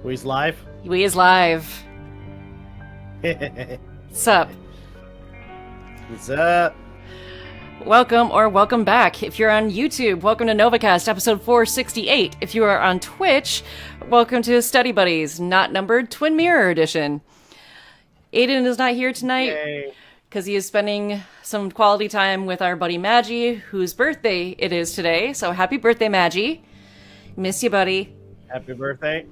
We's live? We is live. What's up? What's up? Welcome or welcome back. If you're on YouTube, welcome to Novakast, episode 468. If you are on Twitch, welcome to Study Buddies, not numbered, Twin Mirror Edition. Aden is not here tonight because he is spending some quality time with our buddy Maggie, whose birthday it is today. So happy birthday, Maggie. Miss you, buddy. Happy birthday.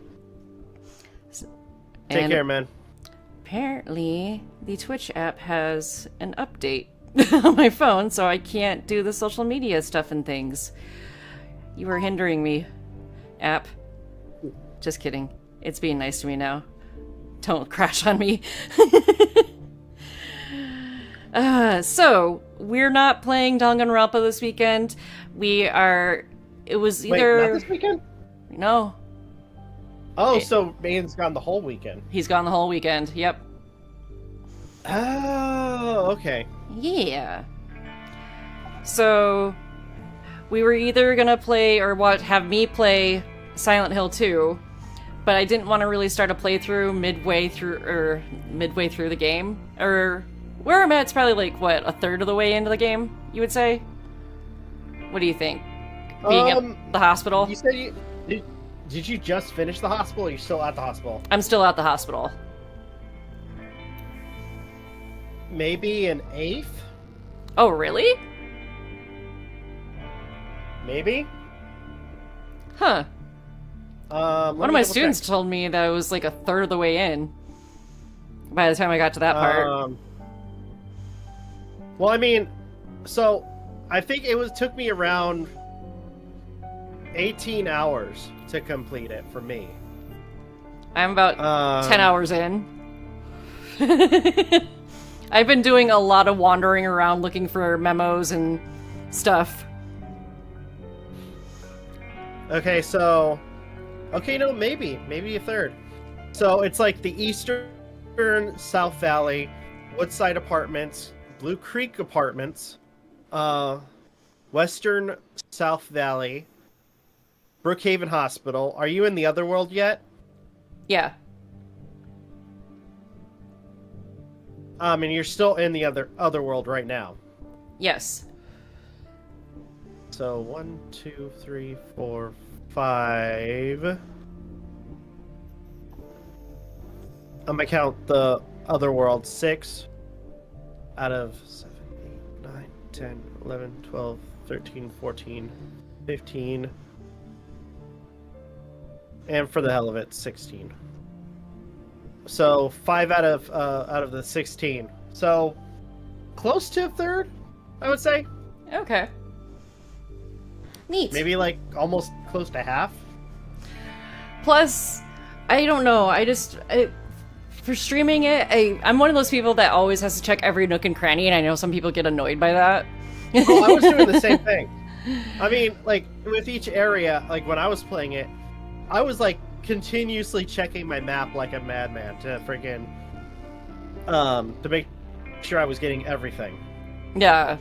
Take care, man. Apparently, the Twitch app has an update on my phone, so I can't do the social media stuff and things. You are hindering me, app. Just kidding. It's being nice to me now. Don't crash on me. So, we're not playing Danganronpa this weekend. It was either... Wait, not this weekend? No. Oh, so Main's gone the whole weekend. He's gone the whole weekend, yep. Oh, okay. Yeah. So, we were either gonna play or have me play Silent Hill 2, but I didn't want to really start a playthrough midway through the game. Or where I'm at, it's probably like what, a third of the way into the game, you would say? What do you think? Being at the hospital? You said did you just finish the hospital, or are you still at the hospital? I'm still at the hospital. Maybe an eighth? Oh, really? Maybe? Huh. One of my students check. told me that it was like a third of the way in by the time I got to that part. Well, I mean, so I think took me around 18 hours to complete it for me. I'm about 10 hours in. I've been doing a lot of wandering around looking for memos and stuff. Okay, so... Okay, no, maybe a third. So it's like the Eastern South Valley, Woodside Apartments, Blue Creek Apartments, Western South Valley, Brookhaven Hospital. Are you in the other world yet? Yeah. And you're still in the other world right now. Yes. So 1, 2, 3, 4, 5. I'm gonna count the other world. 6 out of 7, 8, 9, 10, 11, 12, 13, 14, 15. And for the hell of it, 16. So 5 out of the 16. So close to a third, I would say. Okay. Neat. Maybe like almost close to half. Plus, I don't know. For streaming it, I'm one of those people that always has to check every nook and cranny, and I know some people get annoyed by that. Oh, I was doing the same thing. I mean, like with each area, like when I was playing it, I was like continuously checking my map like a madman to freaking to make sure I was getting everything. Yeah.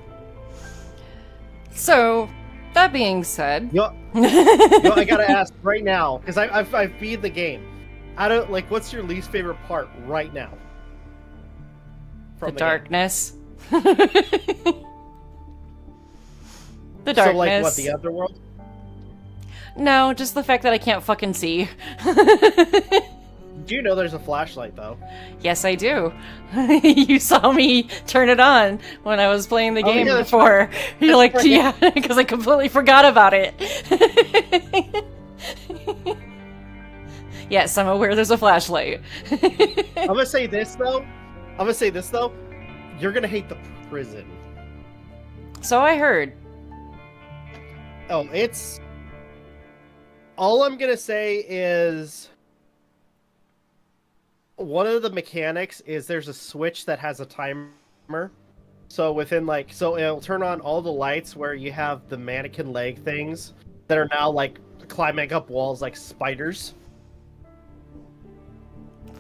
So, that being said, I gotta ask right now because I beat the game. What's your least favorite part right now? The darkness. The darkness. So, like, what, the other world? No, just the fact that I can't fucking see. Do you know there's a flashlight, though? Yes, I do. You saw me turn it on when I was playing the game before. Right. You're like, right. Yeah, because I completely forgot about it. Yes, I'm aware there's a flashlight. I'm gonna say this, though. You're gonna hate the prison. So I heard. Oh, it's... All I'm gonna say is... One of the mechanics is there's a switch that has a timer. So so it'll turn on all the lights where you have the mannequin leg things that are now like climbing up walls like spiders.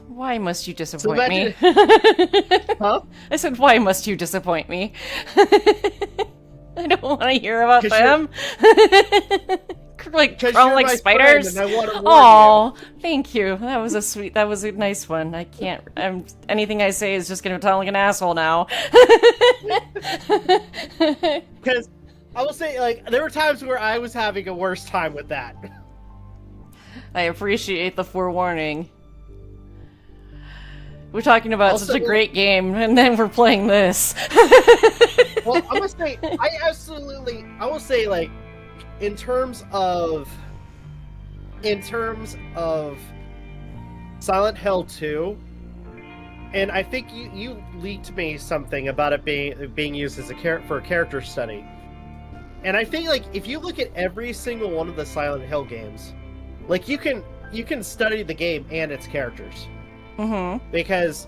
Why must you disappoint me? Huh? I said, why must you disappoint me? I don't want to hear about them. like 'Cause crawling you're like my spiders. friend and I wanna warn Oh, thank you. That was a nice one. I can't. Anything I say is just gonna sound like an asshole now. Because I will say, like, there were times where I was having a worse time with that. I appreciate the forewarning. We're talking about Also, such a great game, and then we're playing this. Well, I must say, I will say, like, in terms of Silent Hill 2, and I think you leaked me something about it being used as for a character study. And I think, like, if you look at every single one of the Silent Hill games, like, you can study the game and its characters. Mm-hmm. Because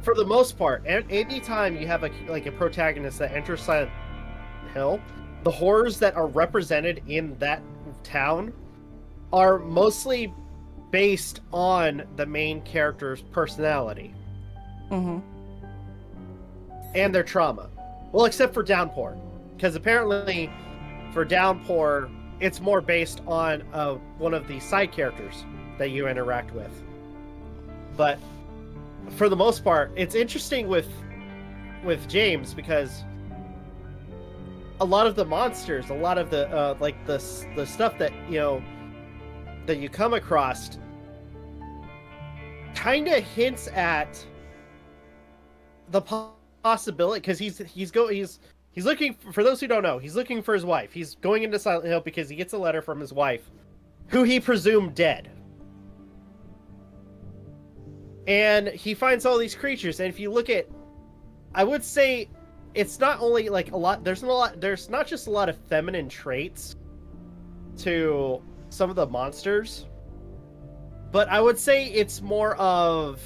for the most part, any time you have a protagonist that enters Silent Hill, the horrors that are represented in that town are mostly based on the main character's personality. Mm-hmm. And their trauma. Well, except for Downpour. Because apparently, for Downpour, it's more based on one of the side characters that you interact with. But for the most part, it's interesting with James because a lot of the monsters, a lot of the like the stuff that that you come across, kind of hints at the possibility, because he's looking for those who don't know, he's looking for his wife. He's going into Silent Hill because he gets a letter from his wife, who he presumed dead. And he finds all these creatures, and if you look at, I would say, it's not only like there's not just a lot of feminine traits to some of the monsters, but I would say it's more of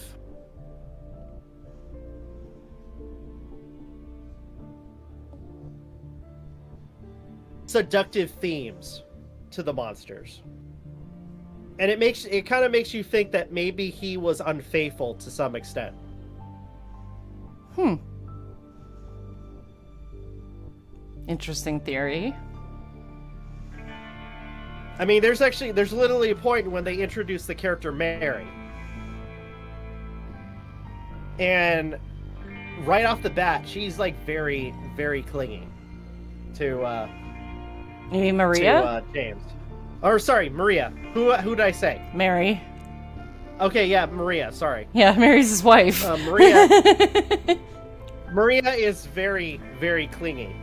seductive themes to the monsters. And it kind of makes you think that maybe he was unfaithful to some extent. Interesting theory. I mean, there's literally a point when they introduce the character Mary. And right off the bat, she's like very, very clingy to You mean Maria? to James. Or sorry, Maria. Who did I say? Mary. Okay, yeah, Maria, sorry. Yeah, Mary's his wife. Maria is very, very clingy.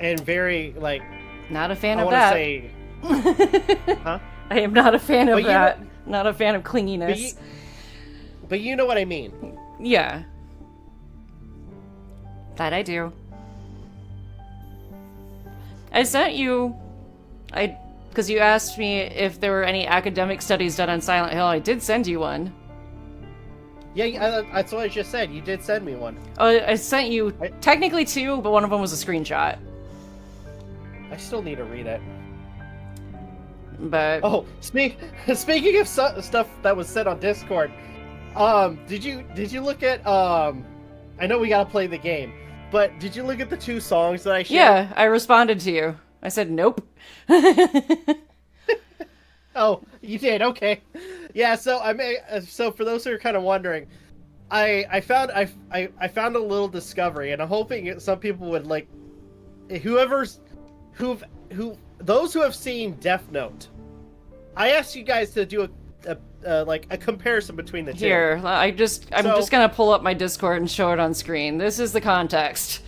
And very, like... Not a fan I of want that. to say... Huh? I am not a fan of But that. Not a fan of clinginess. But you know what I mean. Yeah. That I do. I sent you... because you asked me if there were any academic studies done on Silent Hill. I did send you one. Yeah, that's what I just said. You did send me one. Oh, I sent you technically two, but one of them was a screenshot. I still need to read it. But speaking of stuff that was said on Discord, did you look at I know we gotta play the game, but did you look at the two songs that I shared? Yeah, I responded to you. I said nope. Oh, you did? Okay. Yeah, so so for those who are kind of wondering, I found a little discovery, and I'm hoping some people would like, those who have seen Death Note. I asked you guys to do a comparison between the two. Here, I'm just gonna pull up my Discord and show it on screen. This is the context.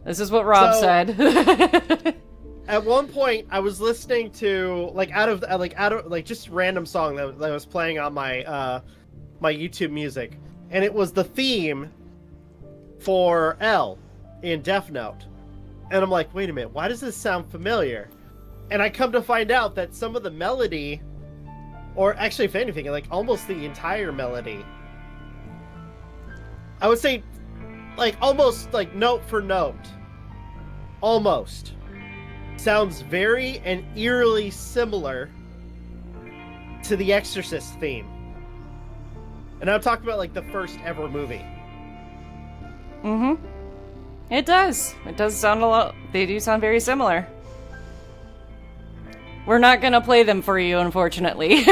This is what Rob said. At one point, I was listening to out of just random song that was playing on my my YouTube music, and it was the theme for L in Death Note, and I'm like, wait a minute, why does this sound familiar? And I come to find out that some of the melody, or actually, if anything, like almost the entire melody, I would say, like almost like note for note, almost. Sounds very and eerily similar to the Exorcist theme. And I'm talking about like the first ever movie. Mm-hmm. It does. It does sound a lot. They do sound very similar. We're not gonna play them for you, unfortunately,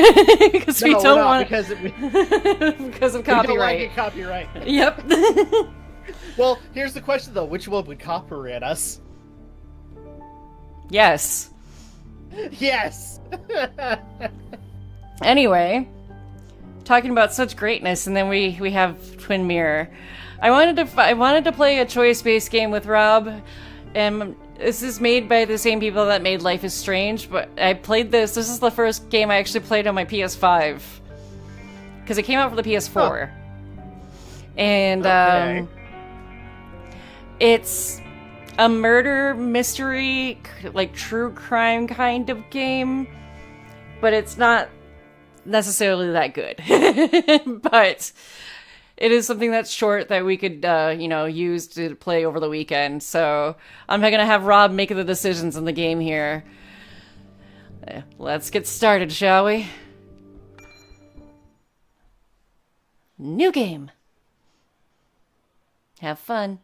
because we No, don't we're not, want because of we don't like copyright. it copyright. Yep. Well, here's the question though: which one would copyright us? Yes. Yes. Anyway, talking about such greatness, and then we have Twin Mirror. I wanted to play a choice-based game with Rob, and this is made by the same people that made Life is Strange. But I played this. This is the first game I actually played on my PS5 because it came out for the PS4, and Okay. it's a murder mystery, like true crime kind of game, but it's not necessarily that good. But it is something that's short that we could, use to play over the weekend. So I'm gonna have Rob make the decisions in the game here. Let's get started, shall we? New game. Have fun.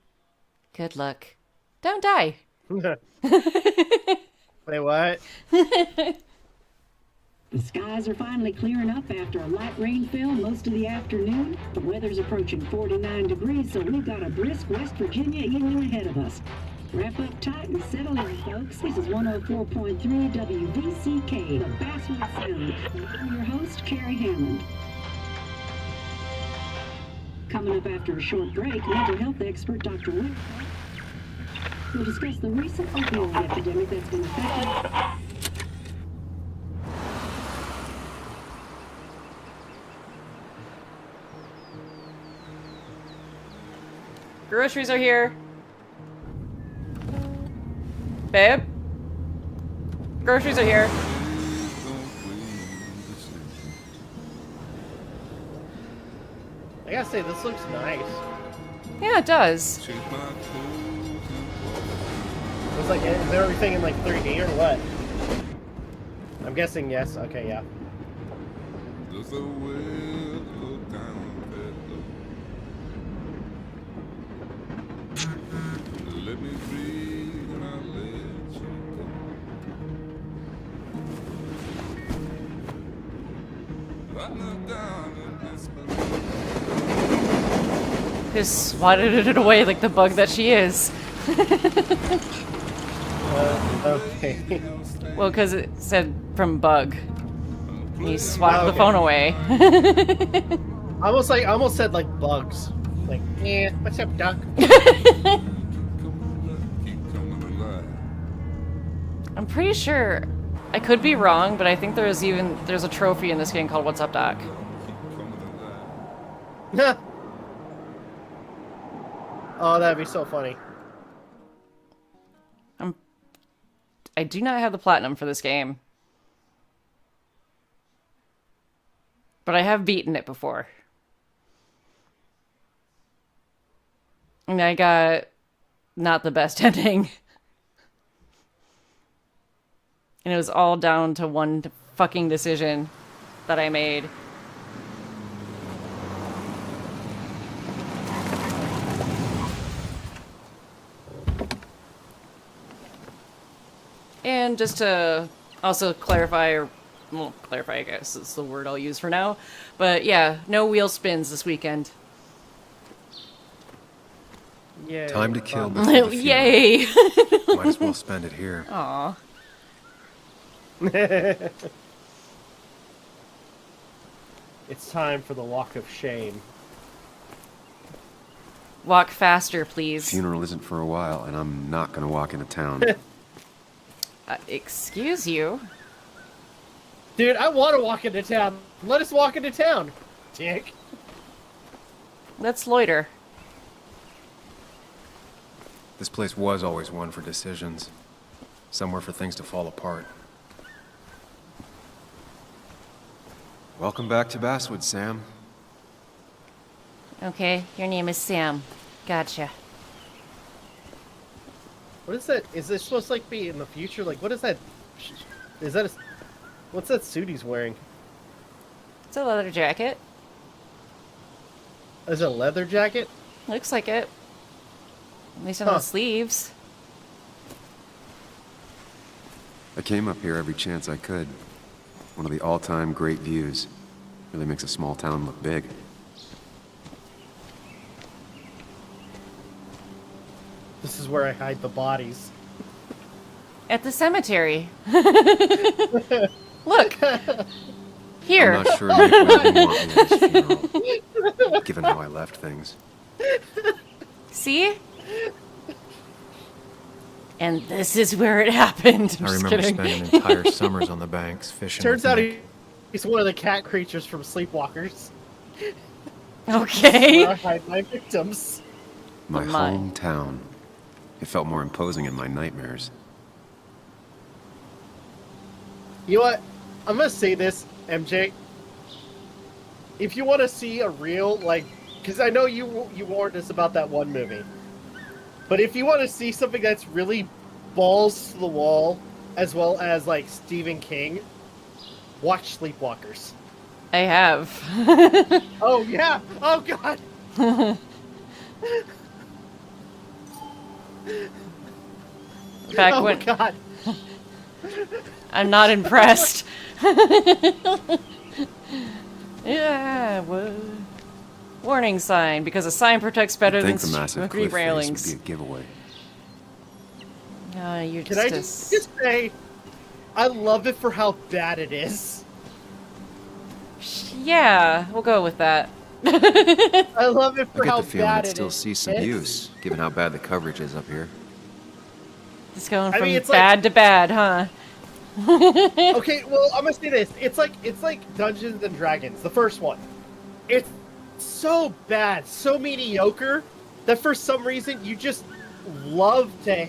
Good luck. Don't die. Wait, what? The skies are finally clearing up after a light rainfall most of the afternoon. The weather's approaching 49 degrees, so we've got a brisk West Virginia evening ahead of us. Wrap up tight and settle in, folks. This is 104.3 WVCK, the Basswood Sound. And I'm your host, Carrie Hammond. Coming up after a short break, mental health expert Dr. Wick will discuss the recent opioid epidemic that's been affecting. Groceries are here. Babe? Groceries are here. I gotta say, this looks nice. Yeah, it does. It's like, is everything in like 3D or what? I'm guessing yes. Okay, yeah. Just swatted it away like the bug that she is. Okay. Well, because it said from bug. He swatted Oh, the okay. phone away. I almost said like bugs. Like, yeah, what's up, duck? I'm pretty sure, I could be wrong, but I think there's a trophy in this game called What's Up, Doc? Oh, that'd be so funny. I do not have the platinum for this game. But I have beaten it before. And I got not the best ending. And it was all down to one fucking decision that I made. And just to also clarify, I guess is the word I'll use for now. But yeah, no wheel spins this weekend. Yeah. Time to kill before the funeral. Yay! Might as well spend it here. Aw. It's time for the walk of shame. Walk faster, please. Funeral isn't for a while, and I'm not gonna walk into town. Excuse you? Dude, I want to walk into town. Let us walk into town, dick. Let's loiter. This place was always one for decisions. Somewhere for things to fall apart. Welcome back to Basswood, Sam. Okay, your name is Sam. Gotcha. What is that? Is this supposed to like be in the future? Like, what is that? Is that what's that suit he's wearing? It's a leather jacket. Is it a leather jacket? Looks like it. At least on Huh. the sleeves. I came up here every chance I could. One of the all-time great views. Really makes a small town look big. This is where I hide the bodies. At the cemetery. Look. Here. I'm not sure Nick would even want me at his funeral, given how I left things. See? And this is where it happened. I'm I just remember kidding. spending entire summers on the banks fishing. Turns with out Nick. he's one of the cat creatures from Sleepwalkers. Okay. Where I hide my victims. My Mine. hometown. It felt more imposing in my nightmares. You know what? I'm gonna say this, MJ. If you want to see a real, like, because I know you warned us about that one movie, but if you want to see something that's really balls to the wall, as well as like Stephen King, watch Sleepwalkers. I have. Oh yeah! Oh god! Back Oh when god! I'm not impressed. Yeah. Warning sign, because a sign protects better I than think the massive street cliff face railings. would be a giveaway. You're Can I just say, I love it for how bad it is. Yeah, we'll go with that. I love it I for get how the feeling bad it it still is. sees some use, given how bad the coverage is up here. It's going I from mean, it's like- bad to bad, huh? Okay, well, I'm gonna say this. It's like Dungeons and Dragons, the first one. It's so bad, so mediocre, that for some reason you just love to.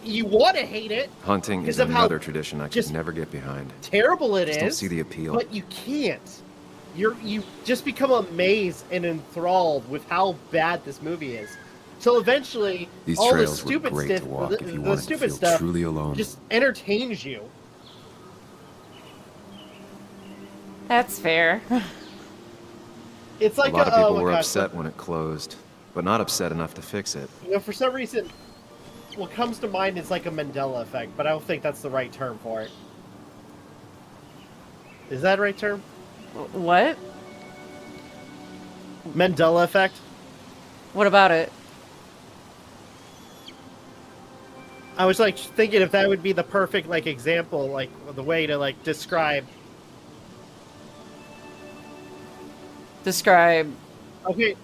You want to hate it. Hunting Because is of how another tradition I could just never get behind. Terrible it Just is. don't see the appeal. But you can't. You just become amazed and enthralled with how bad this movie is. So eventually, These all the trails were stupid great stuff, to walk if you the wanted to stupid feel stuff, truly alone. just entertains you. That's fair. It's like a lot of people oh my were God, upset when it closed, but not upset enough to fix it. You know, for some reason, what comes to mind is like a Mandela effect, but I don't think that's the right term for it. Is that the right term? What? Mandela effect? What about it? I was like thinking if that would be the perfect like example, like the way to like describe. Describe. Okay.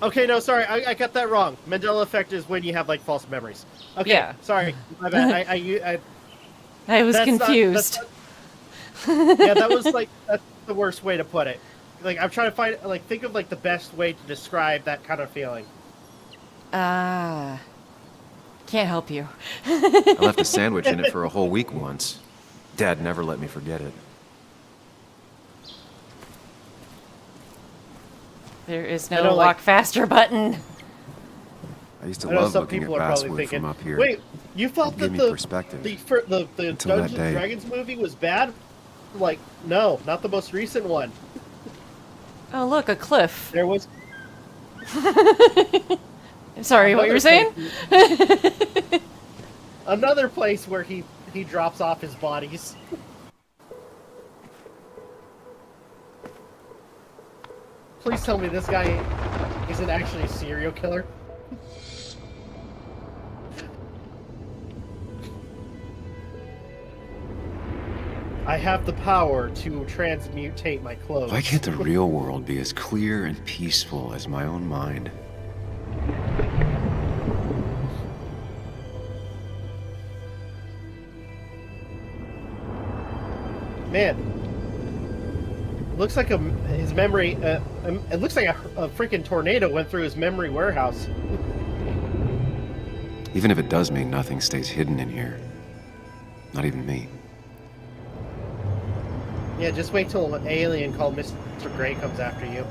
Okay, no, sorry, I got that wrong. Mandela effect is when you have like false memories. Okay, Yeah. sorry, my bad. I was that's not- confused. yeah, that was like that's the worst way to put it. Like I'm trying to find like think of like the best way to describe that kind of feeling. Can't help you. I left a sandwich in it for a whole week once. Dad never let me forget it. There is I no know, walk like- faster button. I used to I know love some looking at people are probably basswood thinking, from up here. wait, you thought It that gave me the perspective. the Until that Dungeons day. and Dragons movie was bad? Like, no, not the most recent one. Oh, look, a cliff. There was Sorry, what you were saying? another place where he drops off his bodies. Please tell me this guy isn't actually a serial killer. I have the power to transmutate my clothes. Why can't the real world be as clear and peaceful as my own mind? Man, looks like his memory. It looks like a freaking tornado went through his memory warehouse. Even if it does mean nothing stays hidden in here. Not even me. Yeah, just wait till an alien called Mr. Grey comes after you.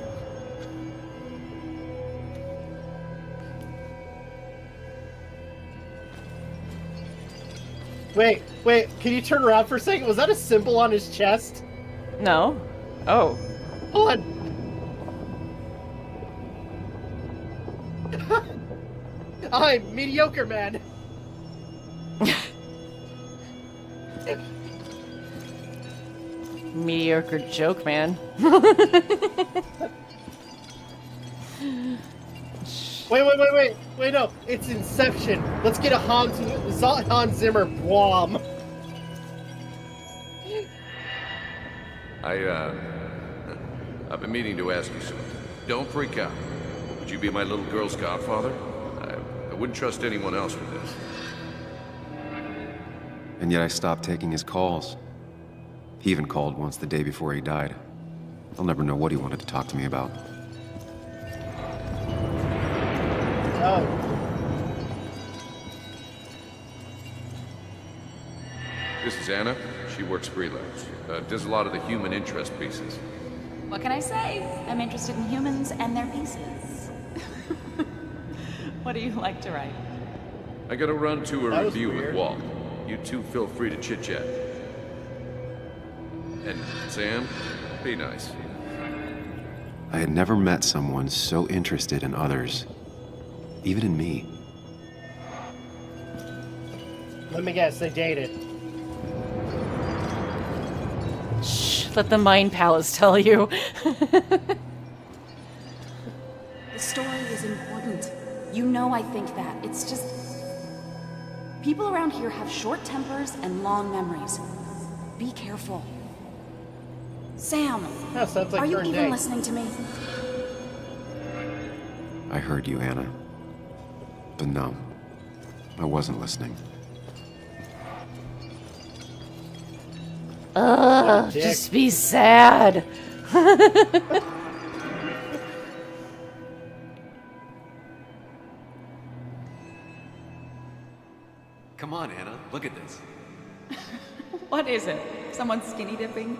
Wait, can you turn around for a second? Was that a symbol on his chest? No. Oh. Hold on. I'm mediocre, man. Mediocre joke, man. Wait, no, it's Inception. Let's get a Hans Zimmer Blom. I've been meaning to ask you something. Don't freak out. Would you be my little girl's godfather? I wouldn't trust anyone else with this. And yet I stopped taking his calls. He even called once the day before he died. I'll never know what he wanted to talk to me about. Oh. This is Anna. She works freelance. Does a lot of the human interest pieces. What can I say? I'm interested in humans and their pieces. What do you like to write? I gotta run to a That was review weird. with Walt. You two feel free to chit-chat. And Sam, be nice. I had never met someone so interested in others. Even in me. Let me guess, they dated. Shh, let the Mind Palace tell you. The story is important. You know I think that. It's just... people around here have short tempers and long memories. Be careful. Sam, That sounds like are you current even day. listening to me? I heard you, Anna. But no, I wasn't listening. Ugh, Dick. just be sad. Come on, Anna, look at this. What is it? Someone skinny dipping?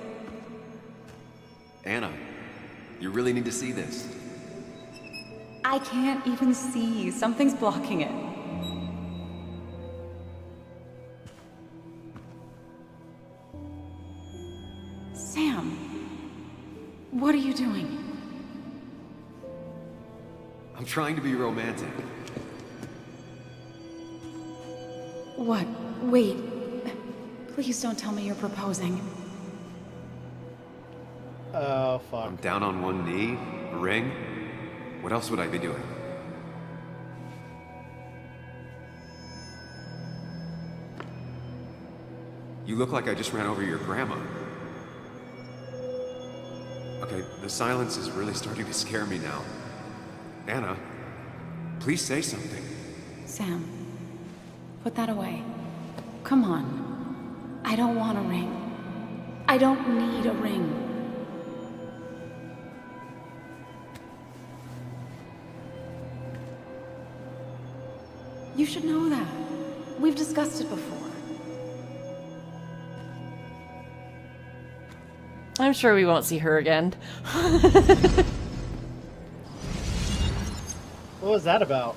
Anna, you really need to see this. I can't even see. Something's blocking it. Sam, what are you doing? I'm trying to be romantic. What? Wait. Please don't tell me you're proposing. Oh, fuck. I'm down on one knee, a ring. What else would I be doing? You look like I just ran over your grandma. Okay, the silence is really starting to scare me now. Anna, please say something. Sam, put that away. Come on. I don't want a ring. I don't need a ring. You should know that. We've discussed it before. I'm sure we won't see her again. What was that about?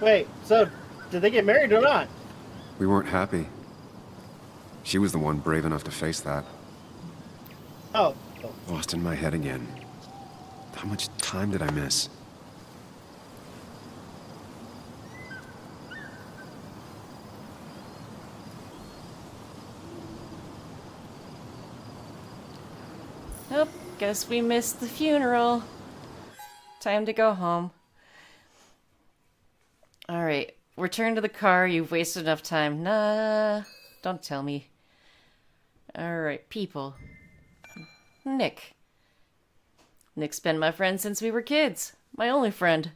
Wait, so did they get married or not? We weren't happy. She was the one brave enough to face that. Oh. Lost in my head again. How much time did I miss? Oh, guess we missed the funeral. Time to go home. Alright, return to the car. You've wasted enough time. Nah, don't tell me. Alright, people. Nick. Nick's been my friend since we were kids. My only friend.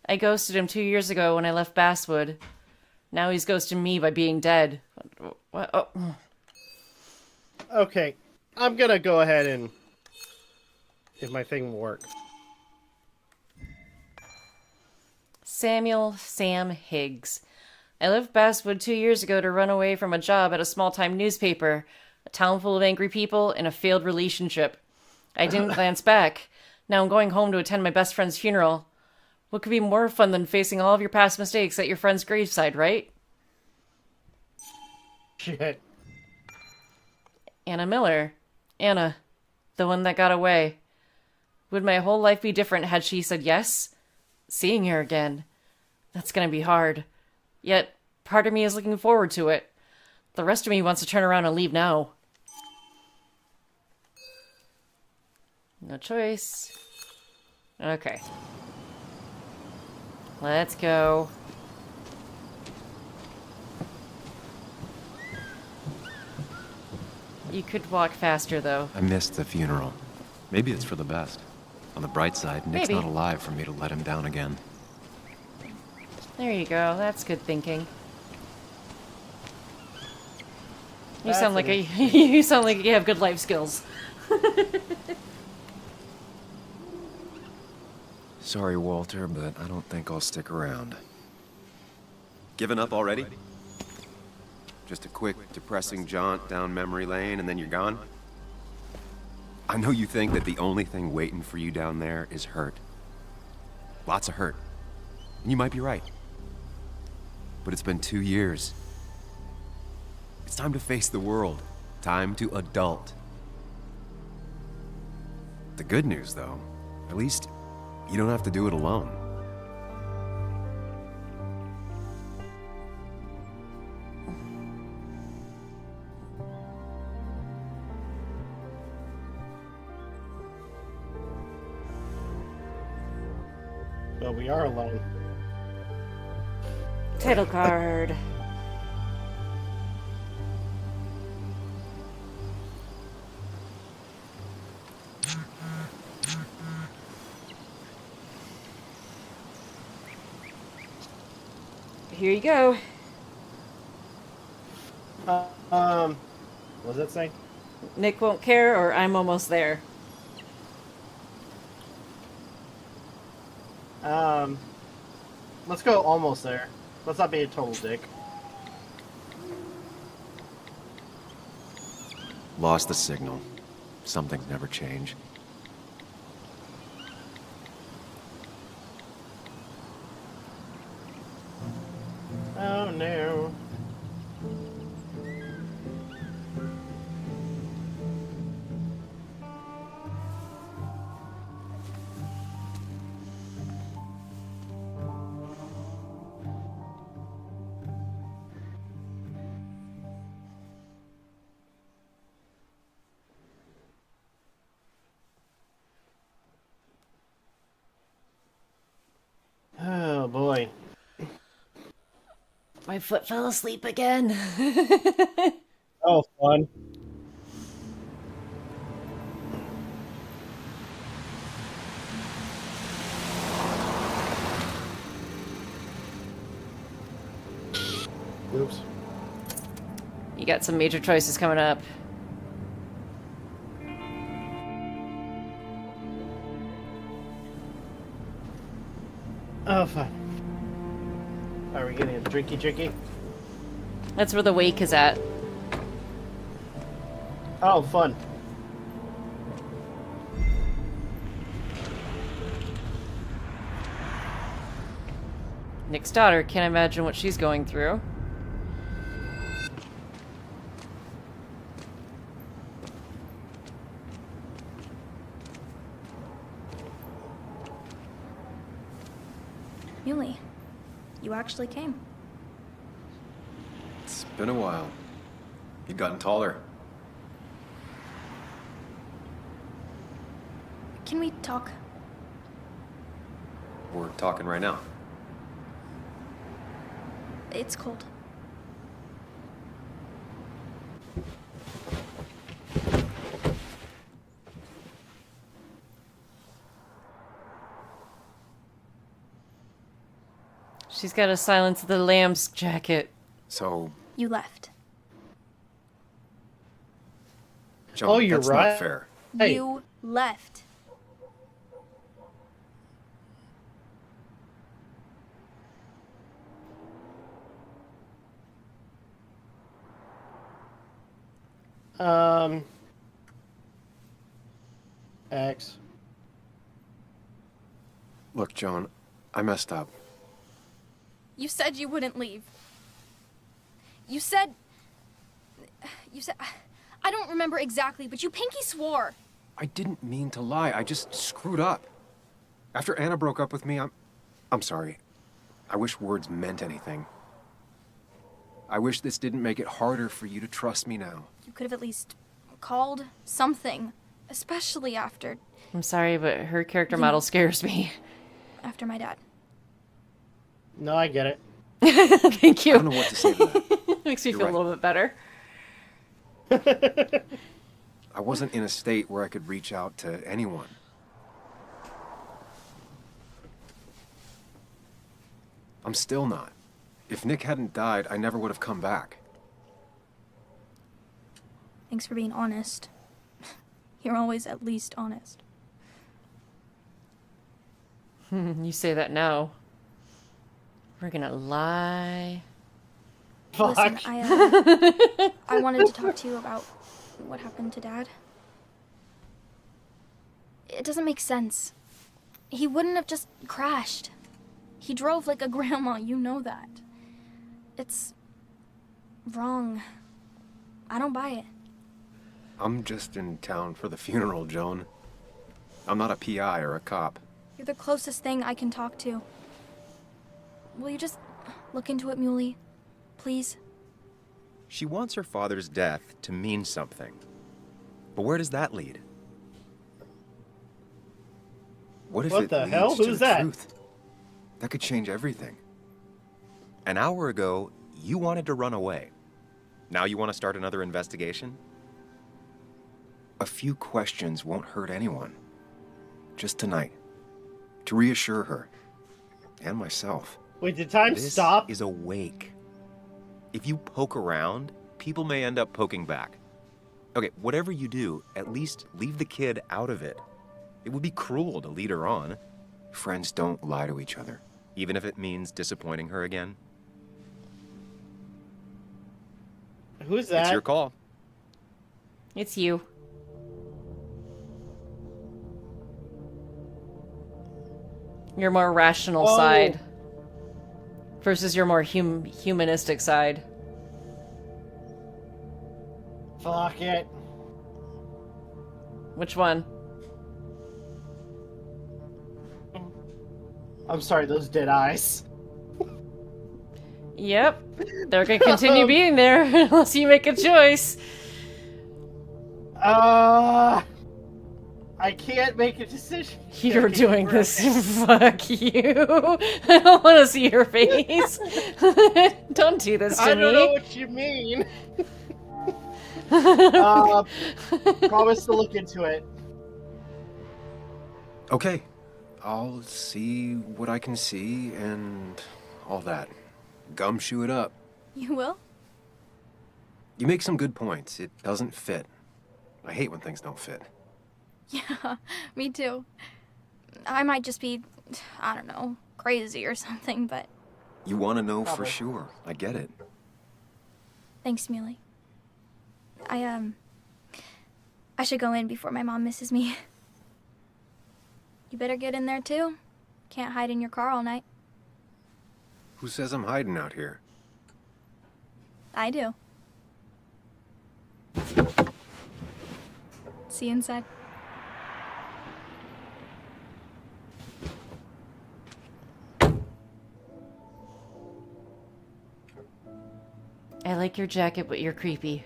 I ghosted him 2 years ago when I left Basswood. Now he's ghosting me by being dead. What? Oh. Okay, I'm gonna go ahead and... if my thing will work. Sam Higgs. I left Basswood 2 years ago to run away from a job at a small-time newspaper, a town full of angry people, and a failed relationship. I didn't glance back. Now I'm going home to attend my best friend's funeral. What could be more fun than facing all of your past mistakes at your friend's graveside, right? Shit. Anna Miller. Anna. The one that got away. Would my whole life be different had she said yes? Seeing her again. That's gonna be hard. Yet, part of me is looking forward to it. The rest of me wants to turn around and leave now. No choice. Okay. Let's go. You could walk faster, though. I missed the funeral. Maybe it's for the best. On the bright side, Nick's Maybe. not alive for me to let him down again. There you go. That's good thinking. You That's sound like an you sound like you have good life skills. Sorry, Walter, but I don't think I'll stick around. Given up already? Just a quick, depressing jaunt down memory lane and then you're gone? I know you think that the only thing waiting for you down there is hurt. Lots of hurt. And you might be right. But it's been 2 years. It's time to face the world. Time to adult. The good news, though, at least you don't have to do it alone. But we are alone. Title card. Here you go. What does that say? Nick won't care, or I'm almost there. Let's go almost there. Let's not be a total dick. Lost the signal. Some things never change. Oh no. Oh boy. My foot fell asleep again. Oh, fun. Oops. You got some major choices coming up. Oh, fun. Are we getting a drinky? That's where the wake is at. Oh, fun. Nick's daughter, can't imagine what she's going through. Muley, you actually came. It's been a while. You've gotten taller. Can we talk? We're talking right now. It's cold. She's got a Silence of the Lambs jacket. So, You left. John, Oh, you're that's right. not fair. Hey. You left. X. Look, John, I messed up. You said you wouldn't leave. You said... I don't remember exactly, but you pinky swore. I didn't mean to lie. I just screwed up. After Anna broke up with me, I'm sorry. I wish words meant anything. I wish this didn't make it harder for you to trust me now. You could have at least called something, especially after I'm sorry, but her character model scares me. my dad. No, I get it. Thank you. I don't know what to say to that. Makes me You're feel right. a little bit better. I wasn't in a state where I could reach out to anyone. I'm still not. If Nick hadn't died, I never would have come back. Thanks for being honest. You're always at least honest. You say that now. We're gonna lie. Fuck. Listen, I wanted to talk to you about what happened to Dad. It doesn't make sense. He wouldn't have just crashed. He drove like a grandma, you know that. It's wrong. I don't buy it. I'm just in town for the funeral, Joan. I'm not a PI or a cop. You're the closest thing I can talk to. Will you just look into it, Muley? Please? She wants her father's death to mean something. But where does that lead? What if What it the leads hell? to Who's the that? truth? That could change everything. An hour ago, you wanted to run away. Now you want to start another investigation? A few questions won't hurt anyone. Just tonight. To reassure her. And myself. Wait, did time This stop? is a wake. If you poke around, people may end up poking back. Okay, whatever you do, at least leave the kid out of it. It would be cruel to lead her on, Friends don't lie to each other. even if it means disappointing her again. Who's that? It's your call. It's you. Your more rational Oh. side versus your more humanistic side. Fuck it. Which one? I'm sorry, those dead eyes. Yep. They're gonna continue being there unless you make a choice. I can't make a decision. You're doing this. Fuck you. I don't want to see your face. Don't do this to I me. don't know what you mean. Promise to look into it. Okay. I'll see what I can see and all that. Gumshoe it up. You will? You make some good points. It doesn't fit. I hate when things don't fit. Yeah, me too. I might just be, I don't know, crazy or something, but You want to know Probably. for sure. I get it. thanks, Muley. I should go in before my mom misses me. You better get in there too. Can't hide in your car all night. Who says I'm hiding out here? I do. See you inside. I like your jacket, but you're creepy.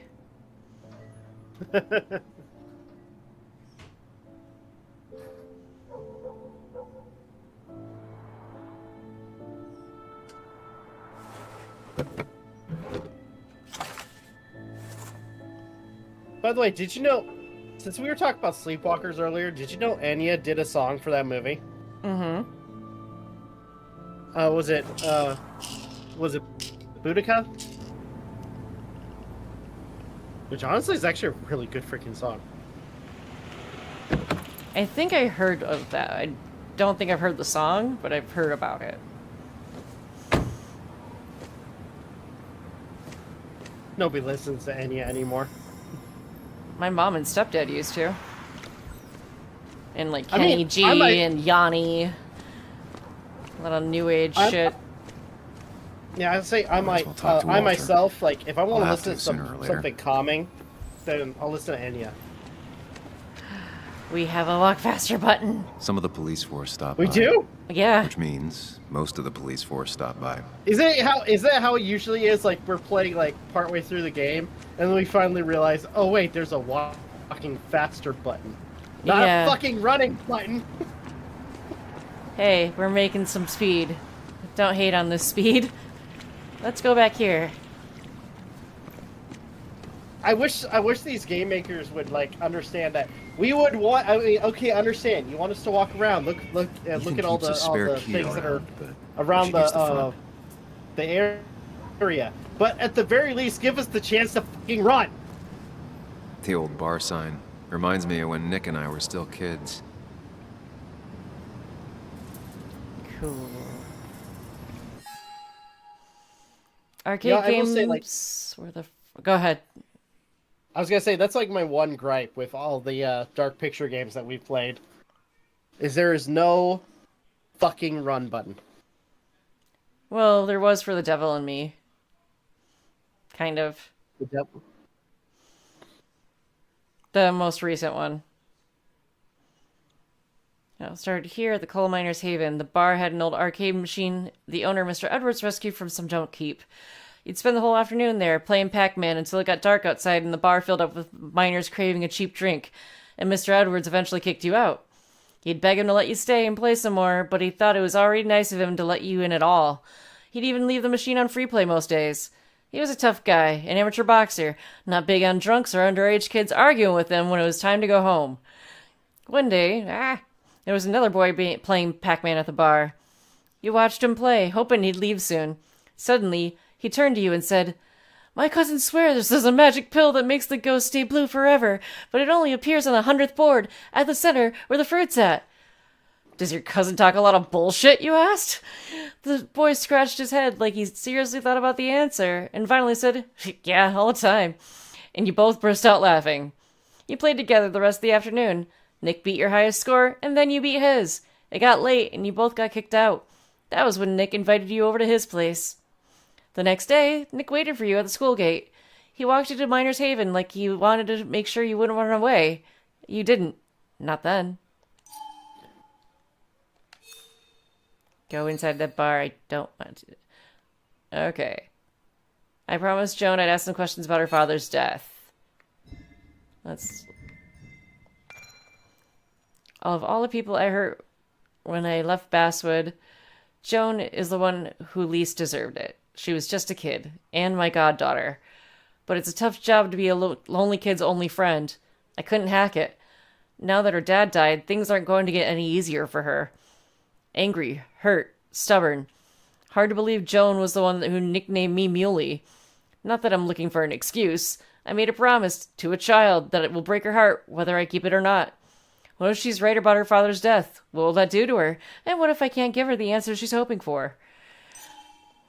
By the way, did you know, since we were talking about Sleepwalkers earlier, did you know Enya did a song for that movie? Mm-hmm. Was it Boudica? Which honestly is actually a really good freaking song. I think I heard of that. I don't think I've heard the song, but I've heard about it. Nobody listens to Enya anymore. My mom and stepdad used to. And like I Kenny mean, G I might- and Yanni. A lot of new age shit. Yeah, I'd say I might, well talk to I Walter. myself, like, if I want I'll to have listen to to sooner or later. something calming, then I'll listen to Enya. We have a walk faster button. Some of the police force stopped We by. do? Yeah. Which means most of the police force stopped by. Is that how it usually is? Like, we're playing, like, partway through the game, and then we finally realize, oh, wait, there's a walking faster button. Not Yeah. a fucking running button. Hey, we're making some speed. Don't hate on this speed. Let's go back here. I wish these game makers would, like, understand that we would want. I mean, okay, understand. You want us to walk around. Look Ethan at all keeps a the spare key things that are around, but around we should use the front. the area. But at the very least, give us the chance to fucking run. The old bar sign reminds me of when Nick and I were still kids. Cool. Arcade Yeah, I will games. say, like- Where the? Go ahead. I was gonna say that's like my one gripe with all the dark picture games that we've played, is there is no fucking run button. Well, there was for The Devil and Me. Kind of. The most recent one. Now, started here at the Coal Miners' Haven. The bar had an old arcade machine the owner, Mr. Edwards, rescued from some junk heap. You'd spend the whole afternoon there, playing Pac-Man until it got dark outside and the bar filled up with miners craving a cheap drink, and Mr. Edwards eventually kicked you out. You'd beg him to let you stay and play some more, but he thought it was already nice of him to let you in at all. He'd even leave the machine on free play most days. He was a tough guy, an amateur boxer, not big on drunks or underage kids arguing with him when it was time to go home. One day, there was another boy playing Pac-Man at the bar. You watched him play, hoping he'd leave soon. Suddenly, he turned to you and said, "My cousin swears there's a magic pill that makes the ghost stay blue forever, but it only appears on the 100th board, at the center, where the fruit's at." "Does your cousin talk a lot of bullshit?" you asked. The boy scratched his head like he seriously thought about the answer, and finally said, "Yeah, all the time." And you both burst out laughing. You played together the rest of the afternoon. Nick beat your highest score, and then you beat his. It got late, and you both got kicked out. That was when Nick invited you over to his place. The next day, Nick waited for you at the school gate. He walked you to Miners' Haven like he wanted to make sure you wouldn't run away. You didn't. Not then. Go inside that bar. I don't want to. Okay. I promised Joan I'd ask some questions about her father's death. Let's... Of all the people I hurt when I left Basswood, Joan is the one who least deserved it. She was just a kid, and my goddaughter. But it's a tough job to be a lonely kid's only friend. I couldn't hack it. Now that her dad died, things aren't going to get any easier for her. Angry, hurt, stubborn. Hard to believe Joan was the one who nicknamed me Muley. Not that I'm looking for an excuse. I made a promise to a child that it will break her heart whether I keep it or not. What if she's right about her father's death? What will that do to her? And what if I can't give her the answer she's hoping for?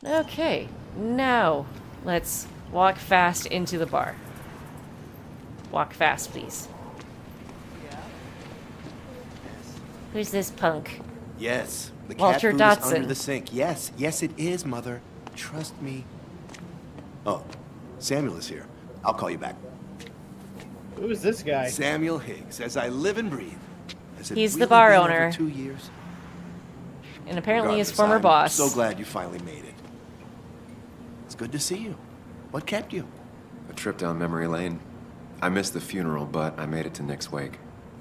Okay, now let's walk fast into the bar. Walk fast, please. Who's this punk? Yes, the Walter cat food is Dotson. under the sink. Yes, yes it is, Mother. Trust me. Oh, Samuel is here. I'll call you back. Who is this guy? Samuel Higgs, as I live and breathe. Has it He's the really bar been owner. over 2 years? And apparently his Regardless, former I'm boss. so glad you finally made it. It's good to see you. What kept you? A trip down memory lane. I missed the funeral, but I made it to Nick's wake.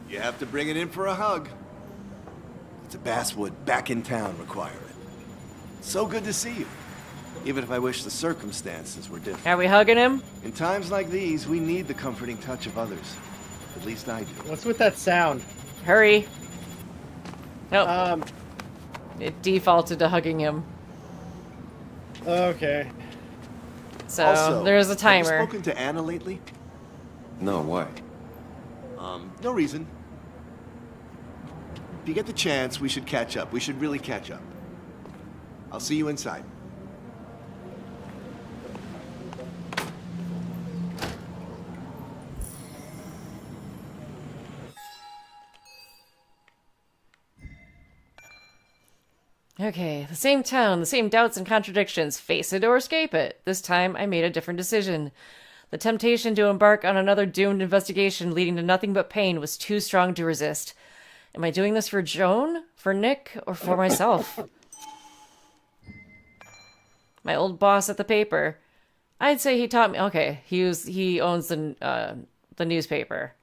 You have to bring it in for a hug. It's a Basswood back in town requirement. So good to see you. Even if I wish the circumstances were different. Are we hugging him? In times like these, we need the comforting touch of others. At least I do. What's with that sound? Hurry. Nope. It defaulted to hugging him. Okay. So Also, there's a Have timer. you spoken to Anna lately? No, why? No reason. If you get the chance, we should catch up. We should really catch up. I'll see you inside. Okay, the same town, the same doubts and contradictions. Face it or escape it. This time I made a different decision. The temptation to embark on another doomed investigation leading to nothing but pain was too strong to resist. Am I doing this for Joan, for Nick, or for myself? My old boss at the paper. I'd say he taught me... Okay, he owns the newspaper.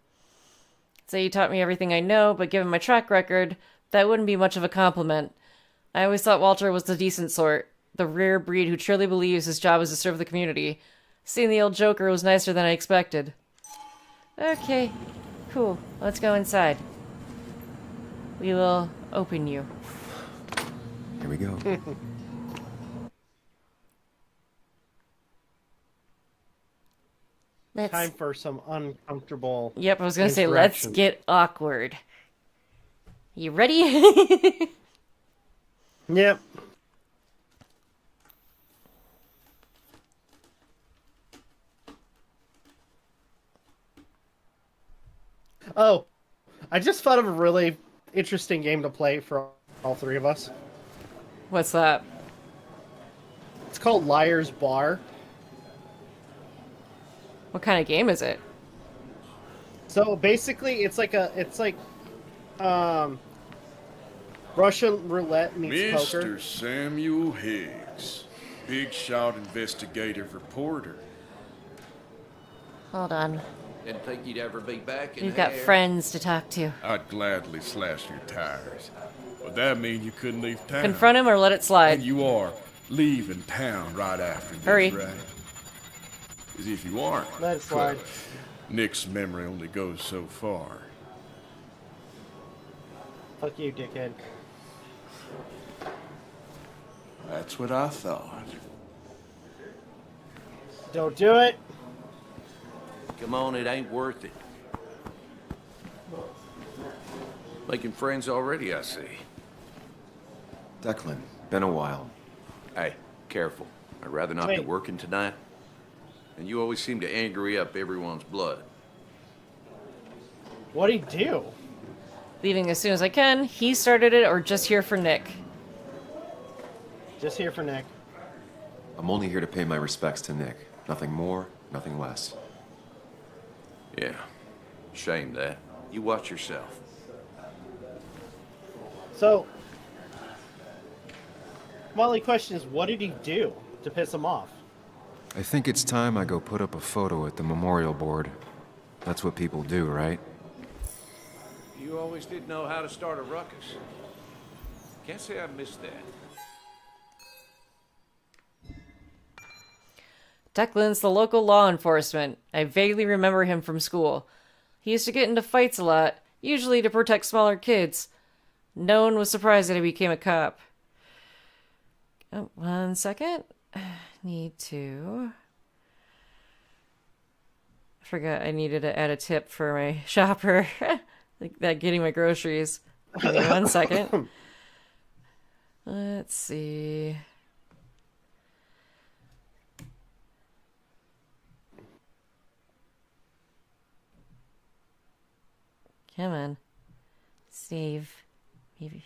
I'd say he taught me everything I know, but given my track record, that wouldn't be much of a compliment. I always thought Walter was the decent sort, the rare breed who truly believes his job is to serve the community. Seeing the old joker was nicer than I expected. Okay, cool. Let's go inside. We will open you. Here we go. Time for some uncomfortable. Yep, I was gonna say, let's get awkward. You ready? Yep. Oh, I just thought of a really interesting game to play for all three of us. What's that? It's called Liar's Bar. What kind of game is it? So basically, it's like Russian roulette meets poker. Mr. Samuel Higgs, big shot investigative reporter. Hold on. Didn't think you'd ever be back in We've got here. friends to talk to. I'd gladly slash your tires. Would that mean you couldn't leave town? Confront him or let it slide. And you are leaving town right after this, Hurry. right? As if you aren't. Let it slide. But Nick's memory only goes so far. Fuck you, dickhead. That's what I thought. Don't do it. Come on, it ain't worth it. Making friends already, I see. Declan, been a while. Hey, careful. I'd rather not be Wait. working tonight. And you always seem to angry up everyone's blood. What'd he do? Leaving as soon as I can. He started it or just here for Nick? Just here for Nick. I'm only here to pay my respects to Nick. Nothing more, nothing less. Yeah. Shame that. You watch yourself. So, my only question is, what did he do to piss him off? I think it's time I go put up a photo at the memorial board. That's what people do, right? You always did know how to start a ruckus. Can't say I missed that. Declan's the local law enforcement. I vaguely remember him from school. He used to get into fights a lot, usually to protect smaller kids. No one was surprised that he became a cop. Oh, 1 second. Need to... I forgot I needed to add a tip for my shopper. Like that, getting my groceries. Give me 1 second. Let's see... Come on. Save. Maybe.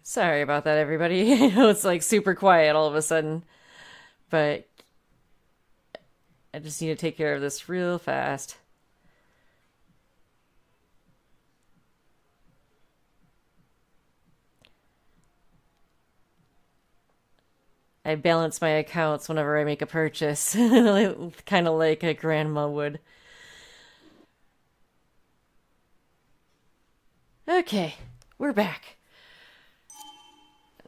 Sorry about that, everybody. I know it's like super quiet all of a sudden. But I just need to take care of this real fast. I balance my accounts whenever I make a purchase, kind of like a grandma would. Okay, we're back.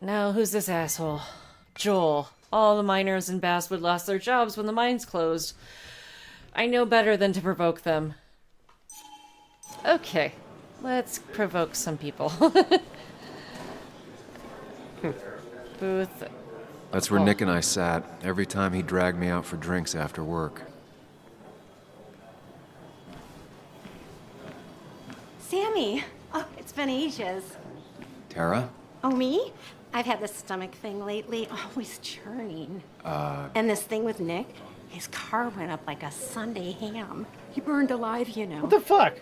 Now, who's this asshole? Joel. All the miners in Basswood lost their jobs when the mines closed. I know better than to provoke them. Okay, let's provoke some people. Booth. That's where Nick and I sat every time he dragged me out for drinks after work. Sammy! Oh, it's been ages. Tara? Oh, me? I've had this stomach thing lately, always churning. And this thing with Nick, his car went up like a Sunday ham. He burned alive, you know. What the fuck?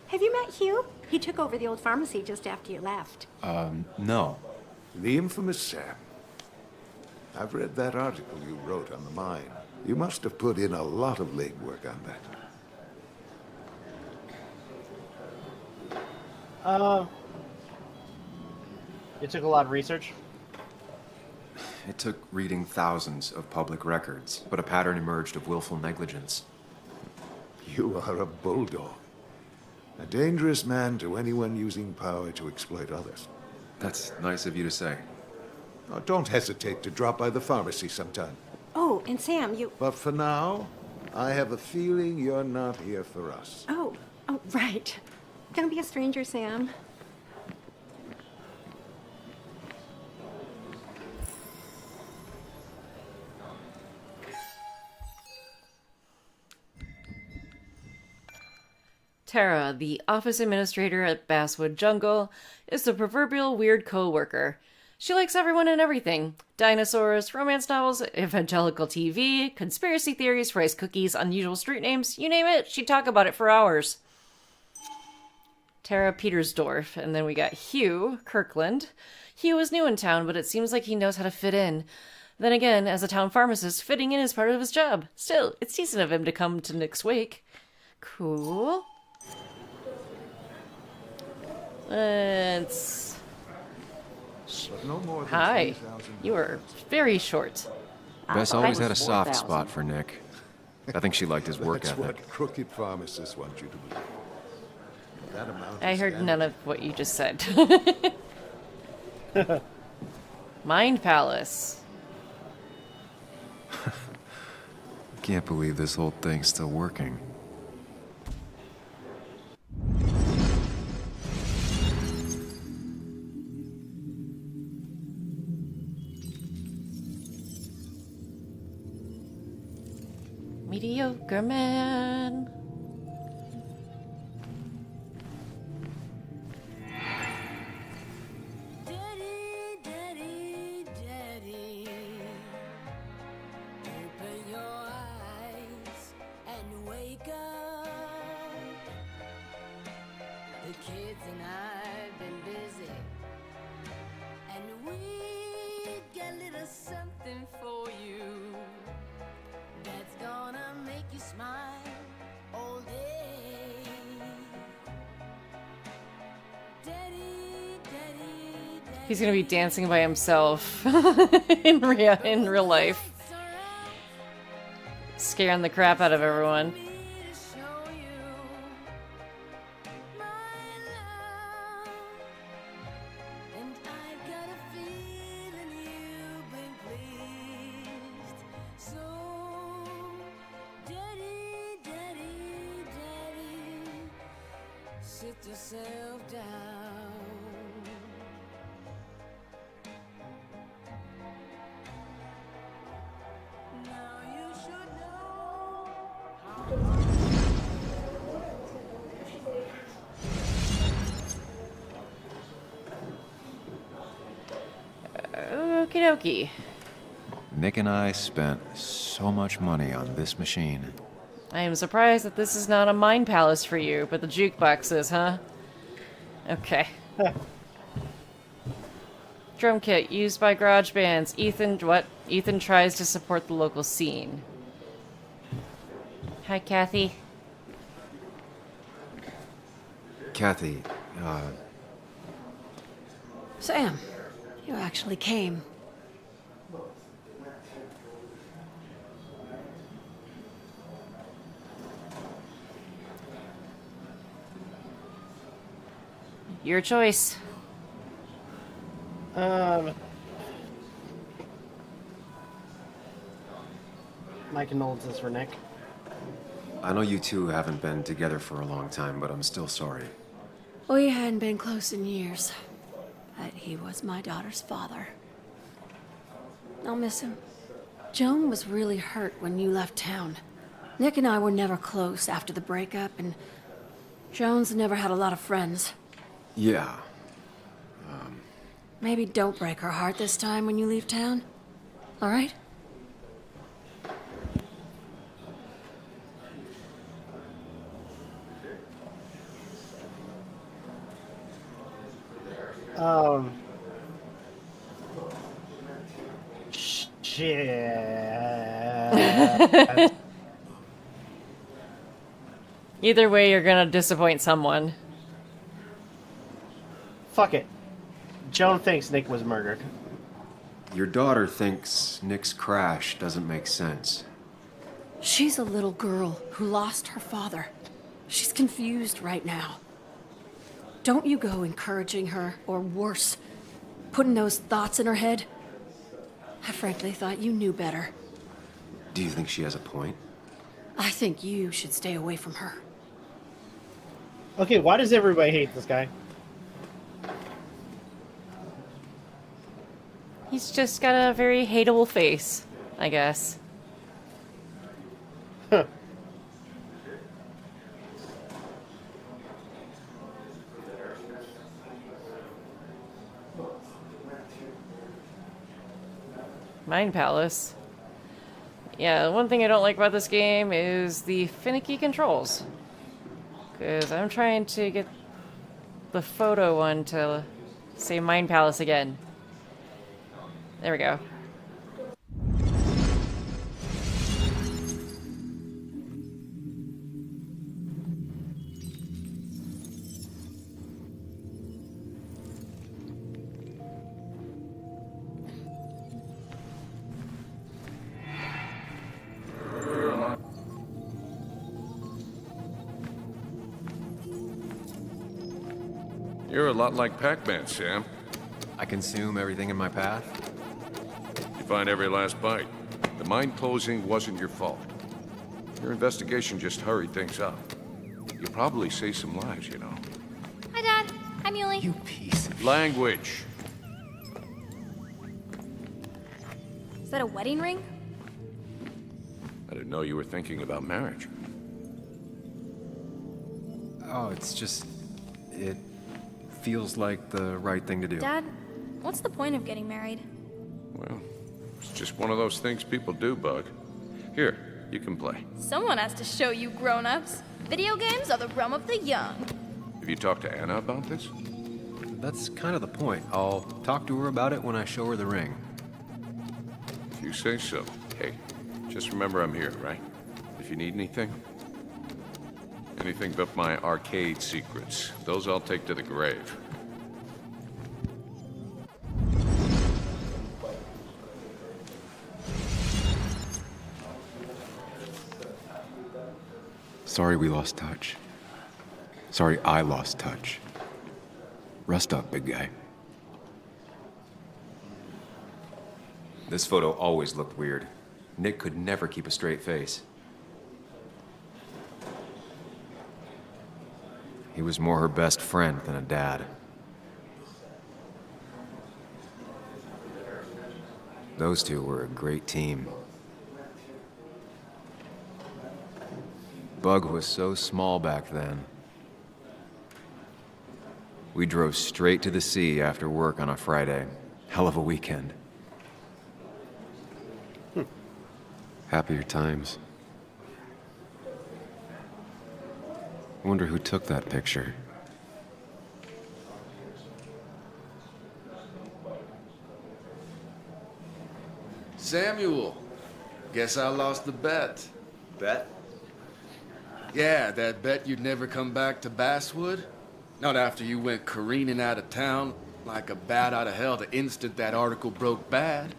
Have you met Hugh? He took over the old pharmacy just after you left. No. The infamous Sam. I've read that article you wrote on the mine. You must have put in a lot of legwork on that. It took a lot of research. It took reading thousands of public records, but a pattern emerged of willful negligence. You are a bulldog. A dangerous man to anyone using power to exploit others. That's nice of you to say. Oh, don't hesitate to drop by the pharmacy sometime. Oh, and Sam, you... But for now, I have a feeling you're not here for us. Oh, right. Don't be a stranger, Sam. Tara, the office administrator at Basswood Jungle, is the proverbial weird co-worker. She likes everyone and everything. Dinosaurs, romance novels, evangelical TV, conspiracy theories, rice cookies, unusual street names, you name it, she'd talk about it for hours. Tara Petersdorf, and then we got Hugh Kirkland. Hugh is new in town, but it seems like he knows how to fit in. Then again, as a town pharmacist, fitting in is part of his job. Still, it's decent of him to come to Nick's wake. Cool. Let's... No more than Hi. 3,000 You are very short. Bess always had a soft spot for Nick. I think she liked his work That's ethic. what crooked pharmacists want you to believe. That amount I is heard standard. none of what you just said. Mind Palace. Can't believe this whole thing's still working. Mediocre man. Daddy, daddy, daddy, open your eyes and wake up. The kids and I've been busy, and we got a little something for you that's gonna make you smile all day. Daddy, daddy, daddy. He's gonna be dancing by himself in real life, scaring the crap out of everyone. Sit yourself down. Now you should know. Okie dokie. Nick and I spent so much money on this machine. I am surprised that this is not a mind palace for you, but the jukebox is, huh? Okay. Drum kit used by garage bands. Ethan tries to support the local scene. Hi, Kathy. Kathy, Sam, you actually came. Your choice. My condolences for Nick. I know you two haven't been together for a long time, but I'm still sorry. We hadn't been close in years, but he was my daughter's father. I'll miss him. Joan was really hurt when you left town. Nick and I were never close after the breakup, and Joan's never had a lot of friends. Yeah. Maybe don't break her heart this time when you leave town. All right? Shit. Either way, you're gonna disappoint someone. Fuck it. Joan thinks Nick was murdered. Your daughter thinks Nick's crash doesn't make sense. She's a little girl who lost her father. She's confused right now. Don't you go encouraging her, or worse, putting those thoughts in her head. I frankly thought you knew better. Do you think she has a point? I think you should stay away from her. Okay, why does everybody hate this guy? He's just got a very hateable face, I guess. Huh. Mind Palace. Yeah, one thing I don't like about this game is the finicky controls. Because I'm trying to get the photo one to say Mind Palace again. There we go. You're a lot like Pac-Man, Sam. I consume everything in my path? You find every last bite. The mine closing wasn't your fault. Your investigation just hurried things up. You'll probably save some lives, you know. Hi, Dad. Hi, Muley. You piece of... Language. Is that a wedding ring? I didn't know you were thinking about marriage. Oh, it's just... It feels like the right thing to do. Dad, what's the point of getting married? Well, it's just one of those things people do, Bug. Here, you can play. Someone has to show you grown-ups. Video games are the realm of the young. Have you talked to Anna about this? That's kind of the point. I'll talk to her about it when I show her the ring. If you say so. Hey, just remember I'm here, right? If you need anything. Anything but my arcade secrets. Those I'll take to the grave. Sorry we lost touch. Sorry I lost touch. Rest up, big guy. This photo always looked weird. Nick could never keep a straight face. He was more her best friend than a dad. Those two were a great team. Bug was so small back then. We drove straight to the sea after work on a Friday. Hell of a weekend. Happier times. Wonder who took that picture. Samuel, guess I lost the bet. Bet? Yeah, that bet you'd never come back to Basswood. Not after you went careening out of town like a bat out of hell the instant that article broke bad.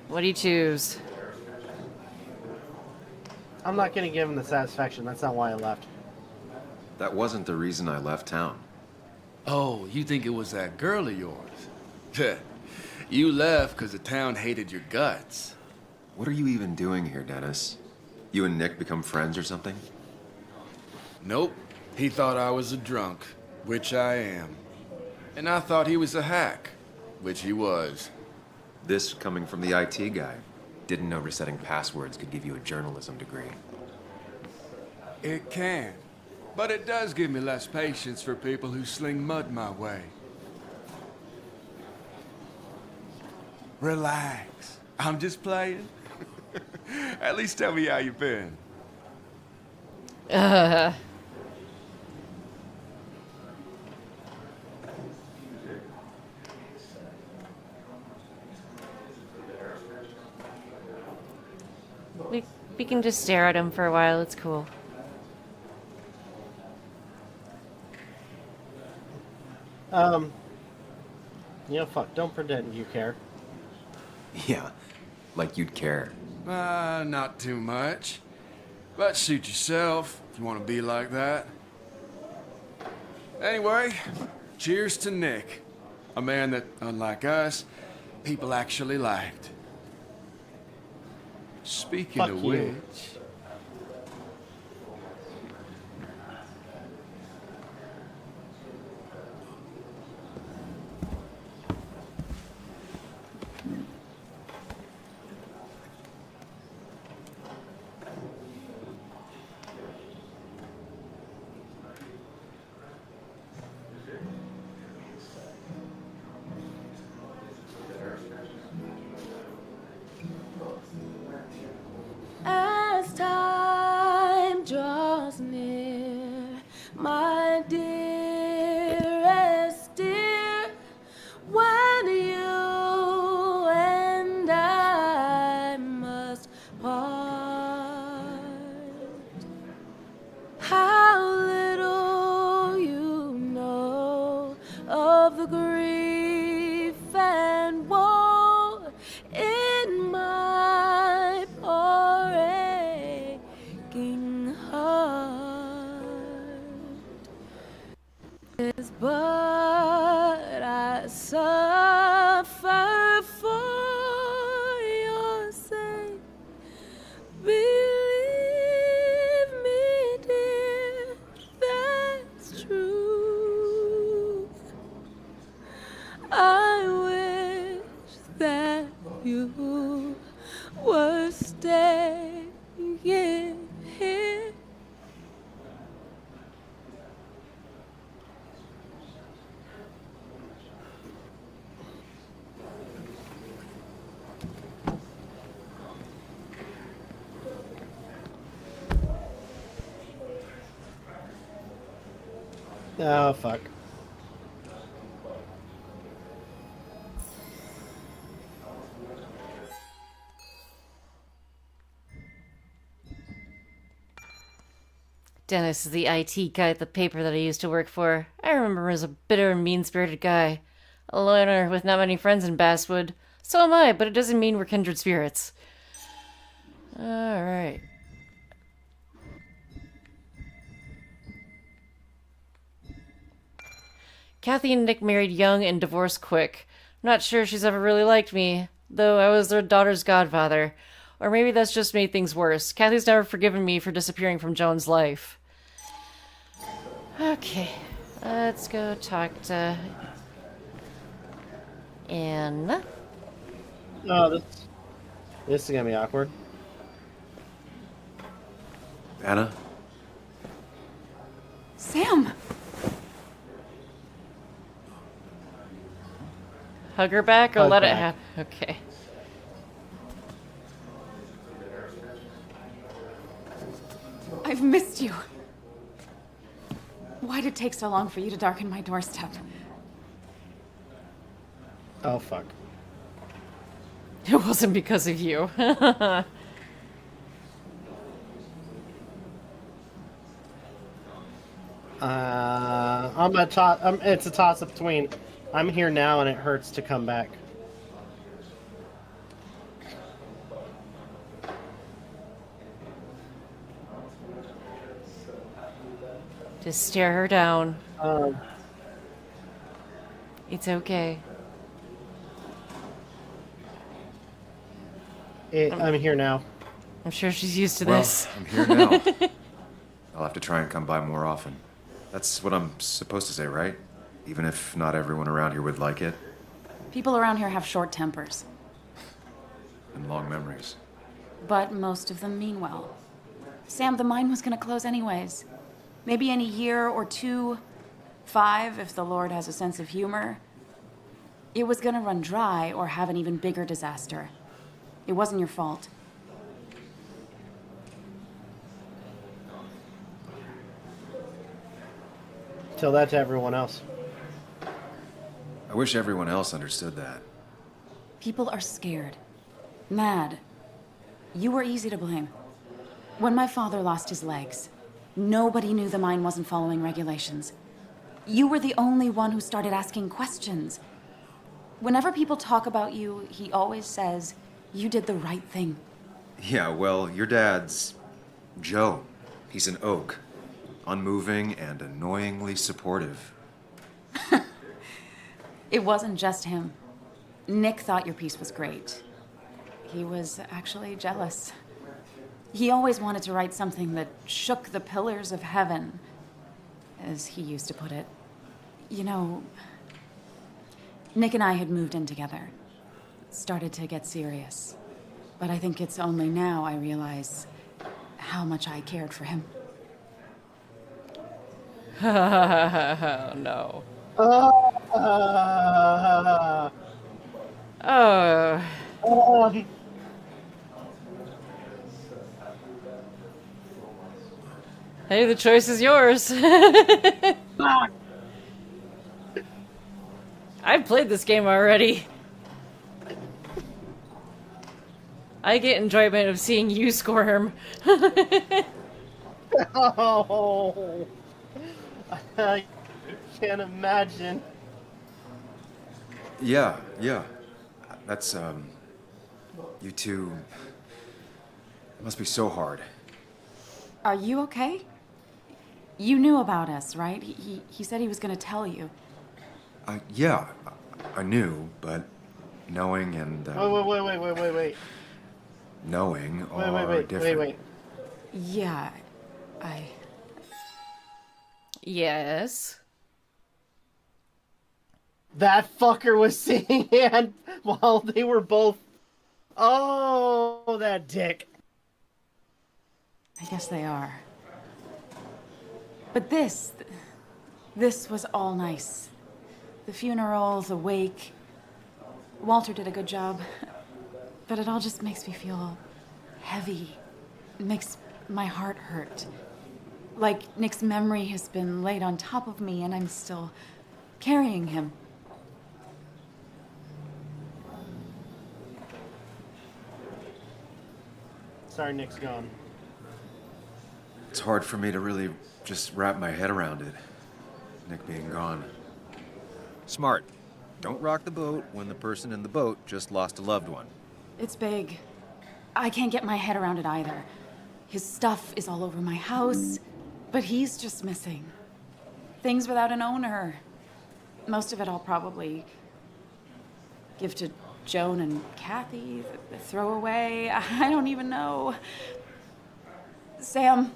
What do you choose? I'm not gonna give him the satisfaction. That's not why I left. That wasn't the reason I left town. Oh, you think it was that girl of yours? You left because the town hated your guts. What are you even doing here, Dennis? You and Nick become friends or something? Nope. He thought I was a drunk, which I am. And I thought he was a hack, which he was. This coming from the IT guy. Didn't know resetting passwords could give you a journalism degree. It can. But it does give me less patience for people who sling mud my way. Relax. I'm just playing. At least tell me how you been. We can just stare at him for a while. It's cool. Fuck, don't pretend you care. Yeah, like you'd care. Not too much. But suit yourself if you want to be like that. Anyway, cheers to Nick. A man that, unlike us, people actually liked. Speaking Fuck of you. which... As time draws near, my dearest dear, when you and I must part, how little you know of the grief and woe in my poor aching heart. Yes, but I suffer for your sake. Believe me, dear, that's true. I wish that you were staying here. Oh, fuck. Dennis is the IT guy at the paper that I used to work for. I remember him as a bitter and mean-spirited guy. A loner with not many friends in Basswood. So am I, but it doesn't mean we're kindred spirits. Alright. Kathy and Nick married young and divorced quick. I'm not sure she's ever really liked me, though I was their daughter's godfather. Or maybe that's just made things worse. Kathy's never forgiven me for disappearing from Joan's life. Okay, let's go talk to Anna. Oh, this is gonna be awkward. Anna? Sam! Hug her back or Hug let it back. happen? Okay. I've missed you. Why'd it take so long for you to darken my doorstep? Oh, fuck. It wasn't because of you. It's a toss up between I'm here now and it hurts to come back. Just stare her down. It's okay. I'm here now. I'm sure she's used to Well, this. I'm here now. I'll have to try and come by more often. That's what I'm supposed to say, right? Even if not everyone around here would like it. People around here have short tempers, And long memories. but most of them mean well. Sam, the mine was gonna close anyways. Maybe in a year or 2, 5, if the Lord has a sense of humor. It was gonna run dry or have an even bigger disaster. It wasn't your fault. Tell that to everyone else. I wish everyone else understood that. People are scared. Mad. You were easy to blame. When my father lost his legs, nobody knew the mine wasn't following regulations. You were the only one who started asking questions. Whenever people talk about you, he always says, you did the right thing. Yeah, well, your dad's Joe. He's an oak. Unmoving and annoyingly supportive. It wasn't just him. Nick thought your piece was great. He was actually jealous. He always wanted to write something that shook the pillars of heaven, as he used to put it. You know, Nick and I had moved in together. Started to get serious. But I think it's only now I realize how much I cared for him. Oh, no. Oh. Hey, the choice is yours. I've played this game already. I get enjoyment of seeing you squirm. Oh, I can't imagine. Yeah. That's, you two... It must be so hard. Are you okay? You knew about us, right? He said he was going to tell you. Yeah, I knew, but knowing and... Wait. Knowing are different. Wait. Yeah, Yes. That fucker was seeing Anne while they were both... Oh, that dick. I guess they are. But this was all nice. The funeral, the wake. Walter did a good job. But it all just makes me feel heavy. It makes my heart hurt. Like Nick's memory has been laid on top of me and I'm still carrying him. Sorry, Nick's gone. It's hard for me to really just wrap my head around it. Nick being gone. Smart. Don't rock the boat when the person in the boat just lost a loved one. It's big. I can't get my head around it either. His stuff is all over my house, but he's just missing. Things without an owner. Most of it I'll probably give to Joan and Kathy, throw away. I don't even know. Sam,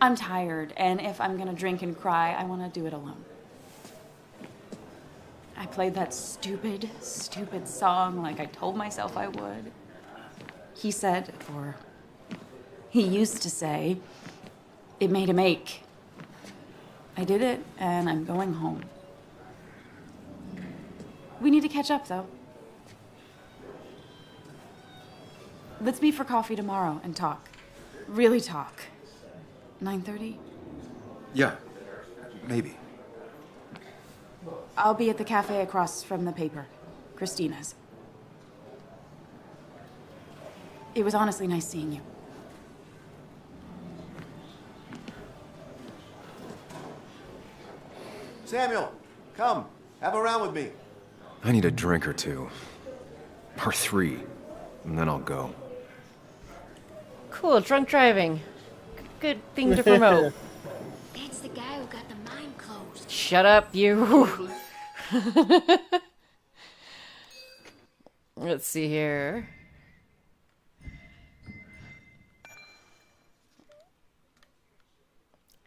I'm tired, and if I'm gonna drink and cry, I want to do it alone. I played that stupid song like I told myself I would. He said, or he used to say, it made him ache. I did it, and I'm going home. We need to catch up, though. Let's meet for coffee tomorrow and talk. Really talk. 9:30? Yeah, maybe. I'll be at the cafe across from the paper. Christina's. It was honestly nice seeing you. Samuel, come. Have a round with me. I need a drink or two. Or 3. And then I'll go. Cool, drunk driving. Good thing to promote. That's the guy who got the mine closed. Shut up, you. Let's see here.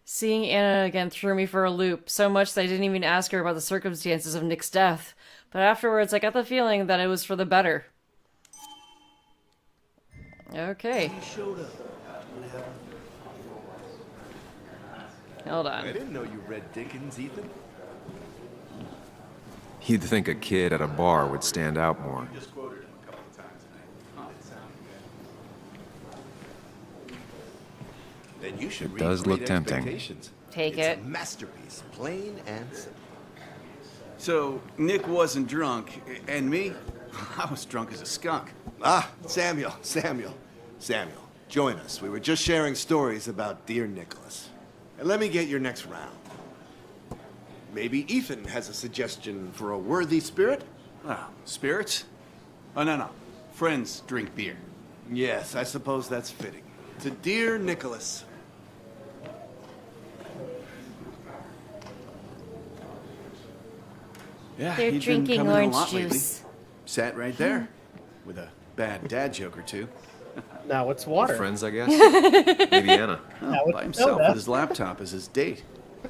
Seeing Anna again threw me for a loop, so much that I didn't even ask her about the circumstances of Nick's death. But afterwards, I got the feeling that it was for the better. Okay. Hold on. I didn't know you read Dickens, Ethan. You'd think a kid at a bar would stand out more. Then you should It read does look Great tempting. Expectations. Take It's it. a masterpiece, plain and simple. So, Nick wasn't drunk, and me? I was drunk as a skunk. Ah, Samuel, join us. We were just sharing stories about dear Nicholas. And let me get your next round. Maybe Ethan has a suggestion for a worthy spirit? Oh, spirits? Oh, no. Friends drink beer. Yes, I suppose that's fitting. To dear Nicholas. Yeah, They're he's been drinking coming in a orange lot lately. juice. Sat right there, with a bad dad joke or two. Now it's water. Friends, I guess. Maybe Anna. Now it's By himself soda. with his laptop as his date.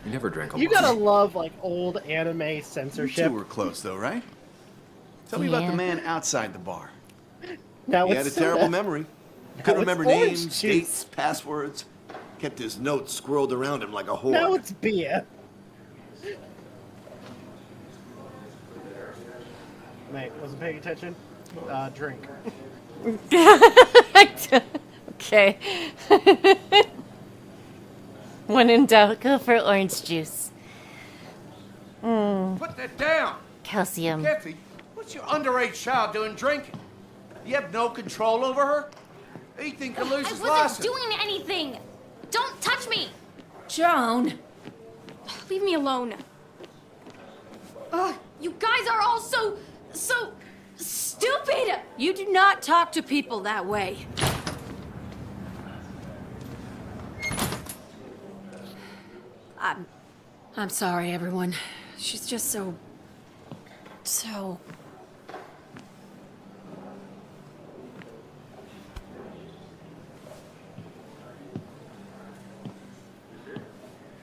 You never drank alone. You gotta love like old anime You censorship. two were close, though, right? Tell me about Yeah. the man outside the bar. Now He it's had a soda. terrible memory. Couldn't it's remember orange names, juice. dates, passwords. Kept his notes squirreled around him like a whore. Now it's beer. Mate, wasn't paying attention. Drink. Okay. When in doubt, go for orange juice. Put that down. Calcium. Kathy, what's your underage child doing drinking? You have no control over her? Ethan can lose I his wasn't license. doing anything! Don't touch me! Joan! Leave me alone. Ugh, you guys are all so stupid! You do not talk to people that way. I'm sorry, everyone. She's just so...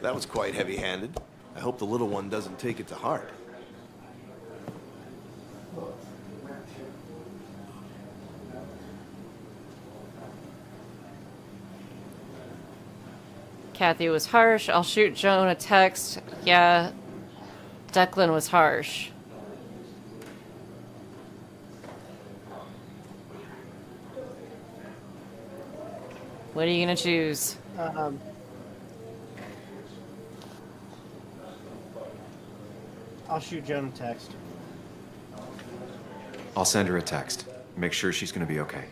That was quite heavy-handed. I hope the little one doesn't take it to heart. Kathy was harsh. I'll shoot Joan a text. Yeah, Declan was harsh. What are you gonna choose? I'll shoot Joan a text. I'll send her a text. Make sure she's gonna be okay.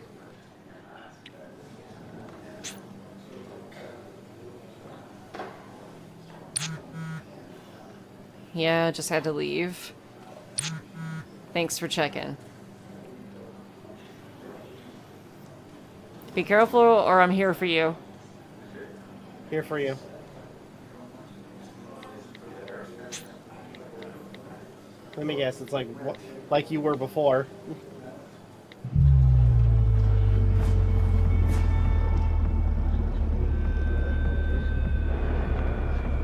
Yeah, just had to leave. Thanks for checking. Be careful, or I'm here for you. Here for you. Let me guess. It's like you were before.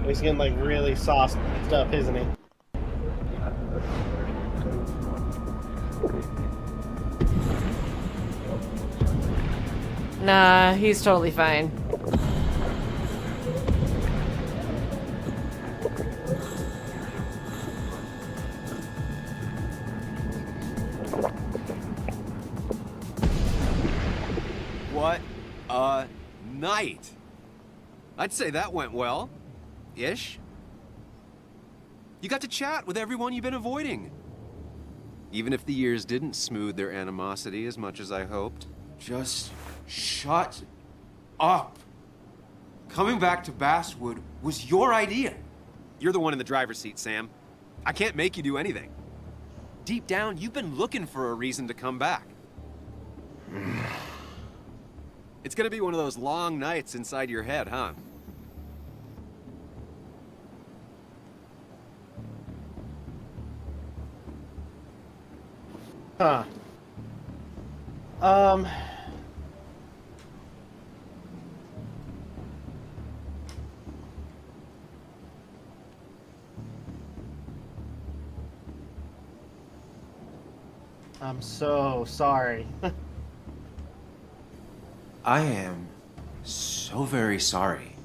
He's getting like really sauced up, isn't he? Nah, he's totally fine. What a night! I'd say that went well. Ish. You got to chat with everyone you've been avoiding. Even if the years didn't smooth their animosity as much as I hoped. Just shut up. Coming back to Basswood was your idea. You're the one in the driver's seat, Sam. I can't make you do anything. Deep down, you've been looking for a reason to come back. It's gonna be one of those long nights inside your head, huh? Huh. I'm so sorry. I am so very sorry.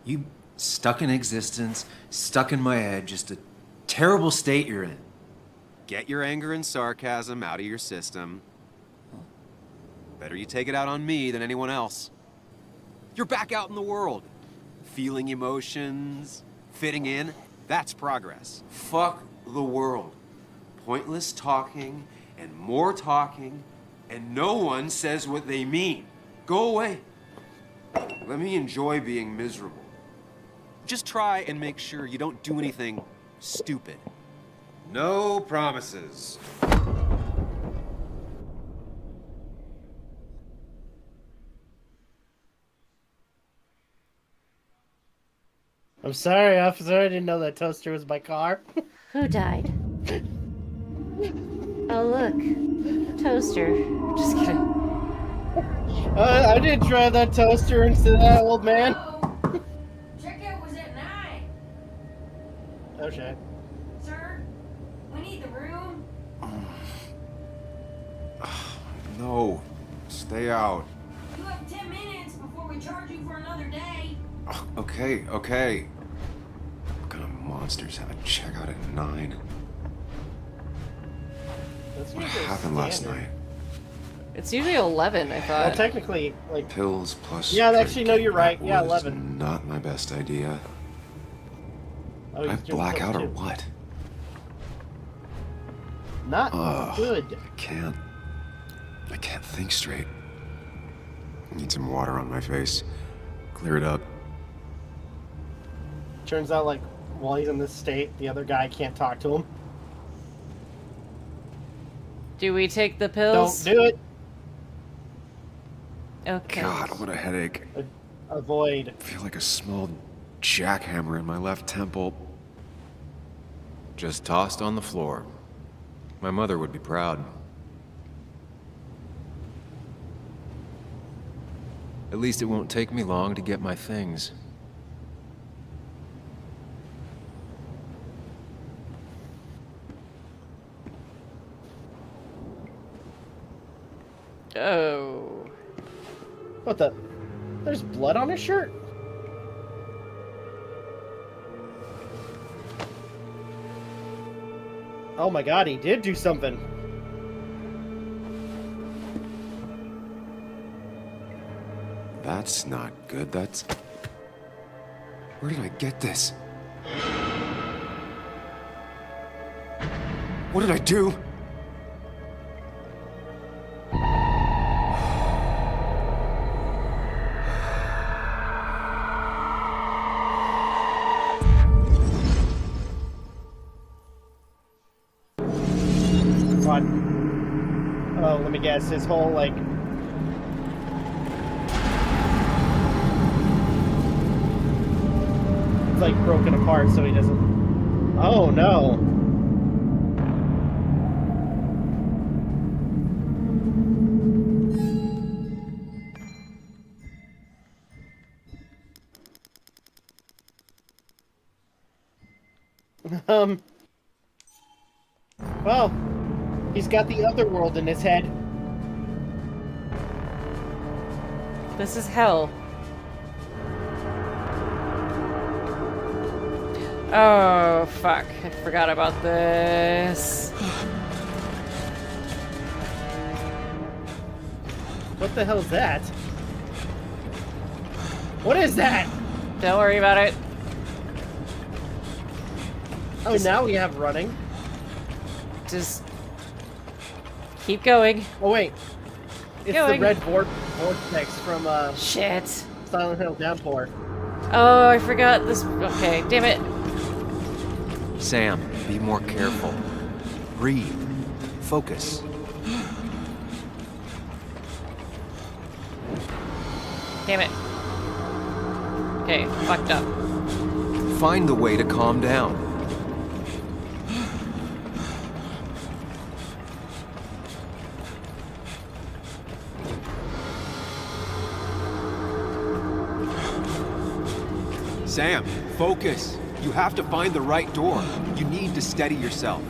You stuck in existence, stuck in my head, just a terrible state you're in. Get your anger and sarcasm out of your system. Better you take it out on me than anyone else. You're back out in the world. Feeling emotions, fitting in. That's progress. Fuck the world. Pointless talking and more talking, and no one says what they mean. Go away. Let me enjoy being miserable. Just try and make sure you don't do anything stupid. No promises. I'm sorry, officer. I didn't know that toaster was my car. Who died? Oh, look. Toaster. Just kidding. I did try that toaster instead of that old man. Checkout was at 9. Okay. Sir, we need the room. No, stay out. You have 10 minutes before we charge you for another day. Okay. What kind of monsters have a checkout at 9? That's What usually happened last standard. night? It's usually 11, I Well, thought. technically, like... Pills plus. Yeah, actually, no, you're right. That Yeah, was 11. Not my best idea. Oh, Did I he's doing black pills out or too. what? Not Ugh. good. I can't think straight. I need some water on my face. Clear it up. Turns out, like, while he's in this state, the other guy can't talk to him. Do we take the pills? Don't do it. Okay. God, what a headache. Avoid. I feel like a small jackhammer in my left temple. Just tossed on the floor. My mother would be proud. At least it won't take me long to get my things. Oh. What the? There's blood on his shirt? Oh my god, he did do something. That's not good. That's... Where did I get this? What did I do? What? Oh, let me guess. His whole, like... It's like broken apart so he doesn't... Oh, no. Well, he's got the other world in his head. This is hell. Oh, fuck. I forgot about this. What the hell is that? What is that? Don't worry about it. Oh, now we have running. Just keep going. Oh, wait. It's Going. the red vortex from, Shit. Silent Hill Downpour. Oh, I forgot this. Okay, damn it. Sam, be more careful. Breathe. Focus. Damn it. Okay, fucked up. Find the way to calm down. Sam, focus. You have to find the right door. You need to steady yourself.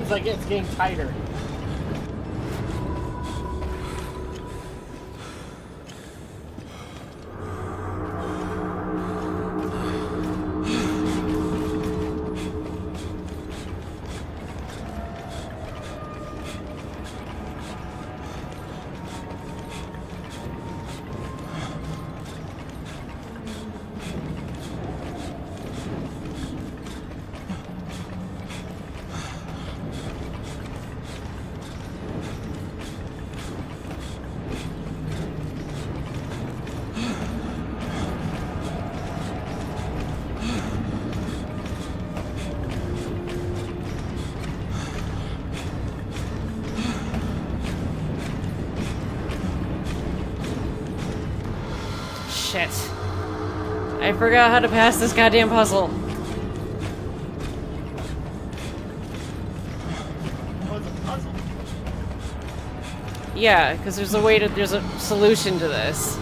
It's like it's getting tighter. Shit. I forgot how to pass this goddamn puzzle. What's a puzzle? Yeah, because there's a solution to this.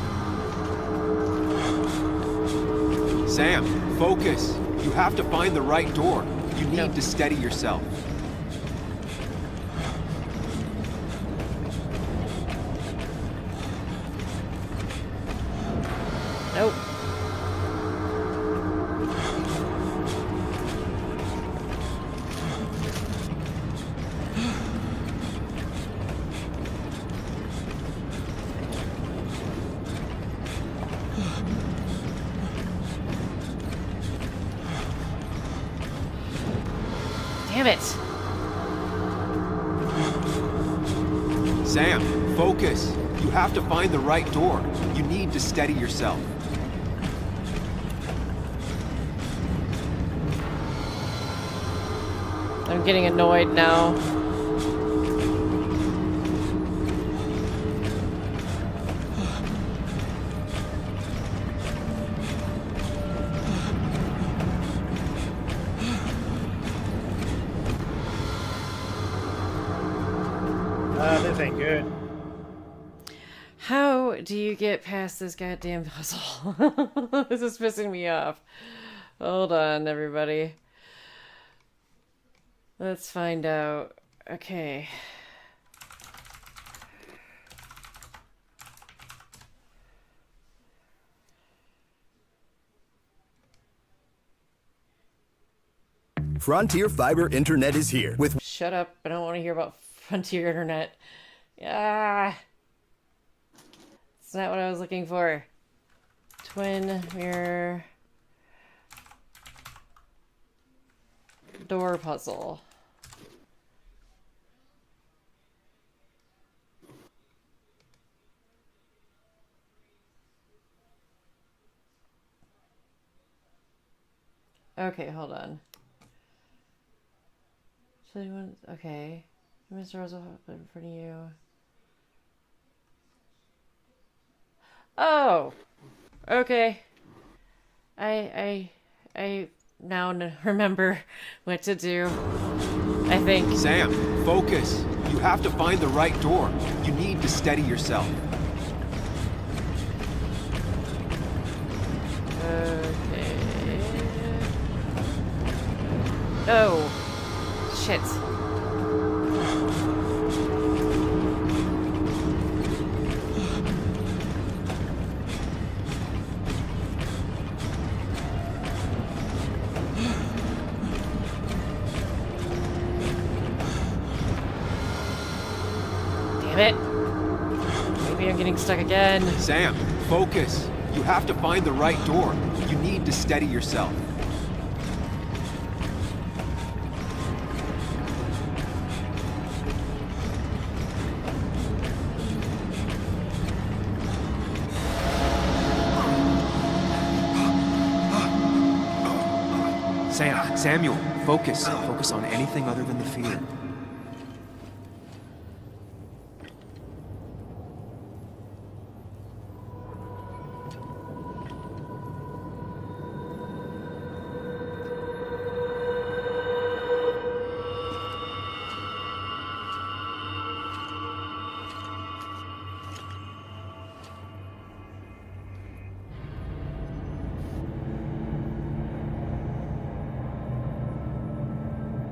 Sam, focus. You have to find the right door. You need to steady yourself. Nope. Damn it. Sam, focus. You have to find the right door. You need to steady yourself. I'm getting annoyed now. This ain't good. How do you get past this goddamn puzzle? This is pissing me off. Hold on, everybody. Let's find out. Okay. Frontier Fiber Internet is here with... Shut up. I don't want to hear about Frontier Internet. Ah. It's not what I was looking for. Twin mirror door puzzle. Okay, hold on. So you want, okay. Mr. Rose will put in front of you. Oh, okay. I now remember what to do. I think. Sam, focus. You have to find the right door. You need to steady yourself. Okay. Oh, shit. Damn it. Maybe I'm getting stuck again. Sam, focus. You have to find the right door. You need to steady yourself. Samuel, focus. Focus on anything other than the fear.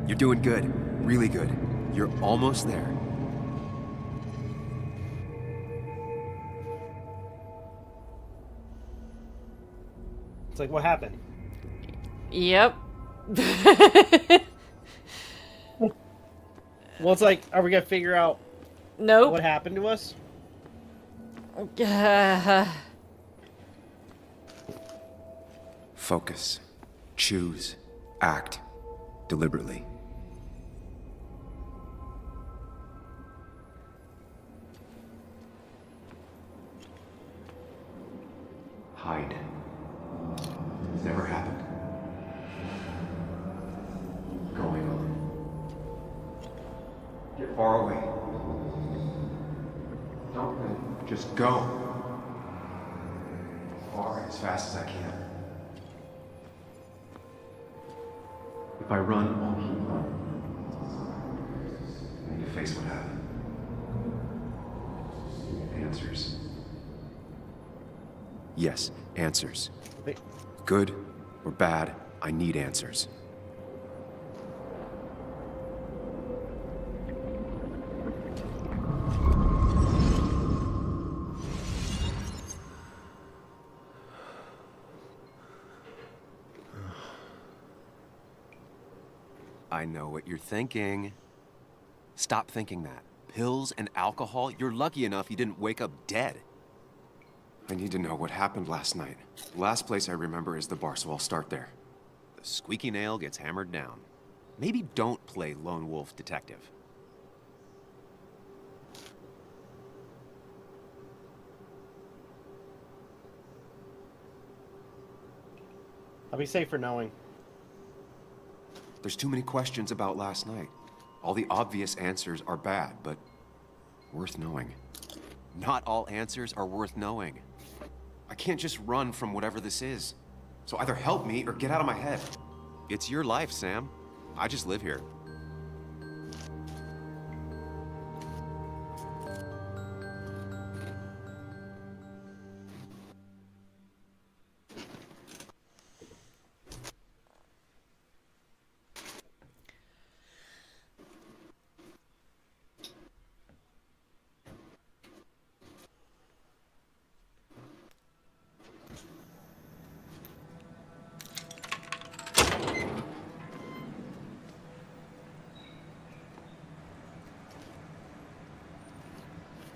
You're doing good. Really good. You're almost there. It's like, what happened? Yep. Well, it's like, are we gonna figure out what happened to us? Focus. Choose. Act. Deliberately. Hide. It's never happened. Going on. Get far away. Don't think. Just go. far and as fast as I can. If I run, I'll keep running. I need to face what happened. Answers. Yes, answers. Good or bad, I need answers. I know what you're thinking. Stop thinking that. Pills and alcohol? You're lucky enough you didn't wake up dead. I need to know what happened last night. The last place I remember is the bar, so I'll start there. The squeaky nail gets hammered down. Maybe don't play lone wolf detective. I'll be safe for knowing. There's too many questions about last night. All the obvious answers are bad, but worth knowing. Not all answers are worth knowing. I can't just run from whatever this is. So either help me or get out of my head. It's your life, Sam. I just live here.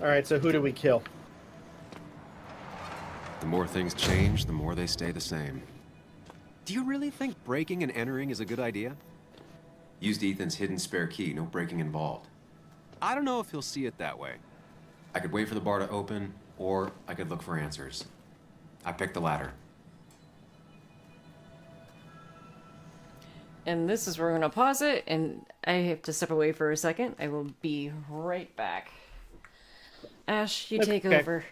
Alright, so who do we kill? The more things change, the more they stay the same. Do you really think breaking and entering is a good idea? Used Ethan's hidden spare key, no breaking involved. I don't know if he'll see it that way. I could wait for the bar to open, or I could look for answers. I picked the latter. And this is where we're going to pause it, and I have to step away for a second. I will be right back. Ash, you take over.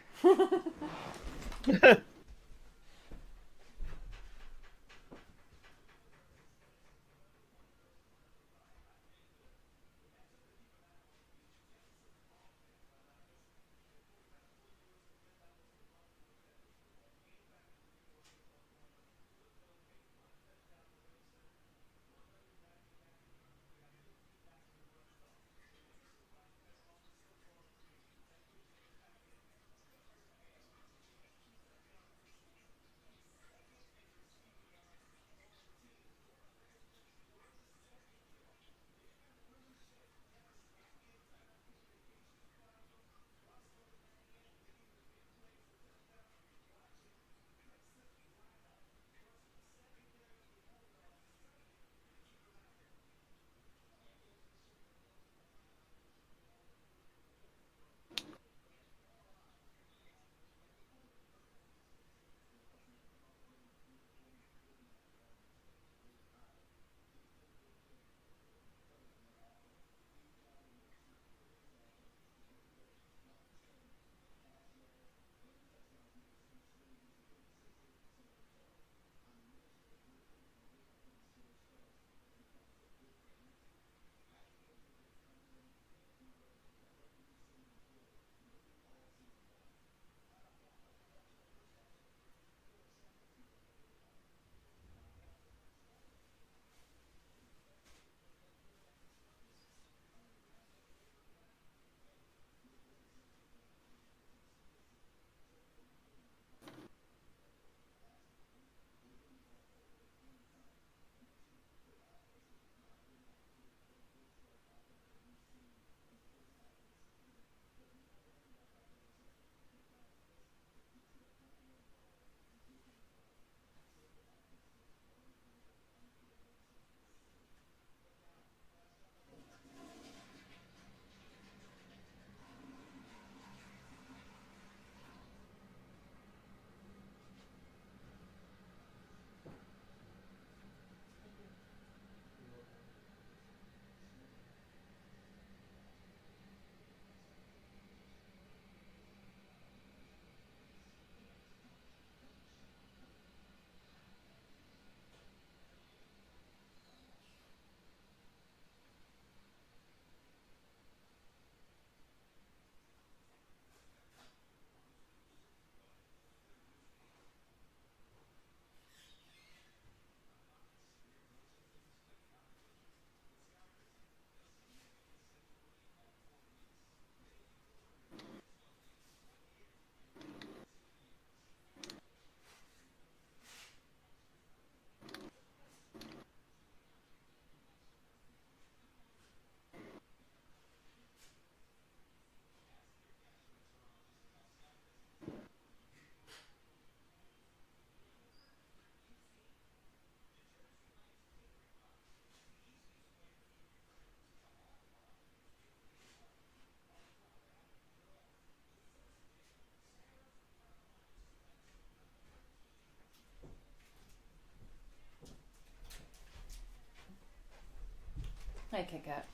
Hi, Kit Kat.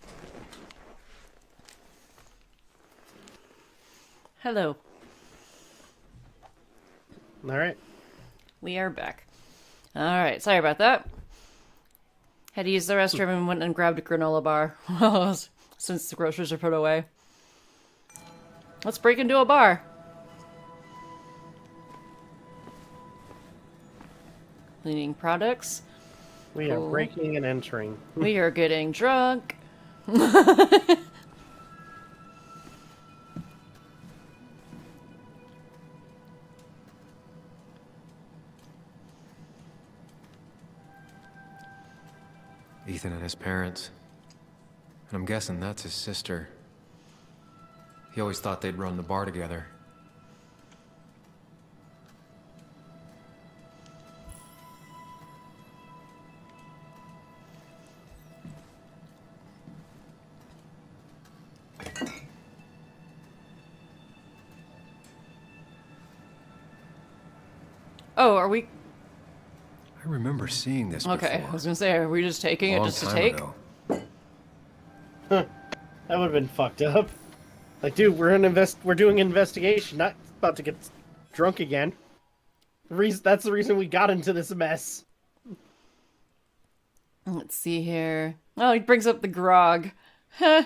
Hello. Alright. We are back. Alright, sorry about that. Had to use the restroom and went and grabbed a granola bar. Since the groceries are put away. Let's break into a bar. Cleaning products. We are breaking and entering. We are getting drunk. Ethan and his parents. And I'm guessing that's his sister. He always thought they'd run the bar together. Oh, are we... I remember seeing this Okay, before. I was gonna say, are we just taking it Long just to time take? ago. That would have been fucked up. Like, dude, we're doing an investigation, not about to get drunk again. That's the reason we got into this mess. Let's see here. Oh, he brings up the grog. Huh.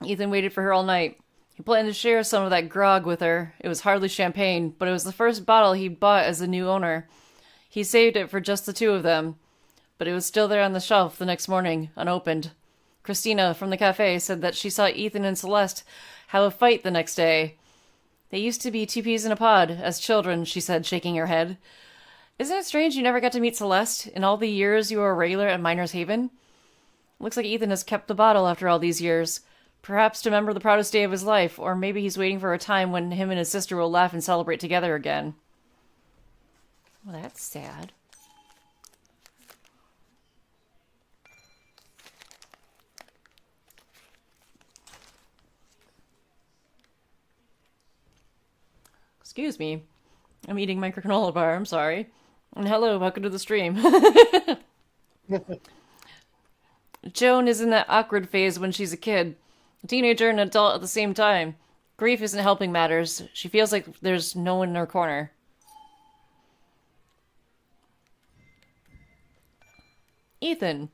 Ethan waited for her all night. He planned to share some of that grog with her. It was hardly champagne, but it was the first bottle he'd bought as a new owner. He saved it for just the two of them, but it was still there on the shelf the next morning, unopened. Christina from the cafe said that she saw Ethan and Celeste have a fight the next day. They used to be two peas in a pod as children, she said, shaking her head. Isn't it strange you never got to meet Celeste in all the years you were a regular at Miner's Haven? Looks like Ethan has kept the bottle after all these years. Perhaps to remember the proudest day of his life, or maybe he's waiting for a time when him and his sister will laugh and celebrate together again. Well, that's sad. Excuse me. I'm eating my granola bar, I'm sorry. And hello, welcome to the stream. Joan is in that awkward phase when she's a kid. A teenager and an adult at the same time. Grief isn't helping matters. She feels like there's no one in her corner. Ethan.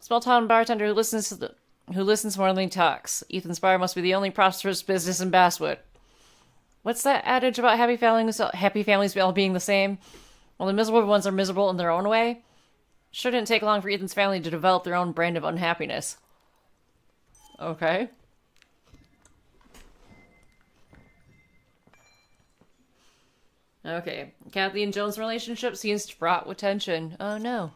Small town bartender who listens more than he talks. Ethan's bar must be the only prosperous business in Basswood. What's that adage about happy families all being the same? Well, the miserable ones are miserable in their own way. Sure didn't take long for Ethan's family to develop their own brand of unhappiness. Okay. Okay. Kathy and Joan's relationship seems fraught with tension. Oh no.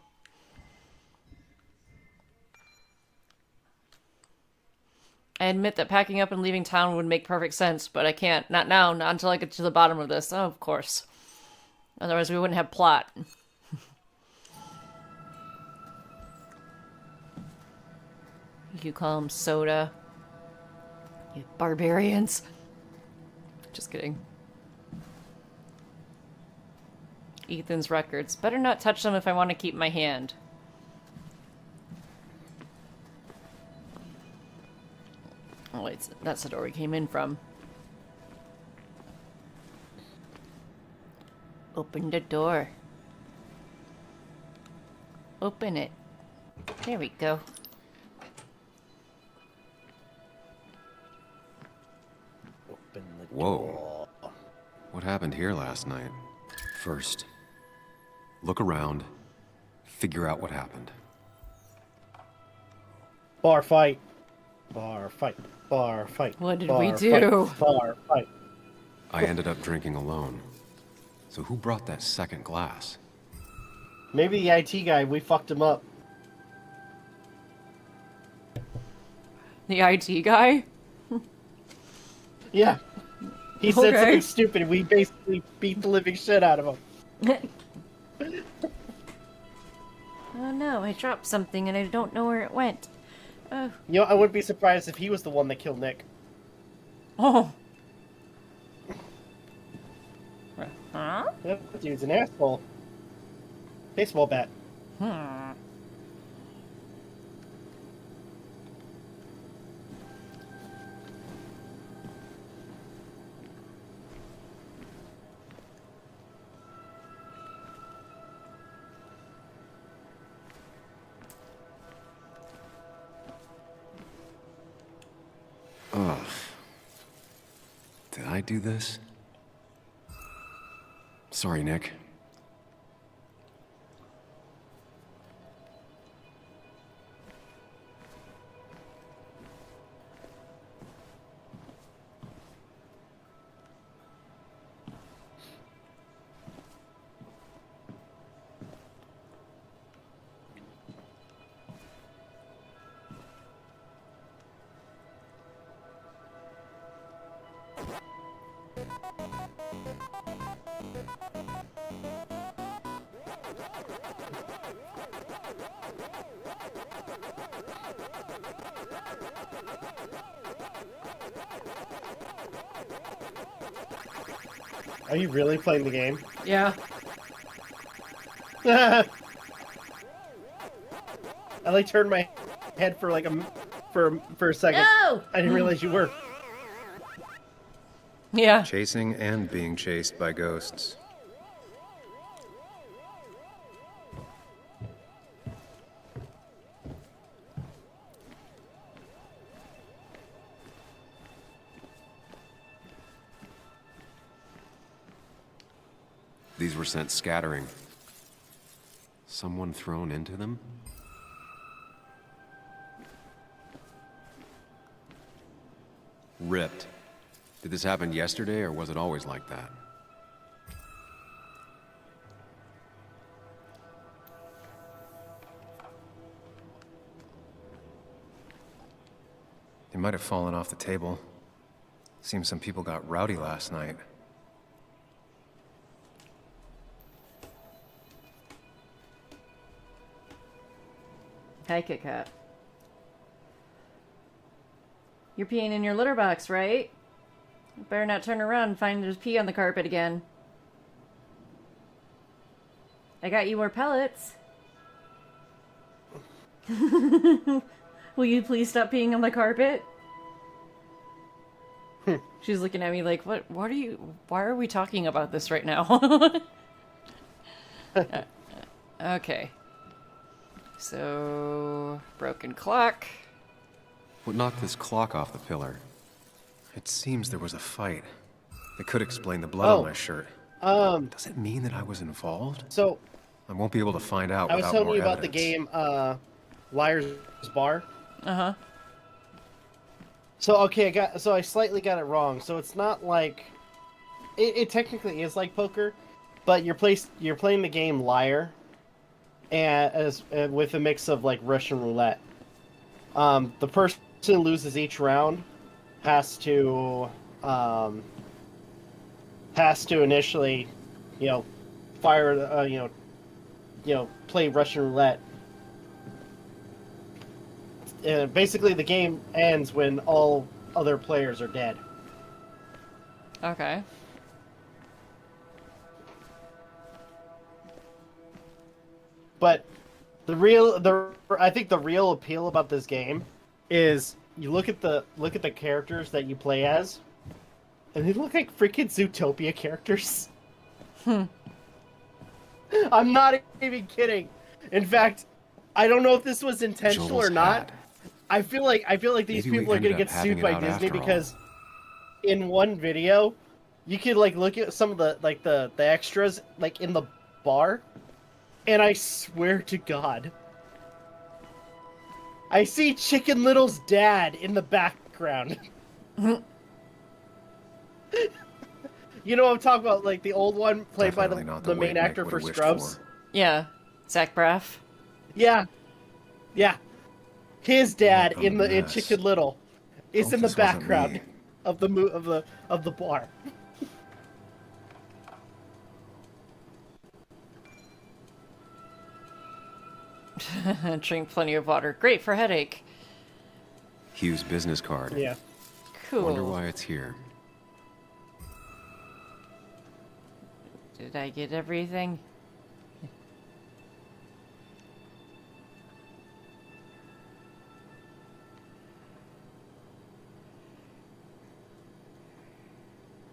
I admit that packing up and leaving town would make perfect sense, but I can't. Not now, not until I get to the bottom of this. Oh, of course. Otherwise we wouldn't have plot. You call them soda. You barbarians. Just kidding. Ethan's records. Better not touch them if I want to keep my hand. Oh, wait, that's the door we came in from. Open the door. Open it. There we go. Whoa. What happened here last night? First, look around, figure out what happened. Bar fight. Bar fight. Bar fight. What did bar we do? Fight, bar fight. I ended up drinking alone. So who brought that second glass? Maybe the IT guy, we fucked him up. The IT guy? Yeah. He said Okay. something stupid and we basically beat the living shit out of him. Oh no, I dropped something and I don't know where it went. Oh. You know, I wouldn't be surprised if he was the one that killed Nick. Oh. Huh? That dude's an asshole. Baseball bat. I do this? Sorry, Nick. Are you really playing the game? Yeah. I like turned my head for like for a second. No! I didn't realize you were. Yeah. Chasing and being chased by ghosts. These were sent scattering. Someone thrown into them? Ripped. Did this happen yesterday, or was it always like that? They might have fallen off the table. Seems some people got rowdy last night. Hi, Kit Kat. You're peeing in your litter box, right? You better not turn around and find there's pee on the carpet again. I got you more pellets. Will you please stop peeing on the carpet? She's looking at me like, what are you, why are we talking about this right now? Okay. So, broken clock. What knocked this clock off the pillar? It seems there was a fight. It could explain the blood on my shirt. Does it mean that I was involved? So I won't be able to find out I was without telling more you about evidence. the game Liar's Bar. Uh-huh. So okay, I slightly got it wrong. So it's not like it technically is like poker, but you're playing the game Liar, and with a mix of like Russian roulette. The person who loses each round has to initially, fire, play Russian roulette. Basically, the game ends when all other players are dead. Okay. But I think the real appeal about this game is you look at the characters that you play as, and they look like freaking Zootopia characters. I'm not even kidding. In fact, I don't know if this was intentional Joel's or not. hat. I feel like these Maybe we people are ended gonna up get having sued it by out Disney after all. because in one video, you could like look at some of the extras like in the bar, and I swear to God, I see Chicken Little's dad in the background. You know what I'm talking about, like the old one played Definitely by not the the main way Nick actor for would've wished Scrubs. for. Yeah. Zach Braff. Yeah, his dad I'm a in mess. Chicken Little is Hope in the this wasn't background me. of the bar. Drink plenty of water. Great for headache. Hugh's business card. Yeah. Cool. Wonder why it's here. Did I get everything?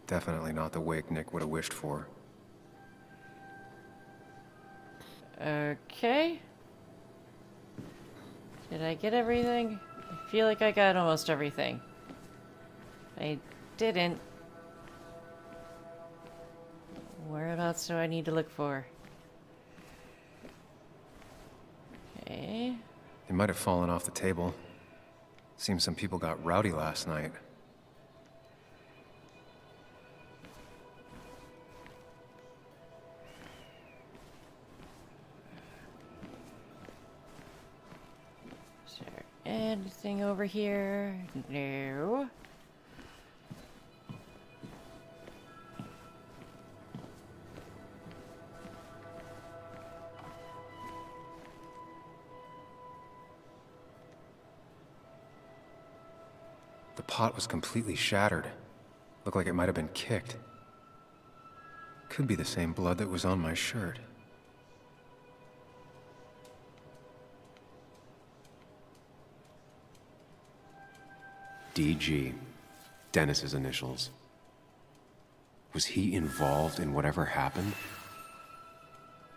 Definitely not the wake Nick would have wished for. Okay. Did I get everything? I feel like I got almost everything. I didn't. Whereabouts do I need to look for? Okay. They might have fallen off the table. Seems some people got rowdy last night. Is there anything over here? No. The pot was completely shattered. Looked like it might have been kicked. Could be the same blood that was on my shirt. DG. Dennis's initials. Was he involved in whatever happened?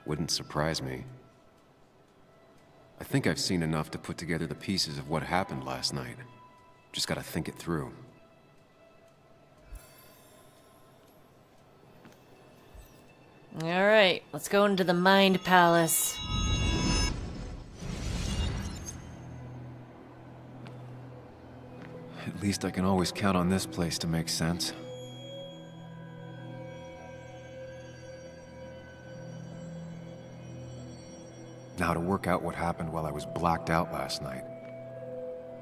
Wouldn't surprise me. I think I've seen enough to put together the pieces of what happened last night. Just gotta think it through. Alright, let's go into the Mind Palace. At least I can always count on this place to make sense. Now to work out what happened while I was blacked out last night.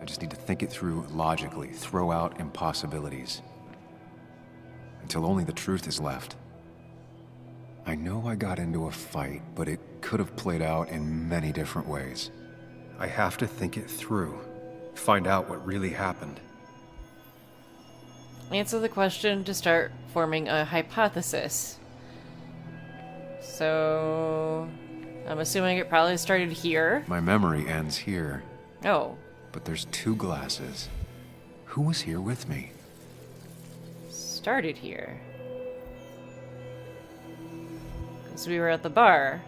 I just need to think it through logically, throw out impossibilities. Until only the truth is left. I know I got into a fight, but it could have played out in many different ways. I have to think it through. Find out what really happened. Answer the question to start forming a hypothesis. So, I'm assuming it probably started here. My memory ends here. Oh. But there's 2 glasses. Who was here with me? Started here. Because we were at the bar.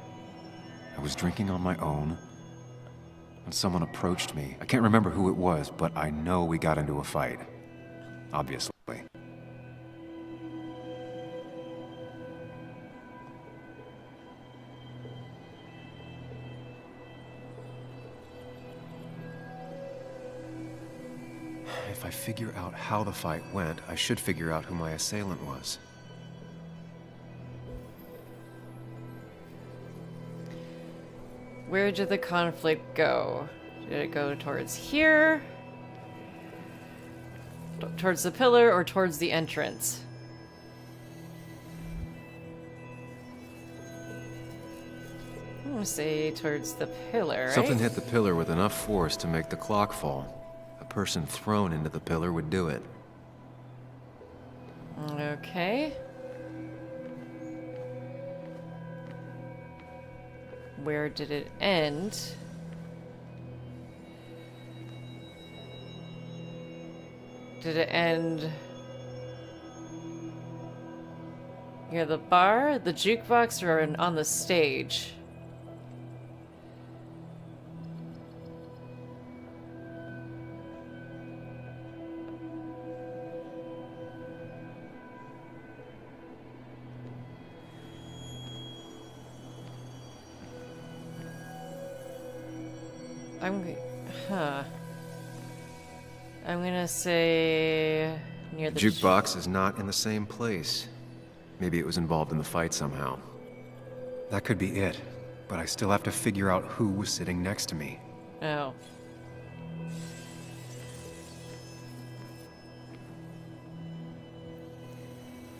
I was drinking on my own when someone approached me. I can't remember who it was, but I know we got into a fight. Obviously. If I figure out how the fight went, I should figure out who my assailant was. Where did the conflict go? Did it go towards here? Towards the pillar or towards the entrance? I'm gonna say towards the pillar, right? Something hit the pillar with enough force to make the clock fall. A person thrown into the pillar would do it. Okay. Where did it end? Did it end near the bar, the jukebox, or on the stage? I'm gonna say near the Jukebox is not in the same place. Maybe it was involved in the fight somehow. That could be it, but I still have to figure out who was sitting next to me. Oh.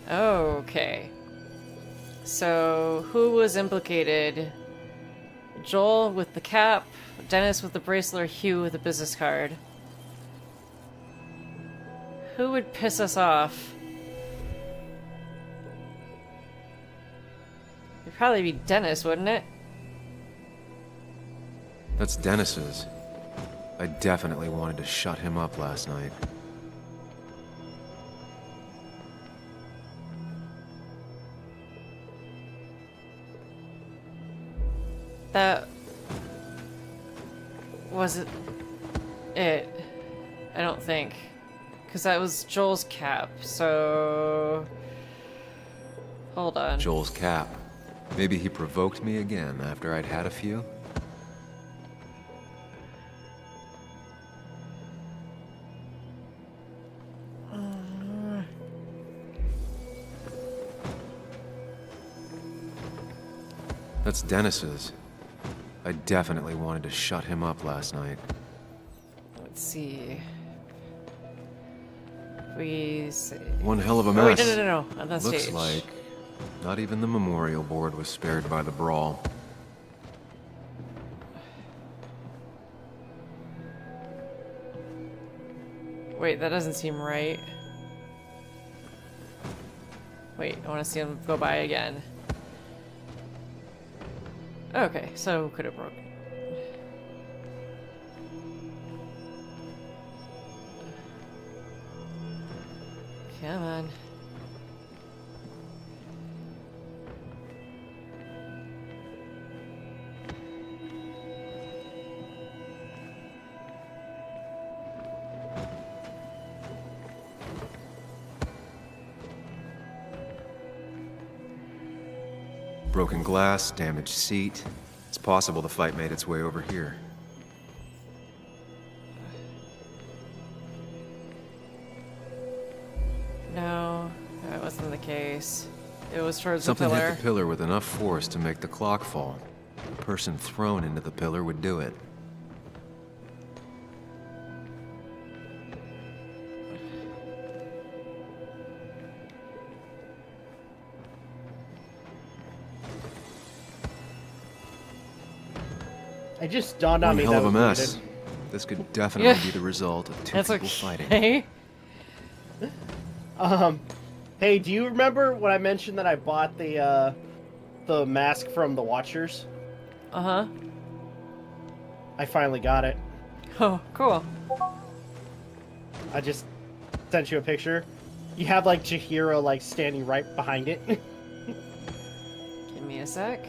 Okay. So, who was implicated? Joel with the cap, Dennis with the bracelet, or Hugh with the business card? Who would piss us off? It'd probably be Dennis, wouldn't it? That's Dennis's. I definitely wanted to shut him up last night. That wasn't it. I don't think. Because that was Joel's cap, so... Hold on. Joel's cap. Maybe he provoked me again after I'd had a few? That's Dennis's. I definitely wanted to shut him up last night. Let's see. We say... One hell of a Oh, mess. wait, no. On that Looks stage. like not even the memorial board was spared by the brawl. Wait, that doesn't seem right. Wait, I want to see him go by again. Okay, so could have broken. Come on. Broken glass, damaged seat. It's possible the fight made its way over here. No, that wasn't the case. It was towards Something the pillar. hit the pillar with enough force to make the clock fall. A person thrown into the pillar would do it. It just dawned on One me hell that of a was mess. muted. This could definitely Yeah. be the result of two That's people okay. fighting. Hey, do you remember when I mentioned that I bought the mask from the Watchers? Uh-huh. I finally got it. Oh, cool. I just sent you a picture. You have like Chihiro like standing right behind it. Give me a sec.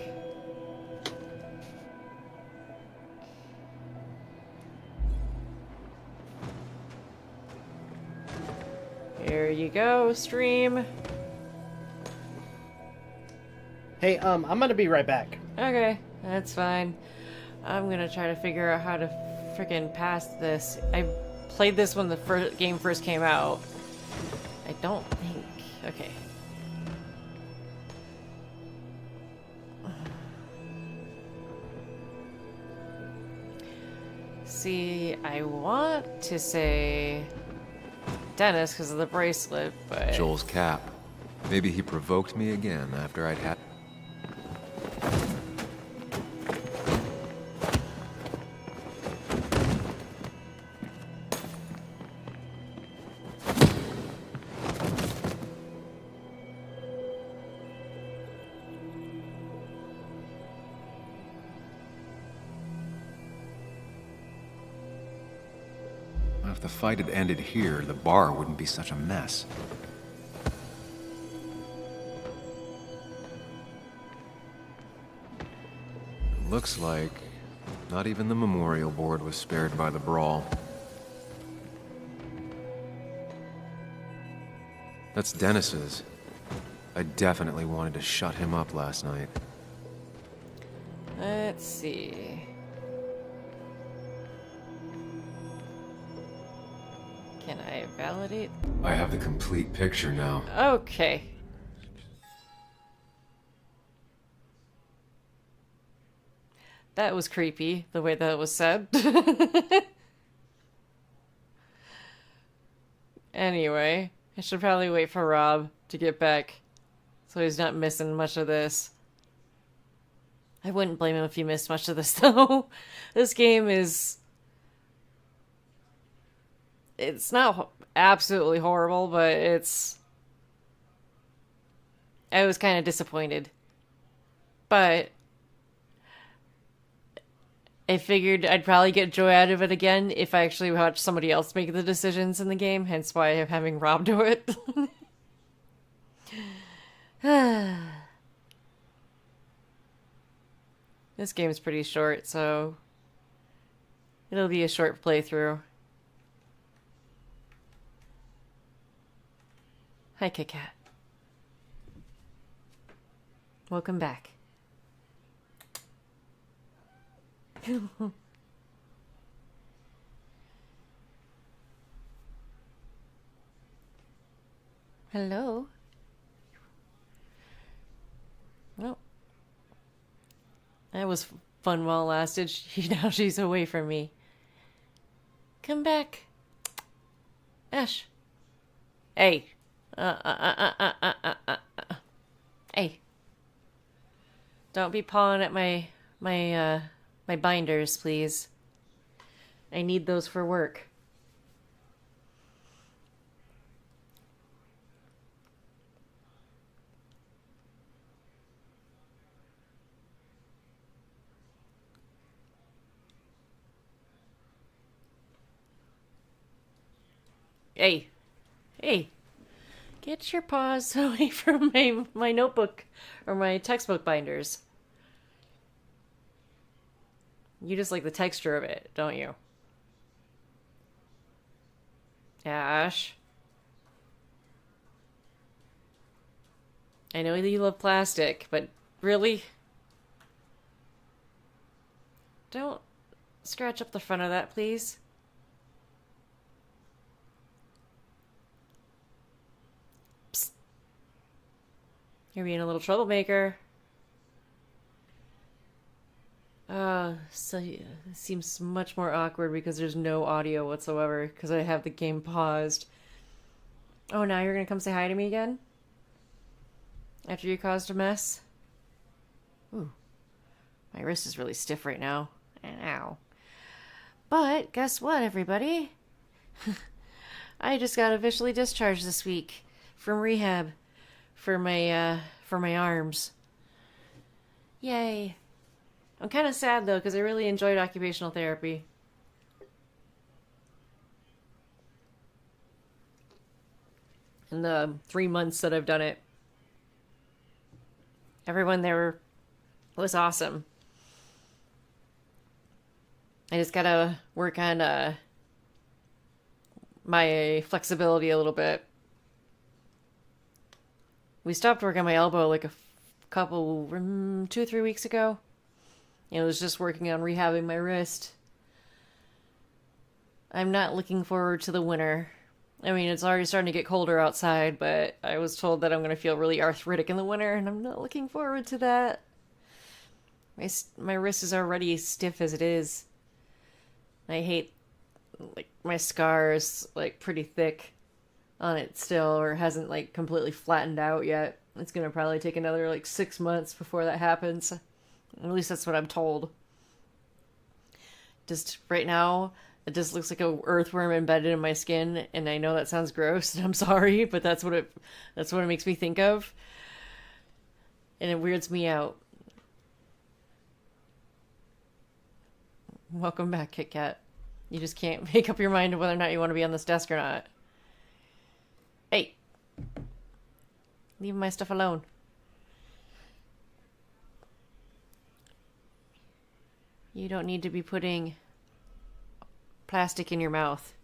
Here you go, stream. Hey, I'm gonna be right back. Okay, that's fine. I'm gonna try to figure out how to freaking pass this. I played this when the game first came out. I don't think... Okay. See, I want to say Dennis because of the bracelet, but... Joel's cap. Maybe he provoked me again after I'd had... If the fight had ended here, the bar wouldn't be such a mess. It looks like not even the memorial board was spared by the brawl. That's Dennis's. I definitely wanted to shut him up last night. Let's see. Can I validate? I have the complete picture now. Okay. That was creepy, the way that was said. Anyway, I should probably wait for Rob to get back so he's not missing much of this. I wouldn't blame him if he missed much of this, though. This game is... It's not absolutely horrible, but it's... I was kind of disappointed. But... I figured I'd probably get joy out of it again if I actually watched somebody else make the decisions in the game, hence why I'm having Rob do it. This game's pretty short, so it'll be a short playthrough. Hi, Kit Kat. Welcome back. Hello. Well, that was fun while it lasted. Now she's away from me. Come back. Ash. Hey. Hey. Don't be pawing at my binders, please. I need those for work. Hey. Hey. Get your paws away from my notebook or my textbook binders. You just like the texture of it, don't you? Ash. I know that you love plastic, but really? Don't scratch up the front of that, please. Psst. You're being a little troublemaker. So it seems much more awkward because there's no audio whatsoever because I have the game paused. Oh, now you're gonna come say hi to me again? After you caused a mess? Ooh. My wrist is really stiff right now. Ow. But guess what, everybody? I just got officially discharged this week from rehab for my arms. Yay. I'm kind of sad, though, because I really enjoyed occupational therapy. In the 3 months that I've done it. Everyone there was awesome. I just gotta work on my flexibility a little bit. We stopped working on my elbow like a couple, 2 or 3 weeks ago. It was just working on rehabbing my wrist. I'm not looking forward to the winter. I mean, it's already starting to get colder outside, but I was told that I'm going to feel really arthritic in the winter, and I'm not looking forward to that. My wrist is already stiff as it is. I hate, like, my scar is, like, pretty thick on it still, or hasn't, like, completely flattened out yet. It's going to probably take another, like, 6 months before that happens. At least that's what I'm told. Just right now, it just looks like a earthworm embedded in my skin, and I know that sounds gross, and I'm sorry, but that's what it makes me think of. And it weirds me out. Welcome back, Kit Kat. You just can't make up your mind whether or not you want to be on this desk or not. Hey! Leave my stuff alone. You don't need to be putting plastic in your mouth.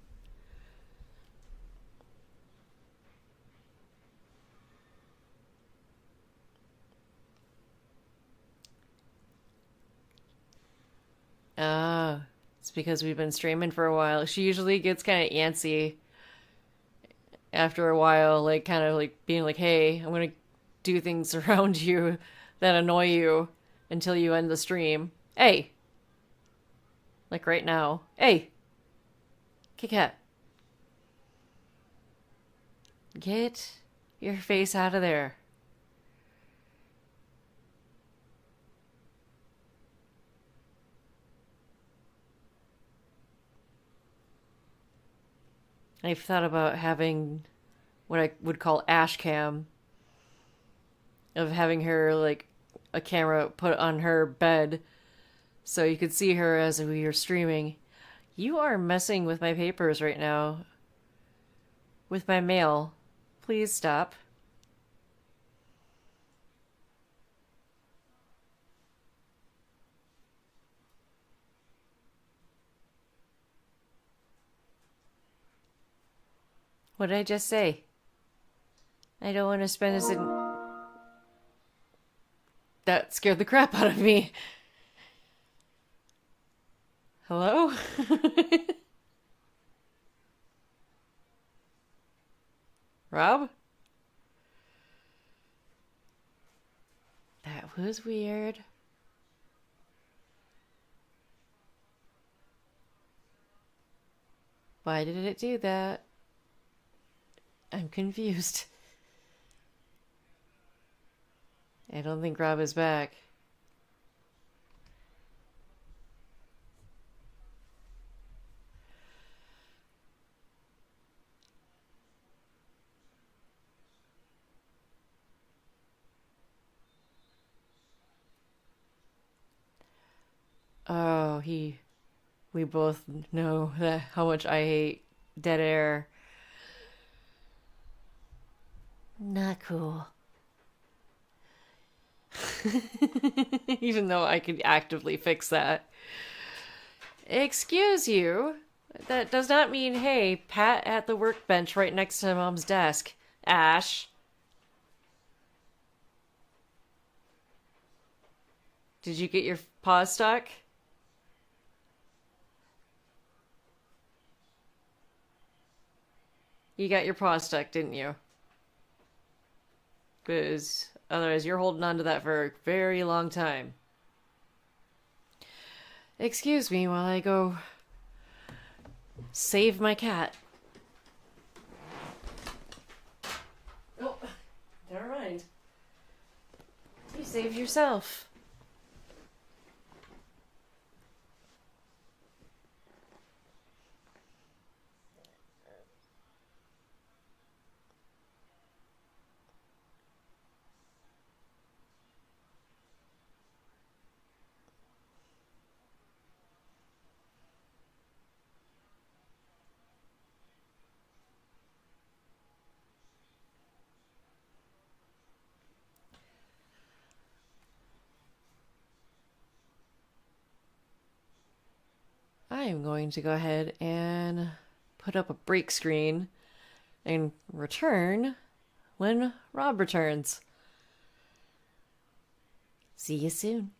Ah, it's because we've been streaming for a while. She usually gets kind of antsy after a while, like kind of like being like, hey, I'm gonna do things around you that annoy you until you end the stream. Hey! Like right now. Hey! Kit Kat. Get your face out of there. I've thought about having what I would call ash cam. Of having her, like, a camera put on her bed so you could see her as we were streaming. You are messing with my papers right now. With my mail. Please stop. What did I just say? I don't want to spend That scared the crap out of me. Hello? Rob? That was weird. Why did it do that? I'm confused. I don't think Rob is back. Oh, we both know that how much I hate dead air. Not cool. Even though I could actively fix that. Excuse you. That does not mean, hey, pat at the workbench right next to Mom's desk. Ash. Did you get your paws stuck? You got your paw stuck, didn't you? Because otherwise you're holding on to that for a very long time. Excuse me while I go save my cat. Oh, never mind. You saved yourself. I am going to go ahead and put up a break screen and return when Rob returns. See you soon.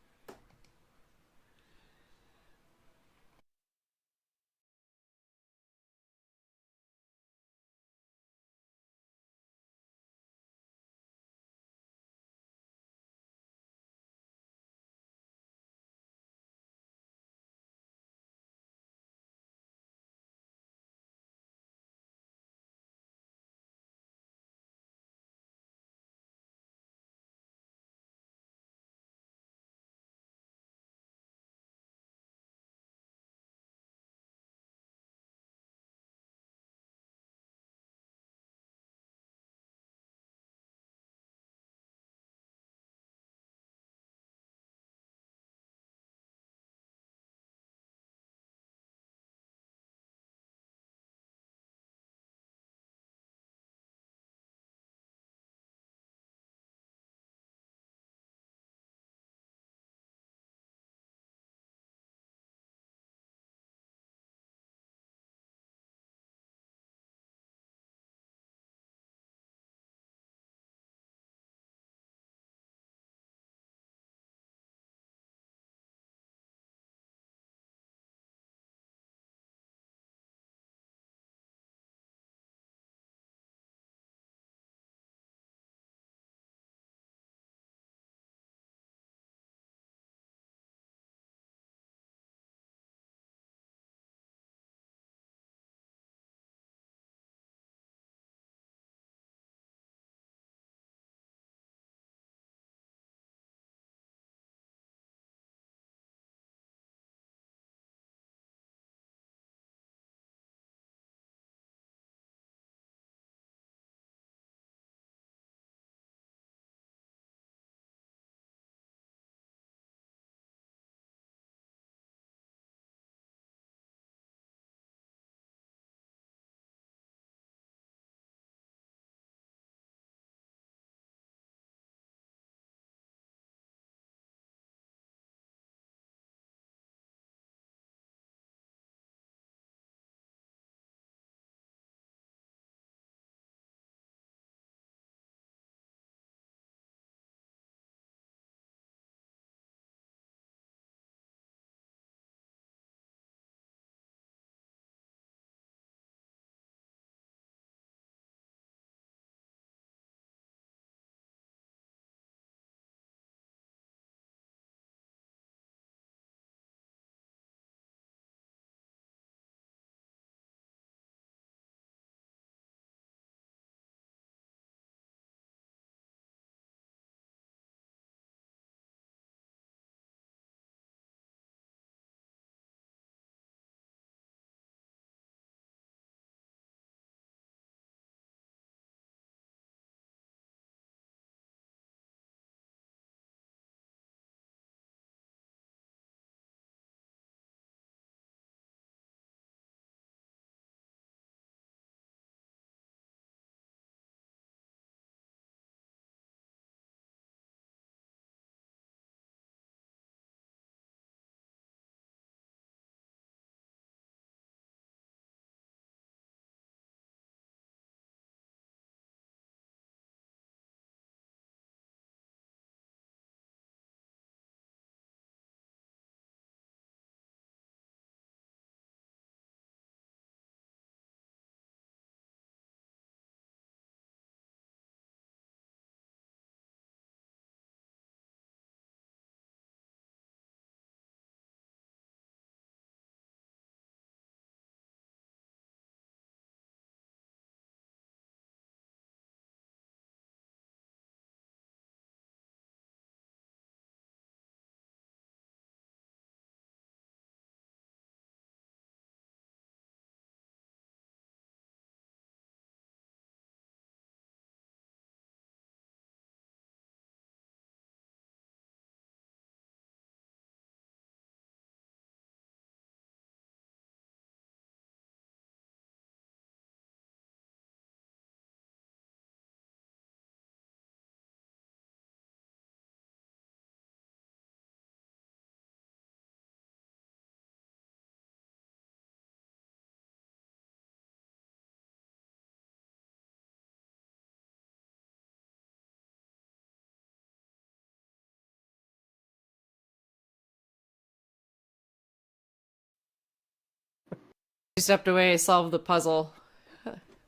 stepped away, solved the puzzle.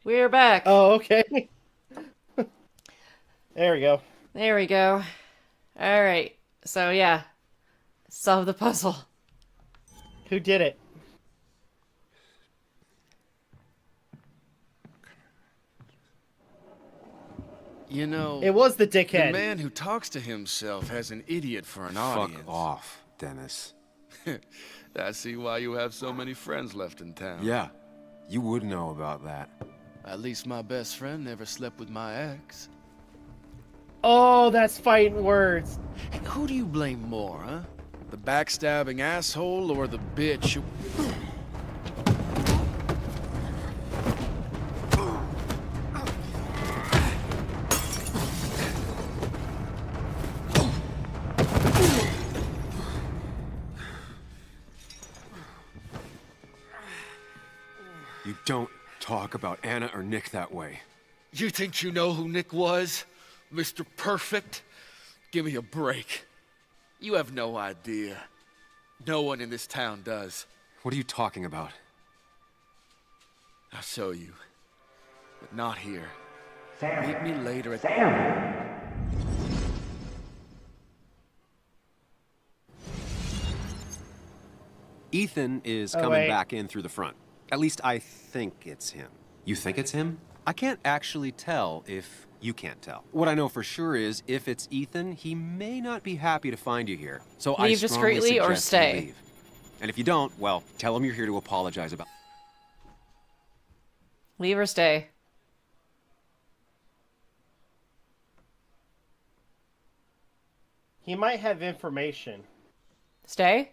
We're back. Oh, okay. There we go. There we go. All right. So yeah, solve the puzzle. Who did it? You know, It was the dickhead. The man who talks to himself has an idiot for an audience. Fuck off, Dennis. I see why you have so many friends left in town. Yeah, you would know about that. At least my best friend never slept with my ex. Oh, that's fighting words. Hey, who do you blame more, huh? The backstabbing asshole or the bitch who... You don't talk about Anna or Nick that way. You think you know who Nick was? Mr. Perfect? Give me a break. You have no idea. No one in this town does. What are you talking about? I'll show you. But not here. Sam. Meet me later at... Sam. Ethan is Oh, coming wait. back in through the front. At least I think it's him. You think it's him? I can't actually tell if you can't tell. What I know for sure is if it's Ethan, he may not be happy to find you here. So I Leave strongly discreetly or suggest you stay? leave. And if you don't, well, tell him you're here to apologize about... Leave or stay? He might have information. Stay?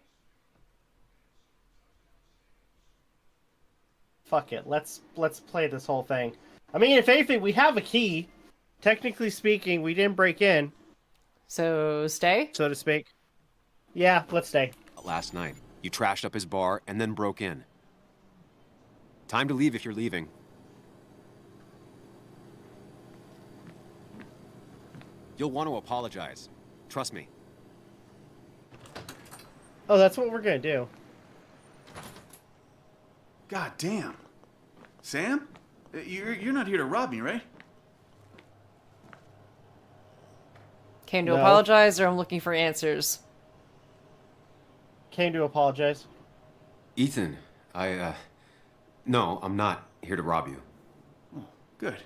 Fuck it. Let's play this whole thing. I mean, if anything, we have a key. Technically speaking, we didn't break in. So stay? So to speak. Yeah, let's stay. Last night, you trashed up his bar and then broke in. Time to leave if you're leaving. You'll want to apologize. Trust me. Oh, that's what we're gonna do. God damn. Sam? You're not here to rob me, right? Came to No. apologize, or I'm looking for answers. Came to apologize. Ethan, no, I'm not here to rob you. Oh, good.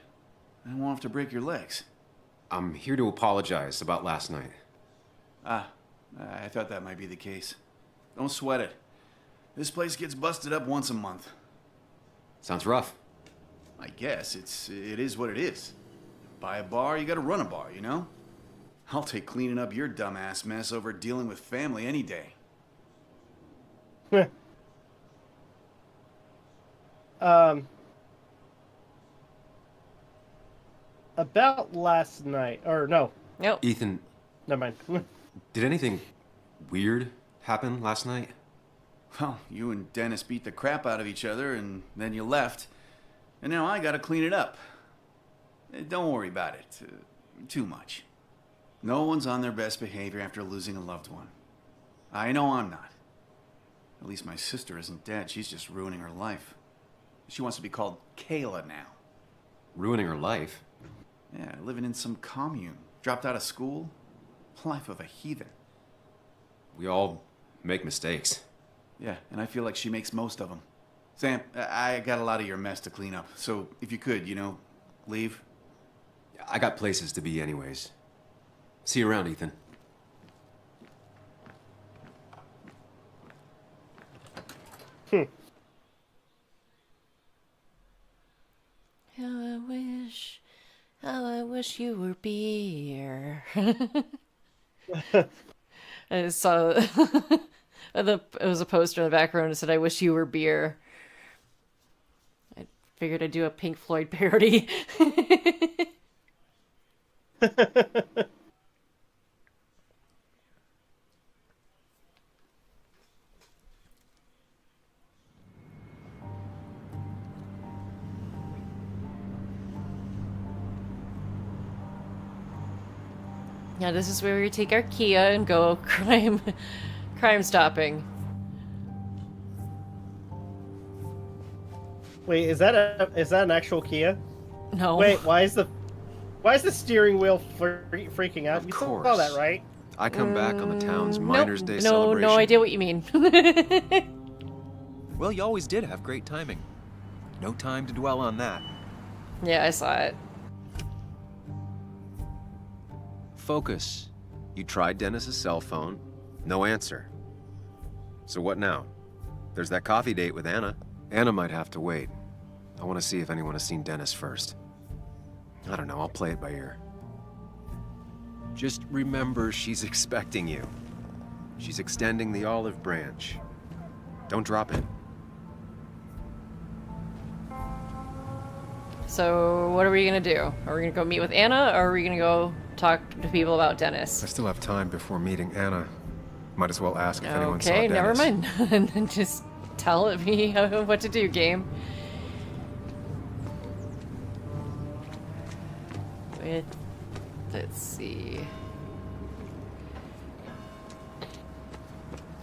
I won't have to break your legs. I'm here to apologize about last night. Ah, I thought that might be the case. Don't sweat it. This place gets busted up once a month. Sounds rough. I guess it is what it is. Buy a bar, you gotta run a bar, you know? I'll take cleaning up your dumbass mess over dealing with family any day. About last night, or no. Nope. Ethan, Never mind. did anything weird happen last night? Well, you and Dennis beat the crap out of each other, and then you left. And now I gotta clean it up. Don't worry about it too much. No one's on their best behavior after losing a loved one. I know I'm not. At least my sister isn't dead. She's just ruining her life. She wants to be called Kayla now. Ruining her life? Yeah, living in some commune. Dropped out of school. Life of a heathen. We all make mistakes. Yeah, and I feel like she makes most of them. Sam, I got a lot of your mess to clean up. So if you could, leave. I got places to be anyways. See you around, Ethan. How I wish you were beer. I saw it was a poster in the background that said, "I wish you were beer." I figured I'd do a Pink Floyd parody. Now this is where we take our Kia and go crime stopping. Wait, is that an actual Kia? No. Wait, why is the steering wheel freaking out? You saw that, right? I come back on the town's Nope. Miners' Day celebration. No idea what you mean. Well, you always did have great timing. No time to dwell on that. Yeah, I saw it. Focus. You tried Dennis's cell phone. No answer. So what now? There's that coffee date with Anna. Anna might have to wait. I want to see if anyone has seen Dennis first. I don't know, I'll play it by ear. Just remember she's expecting you. She's extending the olive branch. Don't drop it. So, what are we gonna do? Are we gonna go meet with Anna, or are we gonna go talk to people about Dennis? I still have time before meeting Anna. Might as well ask if anyone saw Okay, Dennis. never mind. And then just tell me what to do, game. Wait, let's see.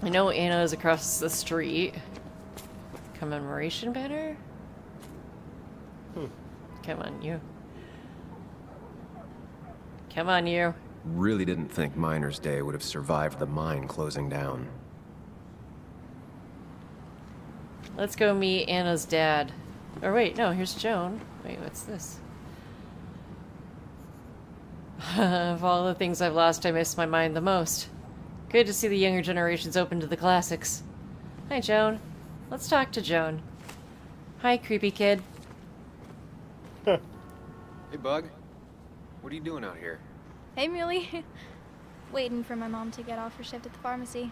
I know Anna is across the street. Commemoration banner? Come on, you. Come on, you. Really didn't think Miners' Day would have survived the mine closing down. Let's go meet Anna's dad. Or wait, no, here's Joan. Wait, what's this? Of all the things I've lost, I miss my mind the most. Good to see the younger generations open to the classics. Hi, Joan. Let's talk to Joan. Hi, creepy kid. Hey, Bug. What are you doing out here? Hey, Muley. Waiting for my mom to get off her shift at the pharmacy.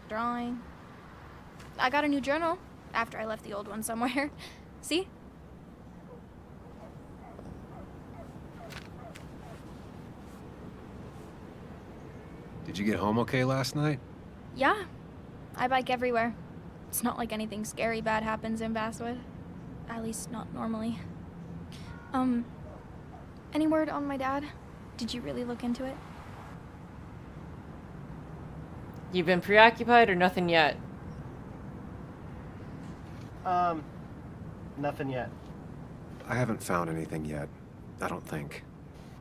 Drawing. I got a new journal after I left the old one somewhere. See? Did you get home okay last night? Yeah. I bike everywhere. It's not like anything scary bad happens in Basswood. At least not normally. Any word on my dad? Did you really look into it? You've been preoccupied or nothing yet? Nothing yet. I haven't found anything yet. I don't think.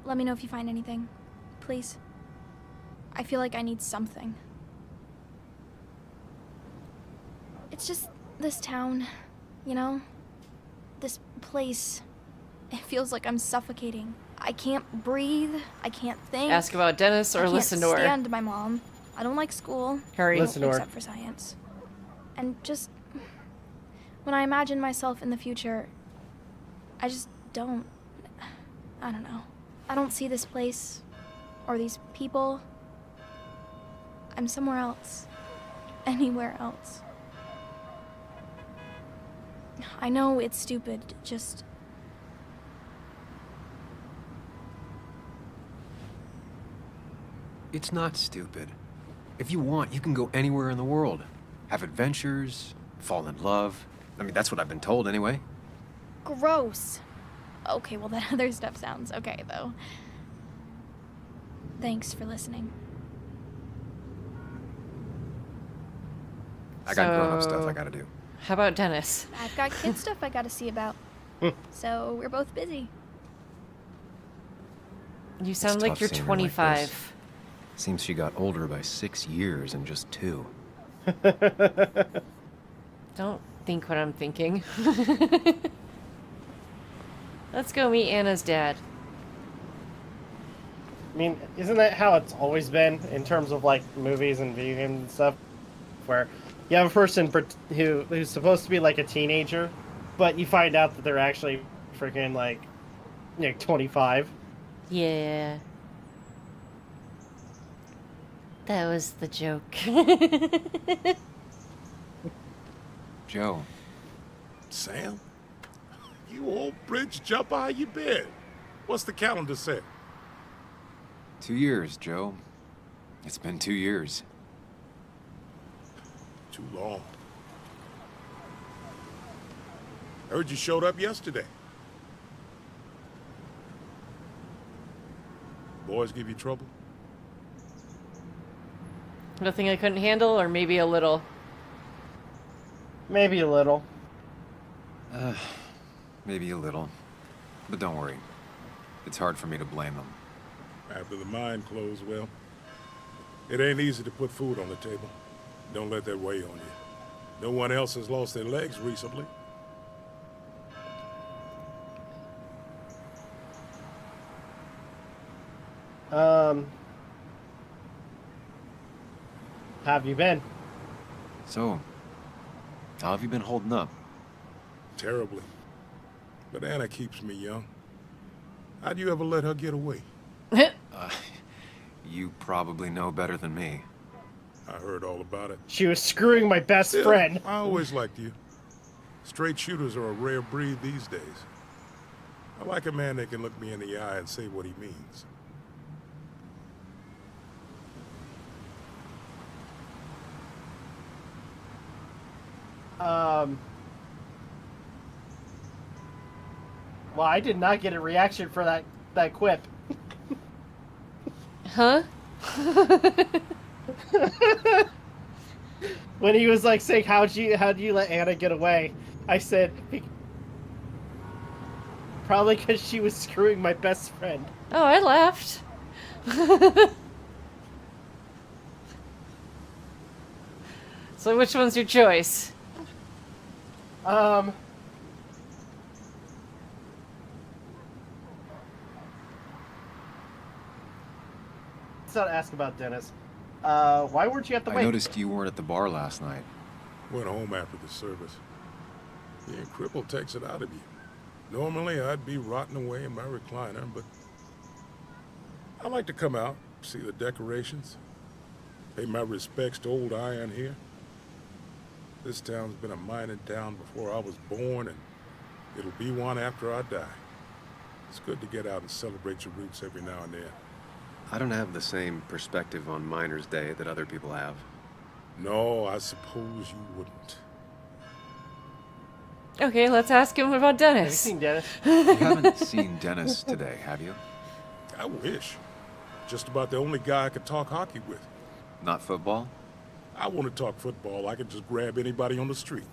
Let me know if you find anything. Please. I feel like I need something. It's just this town, you know? This place. It feels like I'm suffocating. I can't breathe. I can't think. Ask about Dennis or listen to her. I can't stand my mom. I don't like school. Hurry. Listen to her. Except for science. And just... when I imagine myself in the future, I just don't... I don't know. I don't see this place. Or these people. I'm somewhere else. Anywhere else. I know it's stupid, just... It's not stupid. If you want, you can go anywhere in the world. Have adventures, fall in love. I mean, that's what I've been told anyway. Gross. Okay, well that other stuff sounds okay, though. Thanks for listening. I got grown-up stuff I gotta do. How about Dennis? I've got kid stuff I gotta see about. So we're both busy. You sound like tough you're seeing her like 25. this. Seems she got older by 6 years in just 2. Don't think what I'm thinking. Let's go meet Anna's dad. I mean, isn't that how it's always been in terms of like movies and video games and stuff? Where you have a person who's supposed to be like a teenager, but you find out that they're actually freaking like 25. Yeah. That was the joke. Joe. Sam? You old bridge jumper, how you been? What's the calendar say? 2 years, Joe. It's been 2 years. Too long. Heard you showed up yesterday. Boys give you trouble? Nothing I couldn't handle, or maybe a little? Maybe a little. Maybe a little. But don't worry. It's hard for me to blame them. After the mine closed, well, it ain't easy to put food on the table. Don't let that weigh on you. No one else has lost their legs recently. How have you been? So, how have you been holding up? Terribly. But Anna keeps me young. How'd you ever let her get away? You probably know better than me. I heard all about it. She was screwing my best Still, friend. I always liked you. Straight shooters are a rare breed these days. I like a man that can look me in the eye and say what he means. Well, I did not get a reaction for that quip. Huh? When he was like saying, how'd you let Anna get away? I said, probably because she was screwing my best friend. Oh, I laughed. So which one's your choice? Let's not ask about Dennis. Why weren't you at the I wake? noticed you weren't at the bar last night. Went home after the service. Being crippled takes it out of you. Normally, I'd be rotting away in my recliner, but I like to come out, see the decorations, pay my respects to old Iron here. This town's been a mining town before I was born, and it'll be one after I die. It's good to get out and celebrate your roots every now and then. I don't have the same perspective on Miners' Day that other people have. No, I suppose you wouldn't. Okay, let's ask him about Dennis. Have you seen Dennis? You haven't seen Dennis today, have you? I wish. Just about the only guy I could talk hockey with. Not football? I want to talk football. I can just grab anybody on the street.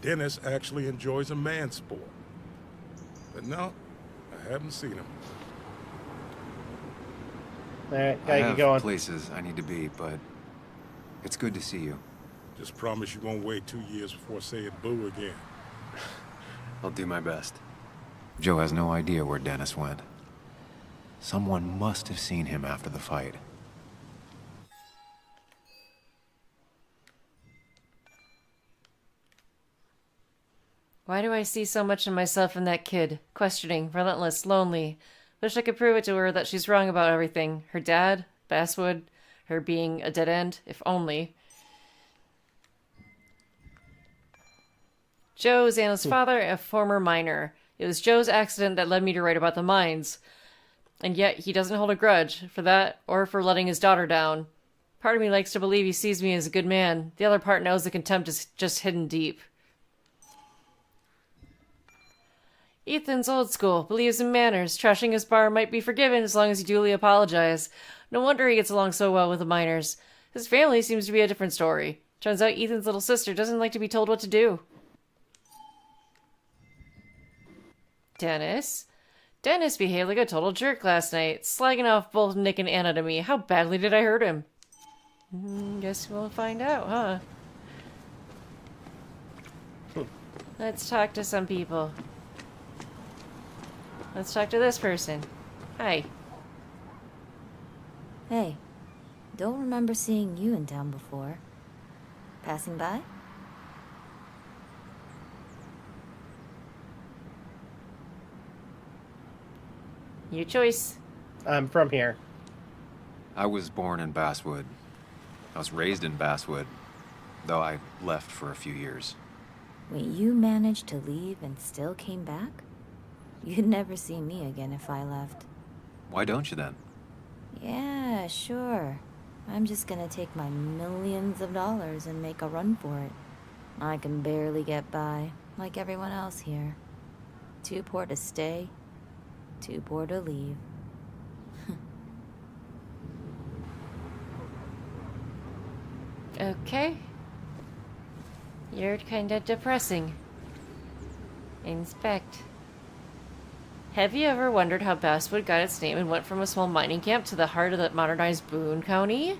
Dennis actually enjoys a man sport. But no, I haven't seen him. Alright, I gotta get have going. places I need to be, but it's good to see you. Just promise you won't wait 2 years before saying boo again. I'll do my best. Joe has no idea where Dennis went. Someone must have seen him after the fight. Why do I see so much of myself in that kid? Questioning, relentless, lonely. Wish I could prove it to her that she's wrong about everything. Her dad, Basswood, her being a dead end, if only. Joe is Anna's father, a former miner. It was Joe's accident that led me to write about the mines. And yet, he doesn't hold a grudge for that, or for letting his daughter down. Part of me likes to believe he sees me as a good man. The other part knows the contempt is just hidden deep. Ethan's old school, believes in manners. Trashing his bar might be forgiven as long as you duly apologize. No wonder he gets along so well with the miners. His family seems to be a different story. Turns out Ethan's little sister doesn't like to be told what to do. Dennis behaved like a total jerk last night, slagging off both Nick and Anna to me. How badly did I hurt him? Guess we'll find out, huh? Let's talk to some people. Let's talk to this person. Hi. Hey, don't remember seeing you in town before. Passing by? Your choice. I'm from here. I was born in Basswood. I was raised in Basswood, though I left for a few years. Wait, you managed to leave and still came back? You'd never see me again if I left. Why don't you then? Yeah, sure. I'm just gonna take my millions of dollars and make a run for it. I can barely get by, like everyone else here. Too poor to stay, too poor to leave. Okay. You're kinda depressing. Inspect. Have you ever wondered how Basswood got its name and went from a small mining camp to the heart of the modernized Boone County?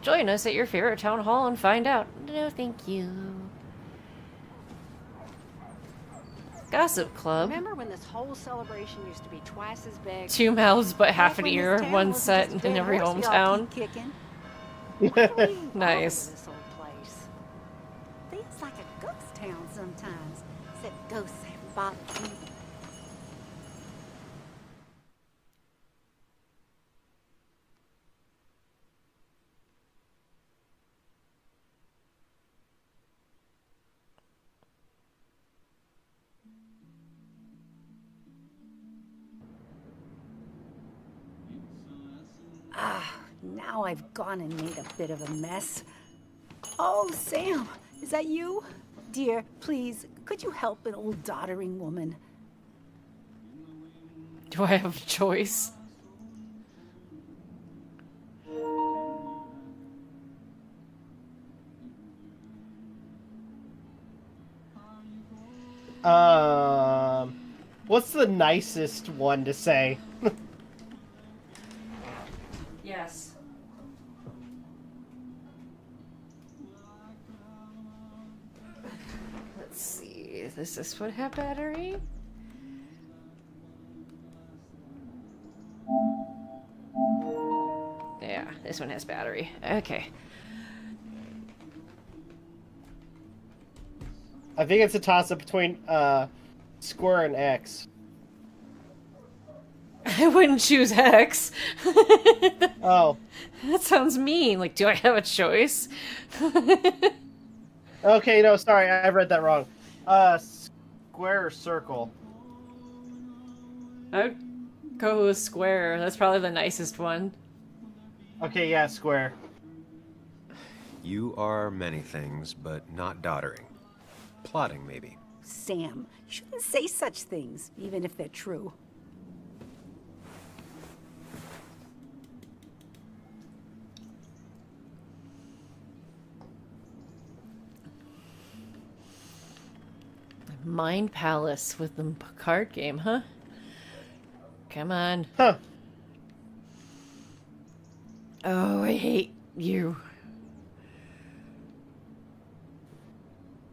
Join us at your favorite town hall and find out. No, thank you. Gossip Club. Remember when this whole celebration used to be twice as big? 2 mouths but half an Back when ear, this town one wasn't set just in dead every horse y'all hometown. keep kicking. Why do we even bother Nice. with this old place? Feels like a ghost town sometimes. Except ghosts haven't bothered me. Now I've gone and made a bit of a mess. Oh, Sam, is that you? Dear, please, could you help an old doddering woman? Do I have a choice? What's the nicest one to say? Yes. Let's see. Does this one have battery? Yeah, this one has battery. Okay. I think it's a toss-up between Square and X. I wouldn't choose X. Oh. That sounds mean. Like, do I have a choice? Okay, no, sorry, I read that wrong. Square or circle? I would go with Square. That's probably the nicest one. Okay, yeah, Square. You are many things, but not doddering. Plotting, maybe. Sam, you shouldn't say such things, even if they're true. Mind Palace with the card game, huh? Come on. Huh. Oh, I hate you.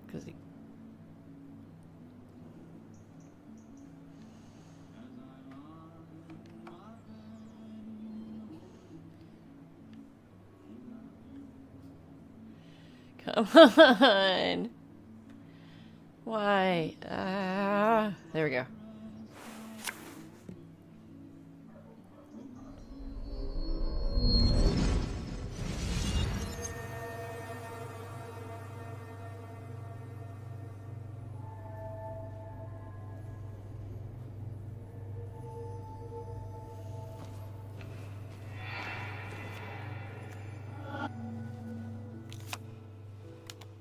Because he... Come on. Why? There we go.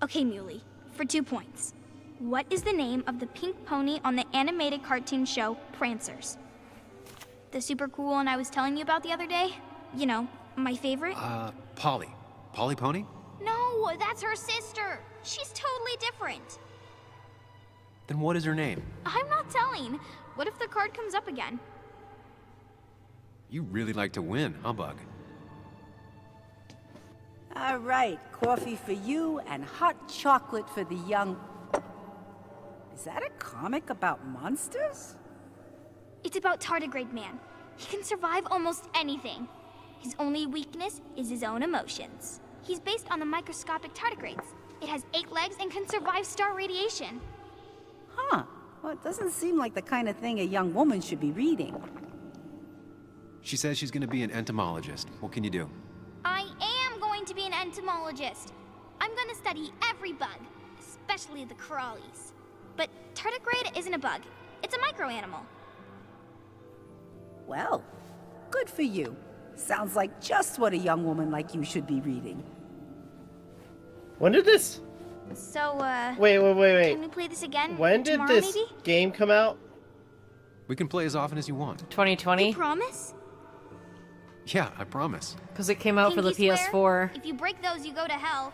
Okay, Muley, for 2 points. What is the name of the pink pony on the animated cartoon show Prancers? The super cool one I was telling you about the other day? You know, my favorite? Polly. Polly Pony? No, that's her sister. She's totally different. Then what is her name? I'm not telling. What if the card comes up again? You really like to win, huh, Bug? All right, coffee for you and hot chocolate for the young... Is that a comic about monsters? It's about Tardigrade Man. He can survive almost anything. His only weakness is his own emotions. He's based on the microscopic tardigrades. It has 8 legs and can survive star radiation. Huh. Well, it doesn't seem like the kind of thing a young woman should be reading. She says she's gonna be an entomologist. What can you do? I am going to be an entomologist. I'm going to study every bug, especially the crawlies. But tardigrade isn't a bug. It's a microanimal. Well, good for you. Sounds like just what a young woman like you should be reading. When did this... So, Wait. can we play this again When did tomorrow, this maybe? game come out? We can play as often as you want. 2020? You promise? Yeah, I promise. Because it came out for the Pinky swear? PS4. If you break those, you go to hell.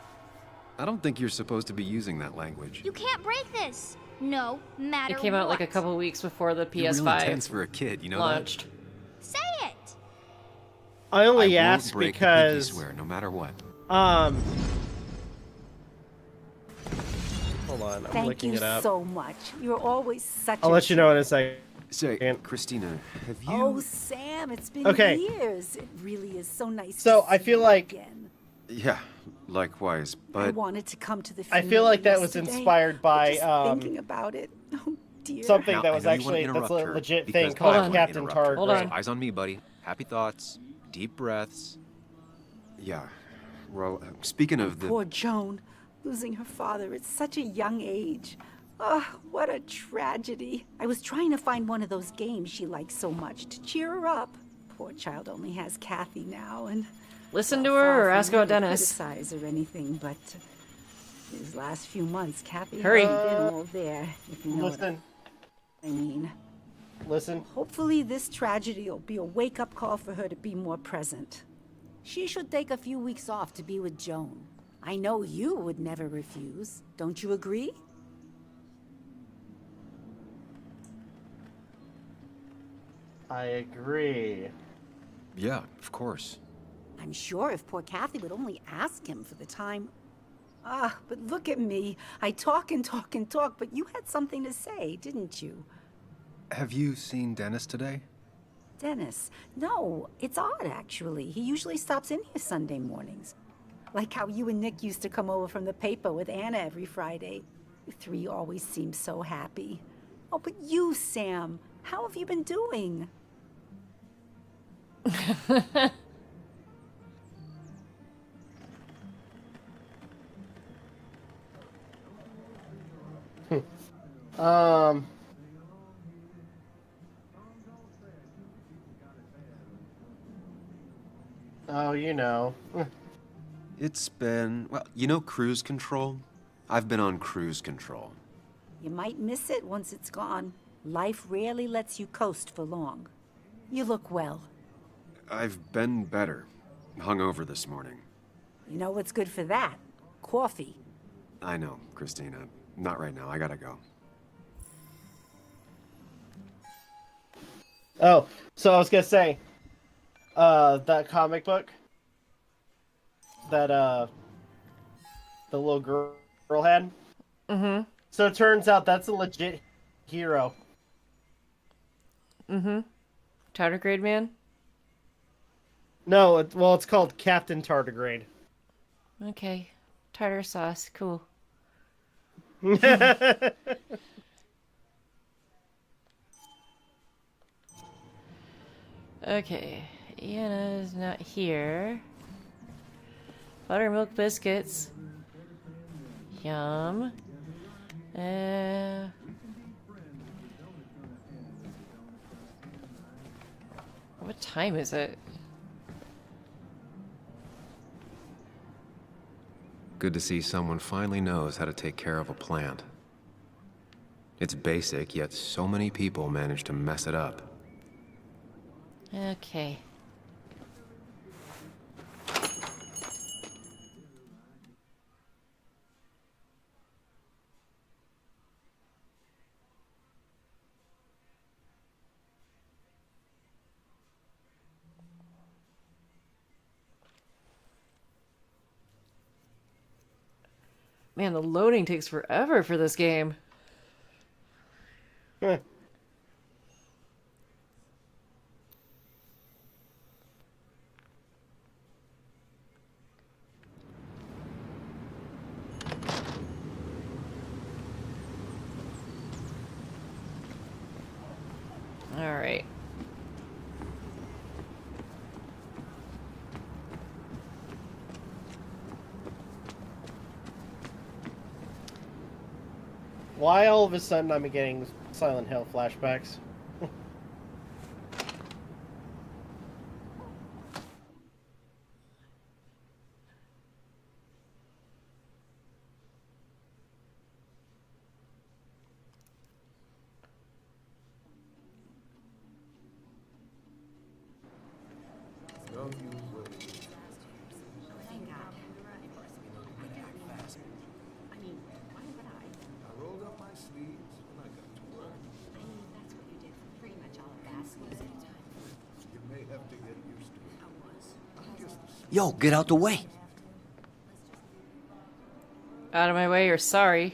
I don't think you're supposed to be using that language. You can't break this. No matter It came out like a what. couple weeks before the You're PS5 really tense for a kid, you know launched. Say it. I only I won't asked break the because pinky swear, no matter what. Hold on, I'm Thank looking you it up. so much. You're always such I'll a let you know in a second. Say, Christina, have you... Oh, Sam, it's been Okay. years. It really is so nice So to I see feel you like again. Yeah, likewise, I but... wanted to come to the I funeral feel like that was yesterday, inspired but by just thinking about it. Oh dear. something Now, that I was know you wanna actually that's a interrupt her, legit because thing I called wanna Captain interrupt her. Tardigrade. So eyes on me, buddy. Happy thoughts, deep breaths. Yeah, well, speaking of the... Poor Joan, losing her father at such a young age. Oh, what a tragedy. I was trying to find one of those games she likes so much to cheer her up. Poor child only has Kathy now, and... Listen to well, her far or from ask here about to Dennis. criticize or anything, but these last few months, Kathy Hurry. hasn't been all there, if you know Listen. what I mean. Listen. Hopefully this tragedy will be a wake-up call for her to be more present. She should take a few weeks off to be with Joan. I know you would never refuse. Don't you agree? I agree. Yeah, of course. I'm sure if poor Kathy would only ask him for the time. Ah, but look at me. I talk and talk and talk, but you had something to say, didn't you? Have you seen Dennis today? Dennis. No, it's odd, actually. He usually stops in here Sunday mornings. Like how you and Nick used to come over from the paper with Anna every Friday. You three always seem so happy. Oh, but you, Sam, how have you been doing? Oh, you know. It's been, well, you know cruise control? I've been on cruise control. You might miss it once it's gone. Life rarely lets you coast for long. You look well. I've been better. Hungover this morning. You know what's good for that? Coffee. I know, Christina. Not right now. I gotta go. Oh, so I was gonna say, that comic book that the little girl had. Mm-hmm. So it turns out that's a legit hero. Mm-hmm. Tardigrade Man? No, well, it's called Captain Tardigrade. Okay. Tartar sauce. Cool. Okay. Iana's not here. Buttermilk biscuits. Yum. What time is it? Good to see someone finally knows how to take care of a plant. It's basic, yet so many people manage to mess it up. Okay. Man, the loading takes forever for this game. All right. Why all of a sudden I'm getting Silent Hill flashbacks? I rolled up my sleeves Yo, get out the way. Out of my way, or sorry.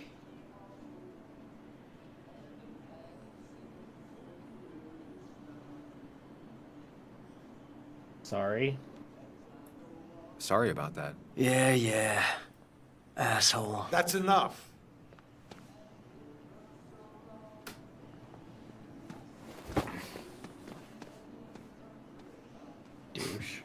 Sorry. Sorry about that. Yeah. Asshole. That's enough. Douche.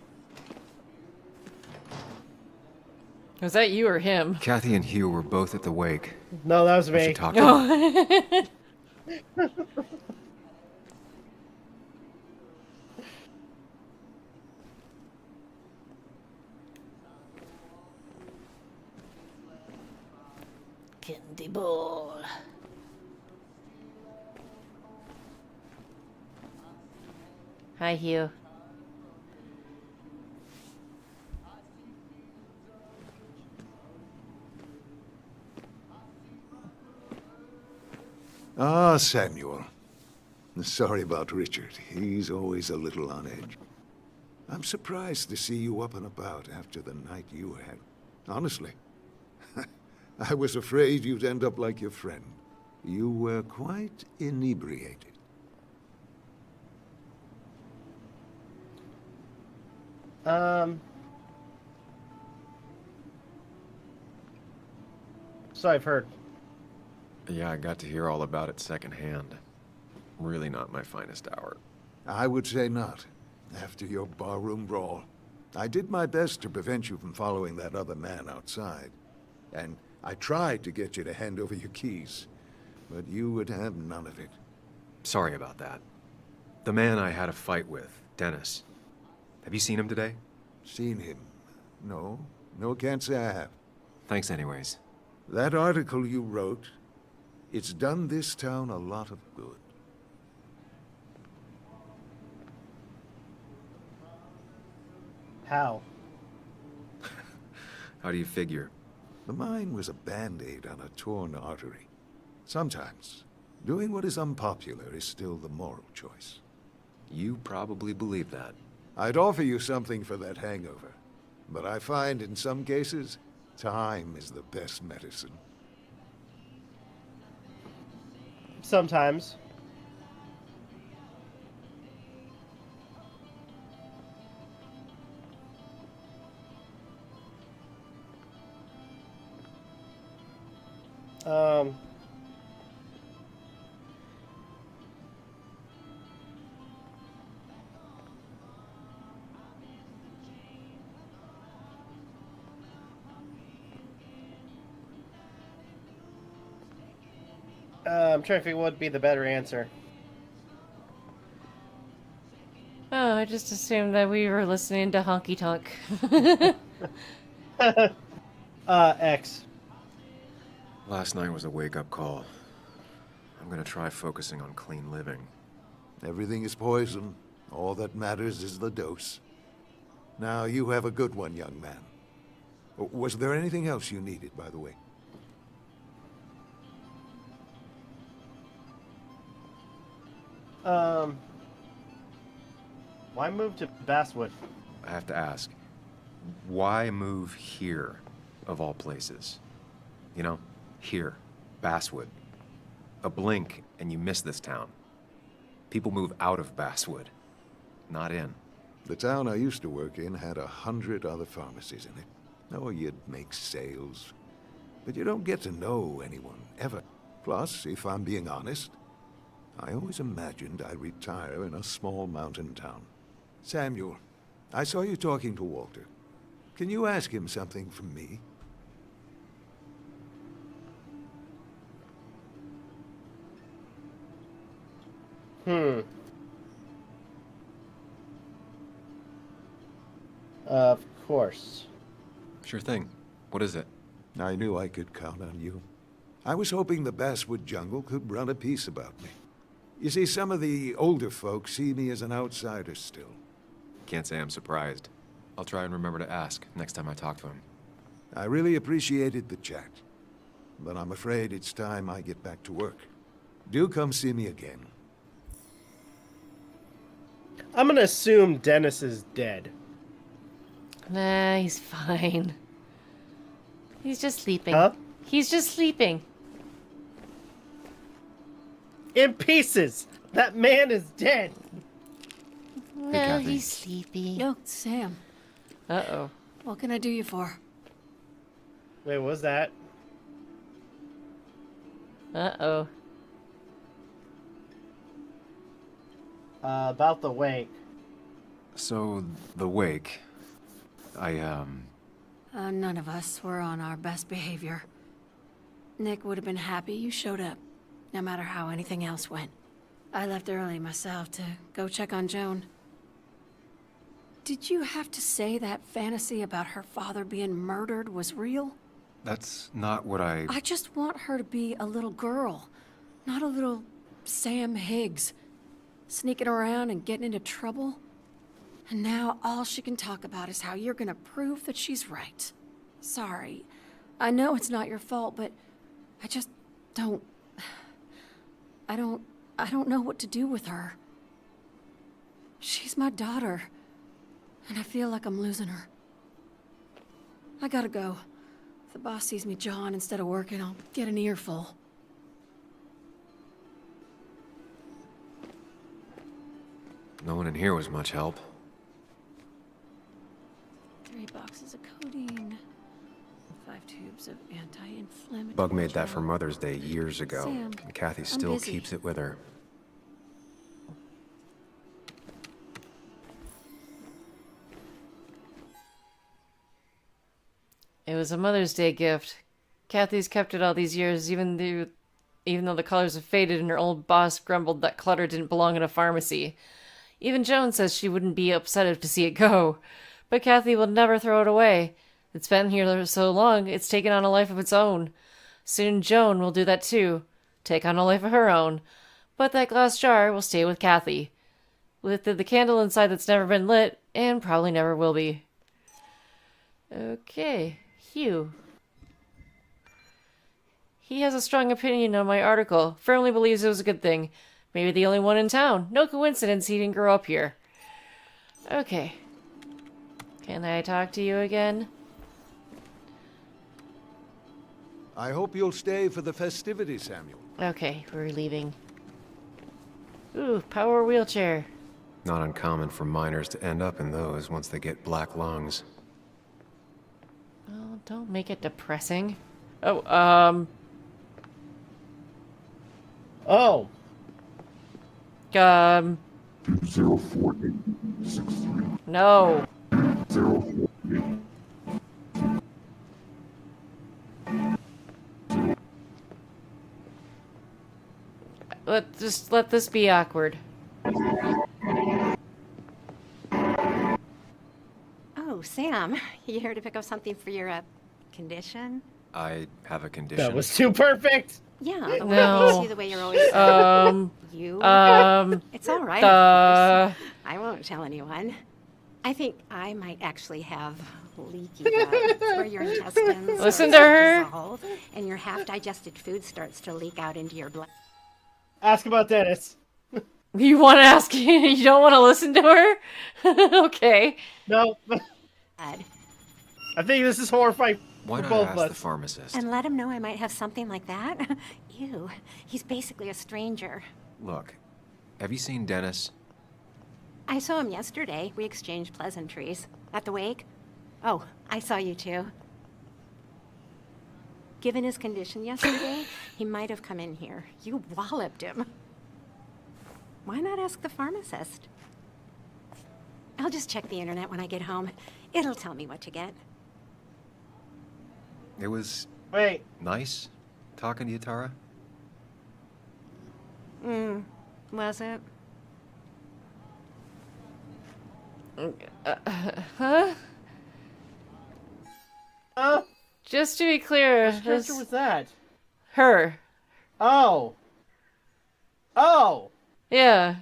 Was that you or him? Kathy and Hugh were both at the wake. No, that was I me. should talk to them. Candy ball. Hi, Hugh. Ah, Samuel. Sorry about Richard. He's always a little on edge. I'm surprised to see you up and about after the night you had. Honestly. I was afraid you'd end up like your friend. You were quite inebriated. So I've heard. Yeah, I got to hear all about it secondhand. Really not my finest hour. I would say not. After your barroom brawl. I did my best to prevent you from following that other man outside. And I tried to get you to hand over your keys. But you would have none of it. Sorry about that. The man I had a fight with, Dennis. Have you seen him today? Seen him? No. No, can't say I have. Thanks anyways. That article you wrote, it's done this town a lot of good. How? How do you figure? The mine was a band-aid on a torn artery. Sometimes, doing what is unpopular is still the moral choice. You probably believe that. I'd offer you something for that hangover, but I find in some cases, time is the best medicine. Sometimes. I'm trying to figure what would be the better answer. Oh, I just assumed that we were listening to Honky Tonk. X. Last night was a wake-up call. I'm gonna try focusing on clean living. Everything is poison. All that matters is the dose. Now, you have a good one, young man. Was there anything else you needed, by the way? Why move to Basswood? I have to ask, why move here, of all places? You know, here, Basswood. A blink and you miss this town. People move out of Basswood, not in. The town I used to work in had 100 other pharmacies in it. Oh, you'd make sales. But you don't get to know anyone, ever. Plus, if I'm being honest, I always imagined I'd retire in a small mountain town. Samuel, I saw you talking to Walter. Can you ask him something from me? Of course. Sure thing. What is it? I knew I could count on you. I was hoping the Basswood jungle could run a piece about me. You see, some of the older folks see me as an outsider still. Can't say I'm surprised. I'll try and remember to ask next time I talk to him. I really appreciated the chat, but I'm afraid it's time I get back to work. Do come see me again. I'm gonna assume Dennis is dead. Nah, he's fine. He's just sleeping. Huh? He's just sleeping. In pieces! That man is dead! No, Kathy. he's sleepy. Yo, Sam. Uh-oh. What can I do you for? Wait, what was that? Uh-oh. About the wake. So, the wake. None of us were on our best behavior. Nick would have been happy you showed up, no matter how anything else went. I left early myself to go check on Joan. Did you have to say that fantasy about her father being murdered was real? That's not what I... I just want her to be a little girl, not a little Sam Higgs, sneaking around and getting into trouble. And now all she can talk about is how you're gonna prove that she's right. Sorry. I know it's not your fault, but I just don't... I don't know what to do with her. She's my daughter, and I feel like I'm losing her. I gotta go. If the boss sees me jawing instead of working, I'll get an earful. No one in here was much help. 3 boxes of codeine. 5 tubes of anti-inflammatory. Bug made that for Mother's Day years ago, Sam, and Kathy I'm still busy. keeps it with her. It was a Mother's Day gift. Kathy's kept it all these years, even though the colors have faded and her old boss grumbled that clutter didn't belong in a pharmacy. Even Joan says she wouldn't be upset to see it go. But Kathy will never throw it away. It's been here so long, it's taken on a life of its own. Soon Joan will do that too, take on a life of her own. But that glass jar will stay with Kathy. With the candle inside that's never been lit, and probably never will be. Okay, Hugh. He has a strong opinion on my article, firmly believes it was a good thing. Maybe the only one in town. No coincidence he didn't grow up here. Okay. Can I talk to you again? I hope you'll stay for the festivities, Samuel. Okay, we're leaving. Ooh, power wheelchair. Not uncommon for miners to end up in those once they get black lungs. Oh, don't make it depressing. Oh, Oh. 04863. No. 048. Let this be awkward. Oh, Sam, you here to pick up something for your condition? I have a condition. That was too perfect. Yeah, the way No. I see the way you're always. You. It's all right. Of course. I won't tell anyone. I think I might actually have leaky gut, where your intestines Listen are to her. dissolved, and your half-digested food starts to leak out into your blood. Ask about Dennis. You want to ask? You don't want to listen to her? Okay. No. I think this is horrifying Why for not both ask of us. the pharmacist? And let him know I might have something like that. Ew, he's basically a stranger. Look, have you seen Dennis? I saw him yesterday. We exchanged pleasantries. At the wake? Oh, I saw you too. Given his condition yesterday, he might have come in here. You walloped him. Why not ask the pharmacist? I'll just check the internet when I get home. It'll tell me what to get. It was... Wait. nice talking to you, Tara. Was it? Huh? Just to be clear, Which character was that? her. Oh. Oh. Yeah.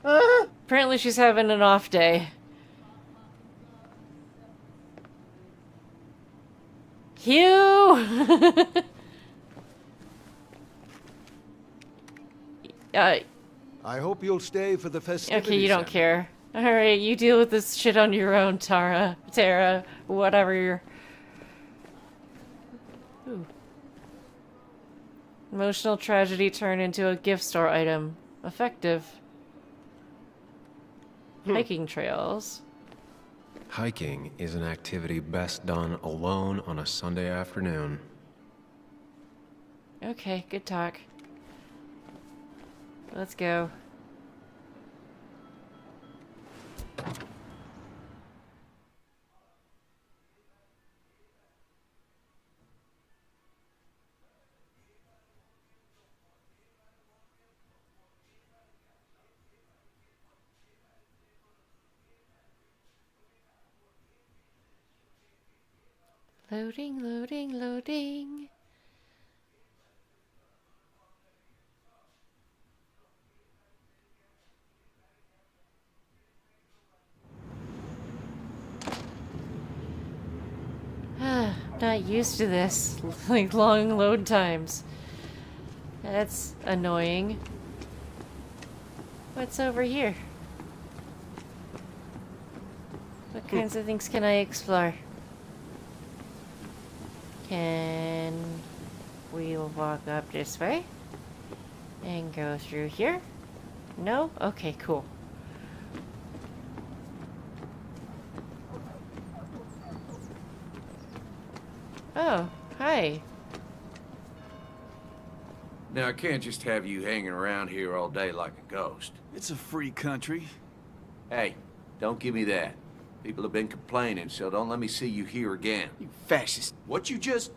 Apparently she's having an off day. Hugh! I hope you'll stay for the festivities. Okay, you don't Samuel. care. Alright, you deal with this shit on your own, Tara. Whatever you're... Ooh. Emotional tragedy turned into a gift store item. Effective. Hiking trails. Hiking is an activity best done alone on a Sunday afternoon. Okay, good talk. Let's go. Loading, loading, loading. Not used to this, like long load times. That's annoying. What's over here? What kinds of things can I explore? Can we walk up this way and go through here? No? Okay, cool. Oh, hi. Now, I can't just have you hanging around here all day like a ghost. It's a free country. Hey, don't give me that. People have been complaining, so don't let me see you here again. You fascist. What you just...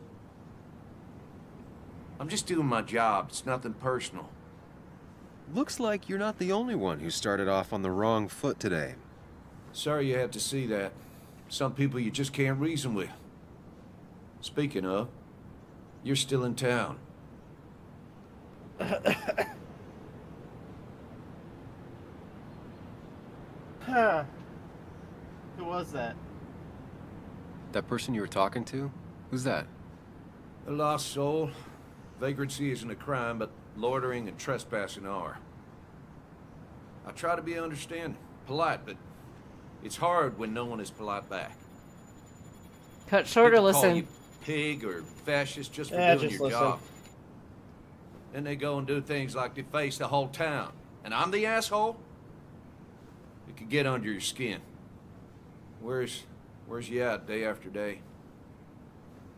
I'm just doing my job. It's nothing personal. Looks like you're not the only one who started off on the wrong foot today. Sorry you had to see that. Some people you just can't reason with. Speaking of, you're still in town. Huh. Who was that? That person you were talking to? Who's that? A lost soul. Vagrancy isn't a crime, but loitering and trespassing are. I try to be understanding, polite, but it's hard when no one is polite back. Cut short or People call listen. you pig or fascist just for Yeah, doing just your listen. job. Then they go and do things like deface the whole town. And I'm the asshole? It could get under your skin. Where's you at day after day?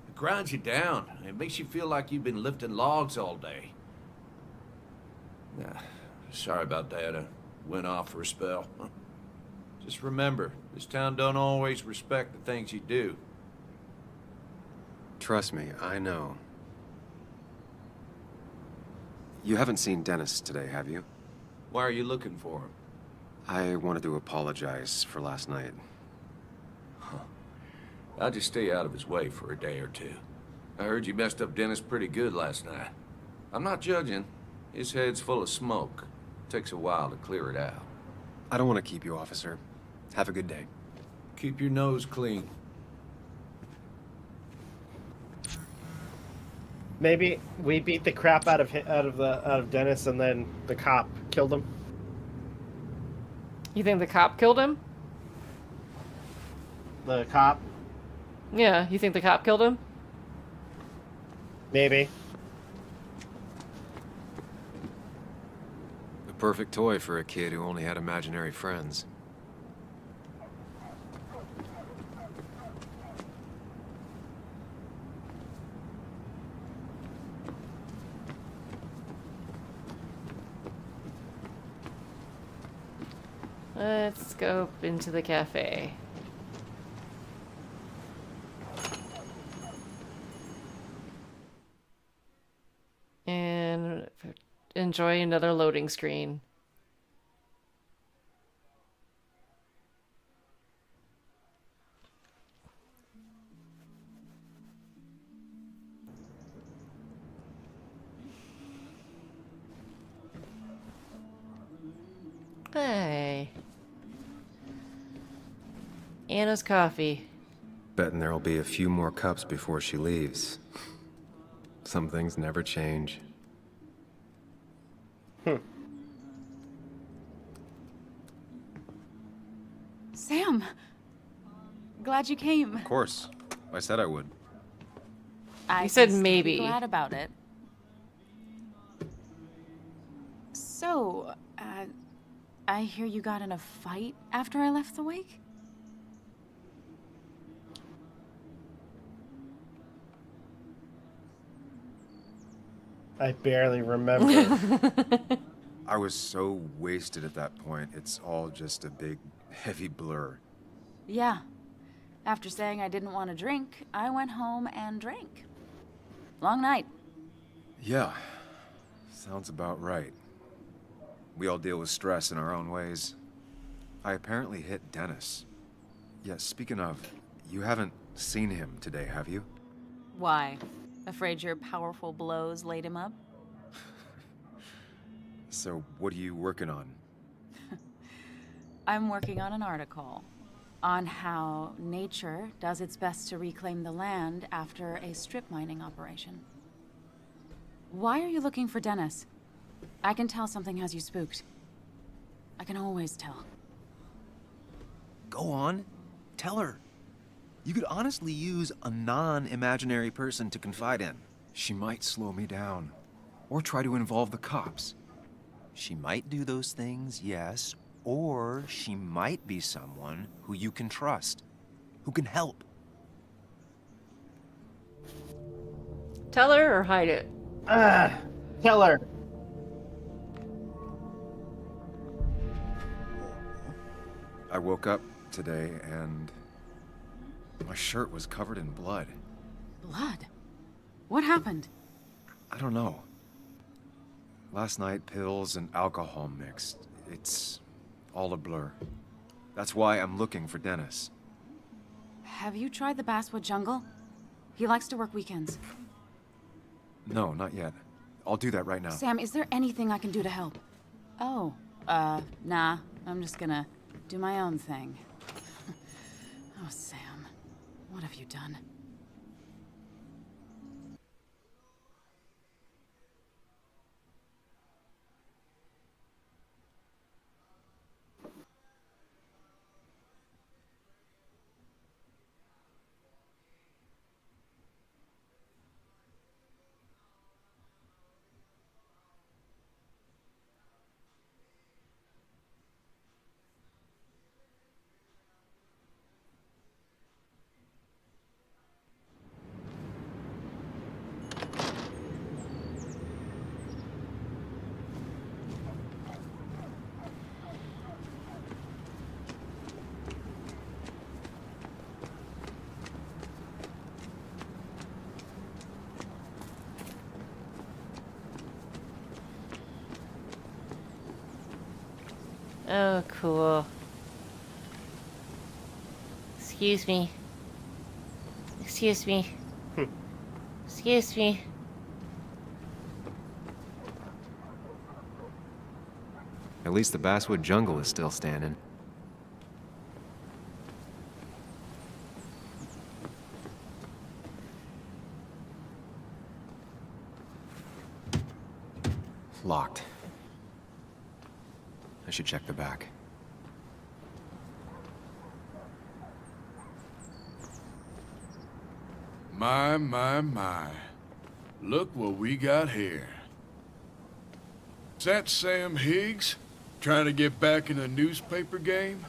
It grinds you down. It makes you feel like you've been lifting logs all day. Nah, sorry about that. I went off for a spell. Just remember, this town don't always respect the things you do. Trust me, I know. You haven't seen Dennis today, have you? Why are you looking for him? I wanted to apologize for last night. I'll just stay out of his way for a day or two. I heard you messed up Dennis pretty good last night. I'm not judging. His head's full of smoke. Takes a while to clear it out. I don't want to keep you, officer. Have a good day. Keep your nose clean. Maybe we beat the crap out of Dennis, and then the cop killed him. You think the cop killed him? The cop? Yeah, you think the cop killed him? Maybe. The perfect toy for a kid who only had imaginary friends. Let's go into the cafe. And enjoy another loading screen. Hey. Anna's coffee. Betting there'll be a few more cups before she leaves. Some things never change. Sam! Glad you came. Of course. I said I would. You said just maybe. Glad about it. So, I hear you got in a fight after I left the wake? I barely remember. I was so wasted at that point, it's all just a big, heavy blur. Yeah. After saying I didn't want to drink, I went home and drank. Long night. Yeah, sounds about right. We all deal with stress in our own ways. I apparently hit Dennis. Yeah, speaking of, you haven't seen him today, have you? Why? Afraid your powerful blows laid him up? So, what are you working on? I'm working on an article on how nature does its best to reclaim the land after a strip mining operation. Why are you looking for Dennis? I can tell something has you spooked. I can always tell. Go on. Tell her. You could honestly use a non-imaginary person to confide in. She might slow me down. Or try to involve the cops. She might do those things, yes. Or she might be someone who you can trust. Who can help. Tell her or hide it? Tell her. I woke up today and my shirt was covered in blood. Blood? What happened? I don't know. Last night, pills and alcohol mixed. It's all a blur. That's why I'm looking for Dennis. Have you tried the Basswood Jungle? He likes to work weekends. No, not yet. I'll do that right now. Sam, is there anything I can do to help? Oh, nah. I'm just gonna do my own thing. Oh, Sam. What have you done? Oh, cool. Excuse me. Excuse me. Excuse me. At least the Basswood Jungle is still standing. Locked. I should check the back. My. Look what we got here. Is that Sam Higgs? Trying to get back in the newspaper game?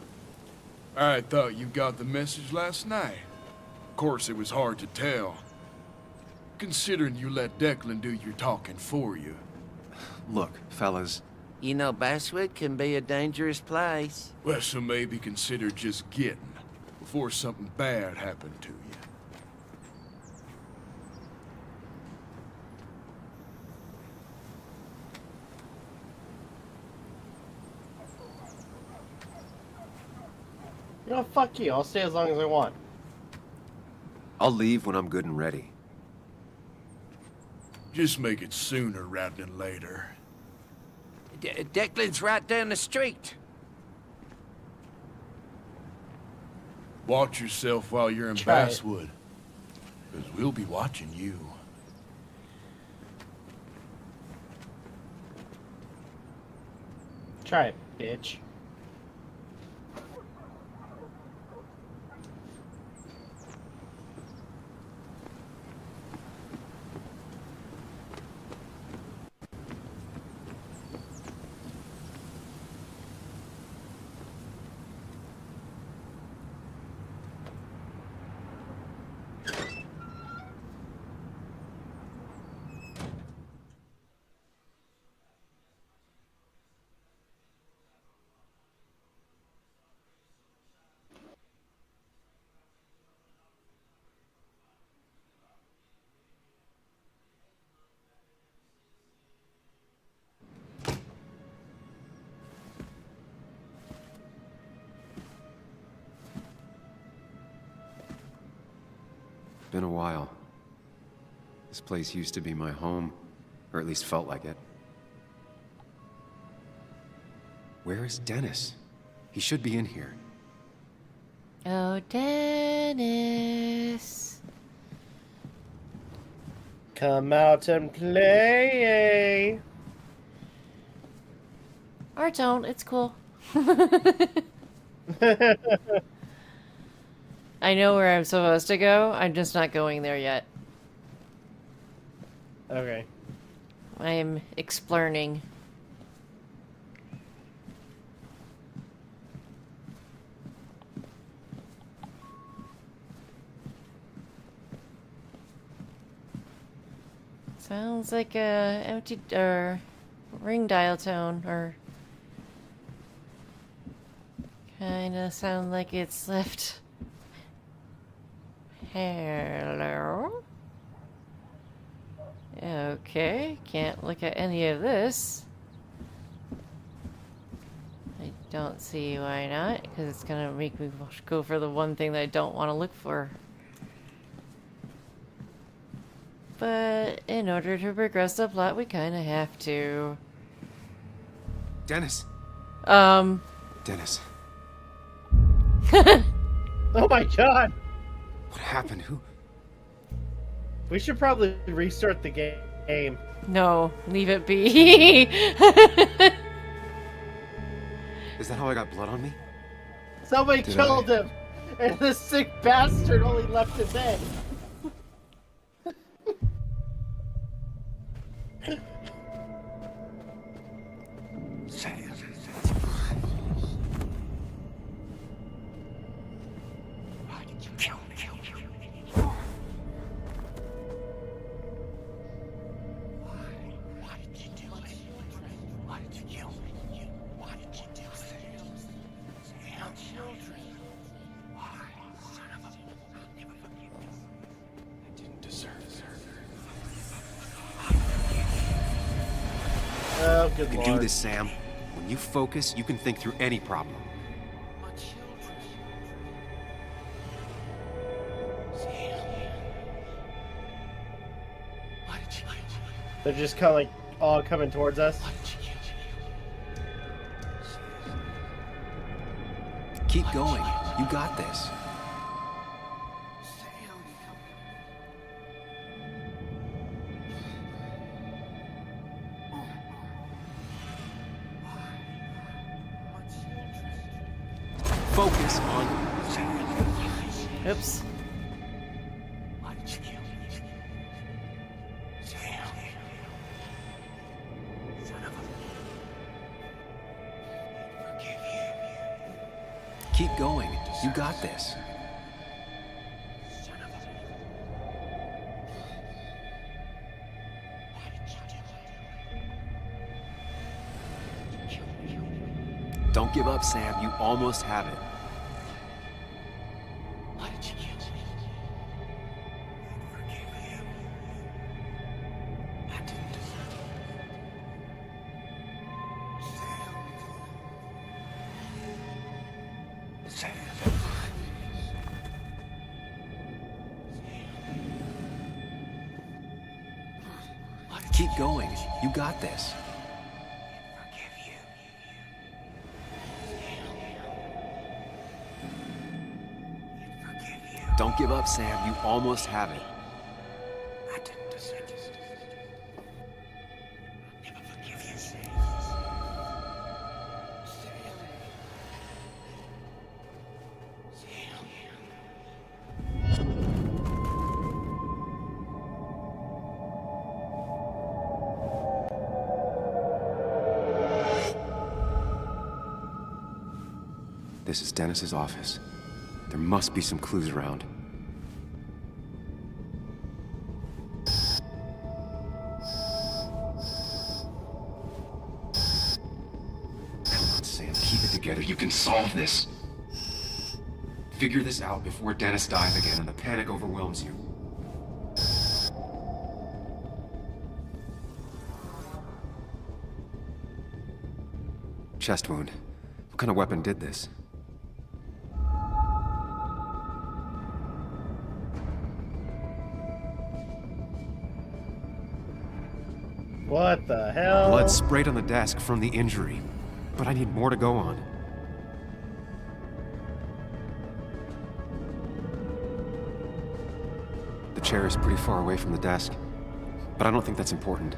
I thought you got the message last night. Of course, it was hard to tell. Considering you let Declan do your talking for you. Look, fellas. You know, Basswood can be a dangerous place. Well, so maybe consider just getting before something bad happened to you. You know, fuck you. I'll stay as long as I want. I'll leave when I'm good and ready. Just make it sooner rather than later. Declan's right down the street. Watch yourself while you're in Try it. Basswood, because we'll be watching you. Try it, bitch. been a while. This place used to be my home, or at least felt like it. Where is Dennis? He should be in here. Oh, Dennis. Come out and play. Or don't, it's cool. I know where I'm supposed to go, I'm just not going there yet. Okay. I am exploring. Sounds like a empty or ring dial tone, or kinda sound like it's left. Hello? Okay, can't look at any of this. I don't see why not, because it's gonna make me go for the one thing that I don't want to look for. But in order to progress the plot, we kind of have to. Dennis. Dennis. Oh my god! What happened? Who? We should probably restart the game. No, leave it be. Is that how I got blood on me? Somebody killed him, and the sick bastard only left his head. Oh, good You can lord. do this, Sam. When you focus, you can think through any problem. They're just kind of like all coming towards us. Keep going. You got this. Focus on... Oops. Keep going. You got this. Don't give up, Sam. You almost have it. Keep going. You got this. Don't give up, Sam. You almost have it. This is Dennis's office. There must be some clues around. Come on, Sam. Keep it together. You can solve this. Figure this out before Dennis dies again and the panic overwhelms you. Chest wound. What kind of weapon did this? What the hell? Blood sprayed on the desk from the injury, but I need more to go on. The chair is pretty far away from the desk, but I don't think that's important.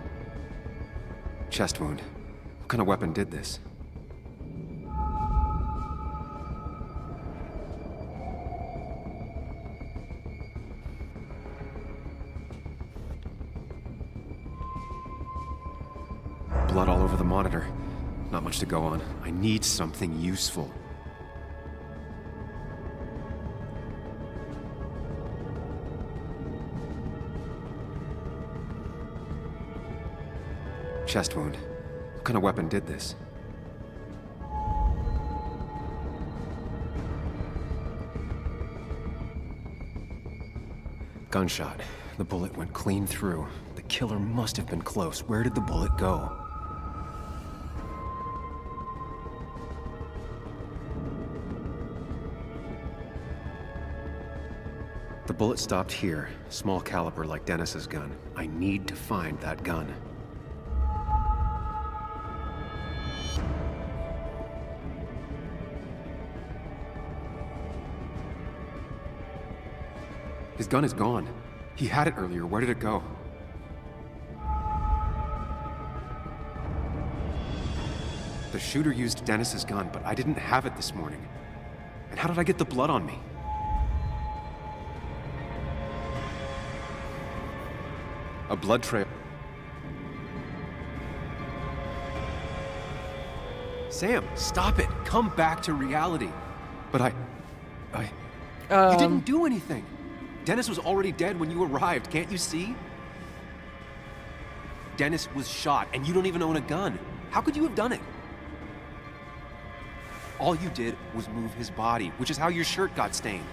Chest wound. What kind of weapon did this? Blood all over the monitor. Not much to go on. I need something useful. Chest wound. What kind of weapon did this? Gunshot. The bullet went clean through. The killer must have been close. Where did the bullet go? The bullet stopped here. Small caliber like Dennis's gun. I need to find that gun. His gun is gone. He had it earlier. Where did it go? The shooter used Dennis's gun, but I didn't have it this morning. And how did I get the blood on me? A blood trail. Sam, stop it. Come back to reality. But You didn't do anything. Dennis was already dead when you arrived, can't you see? Dennis was shot, and you don't even own a gun. How could you have done it? All you did was move his body, which is how your shirt got stained.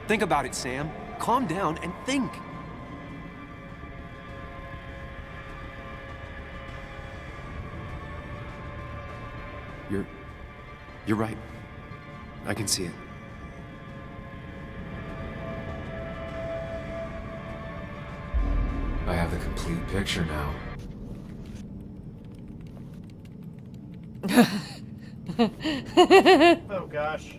Think about it, Sam. Calm down and think. You're right. I can see it. I have the complete picture now. Oh gosh.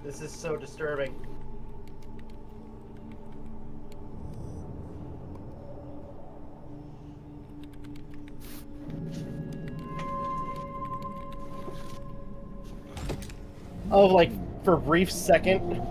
This is so disturbing. Oh, like, for a brief second.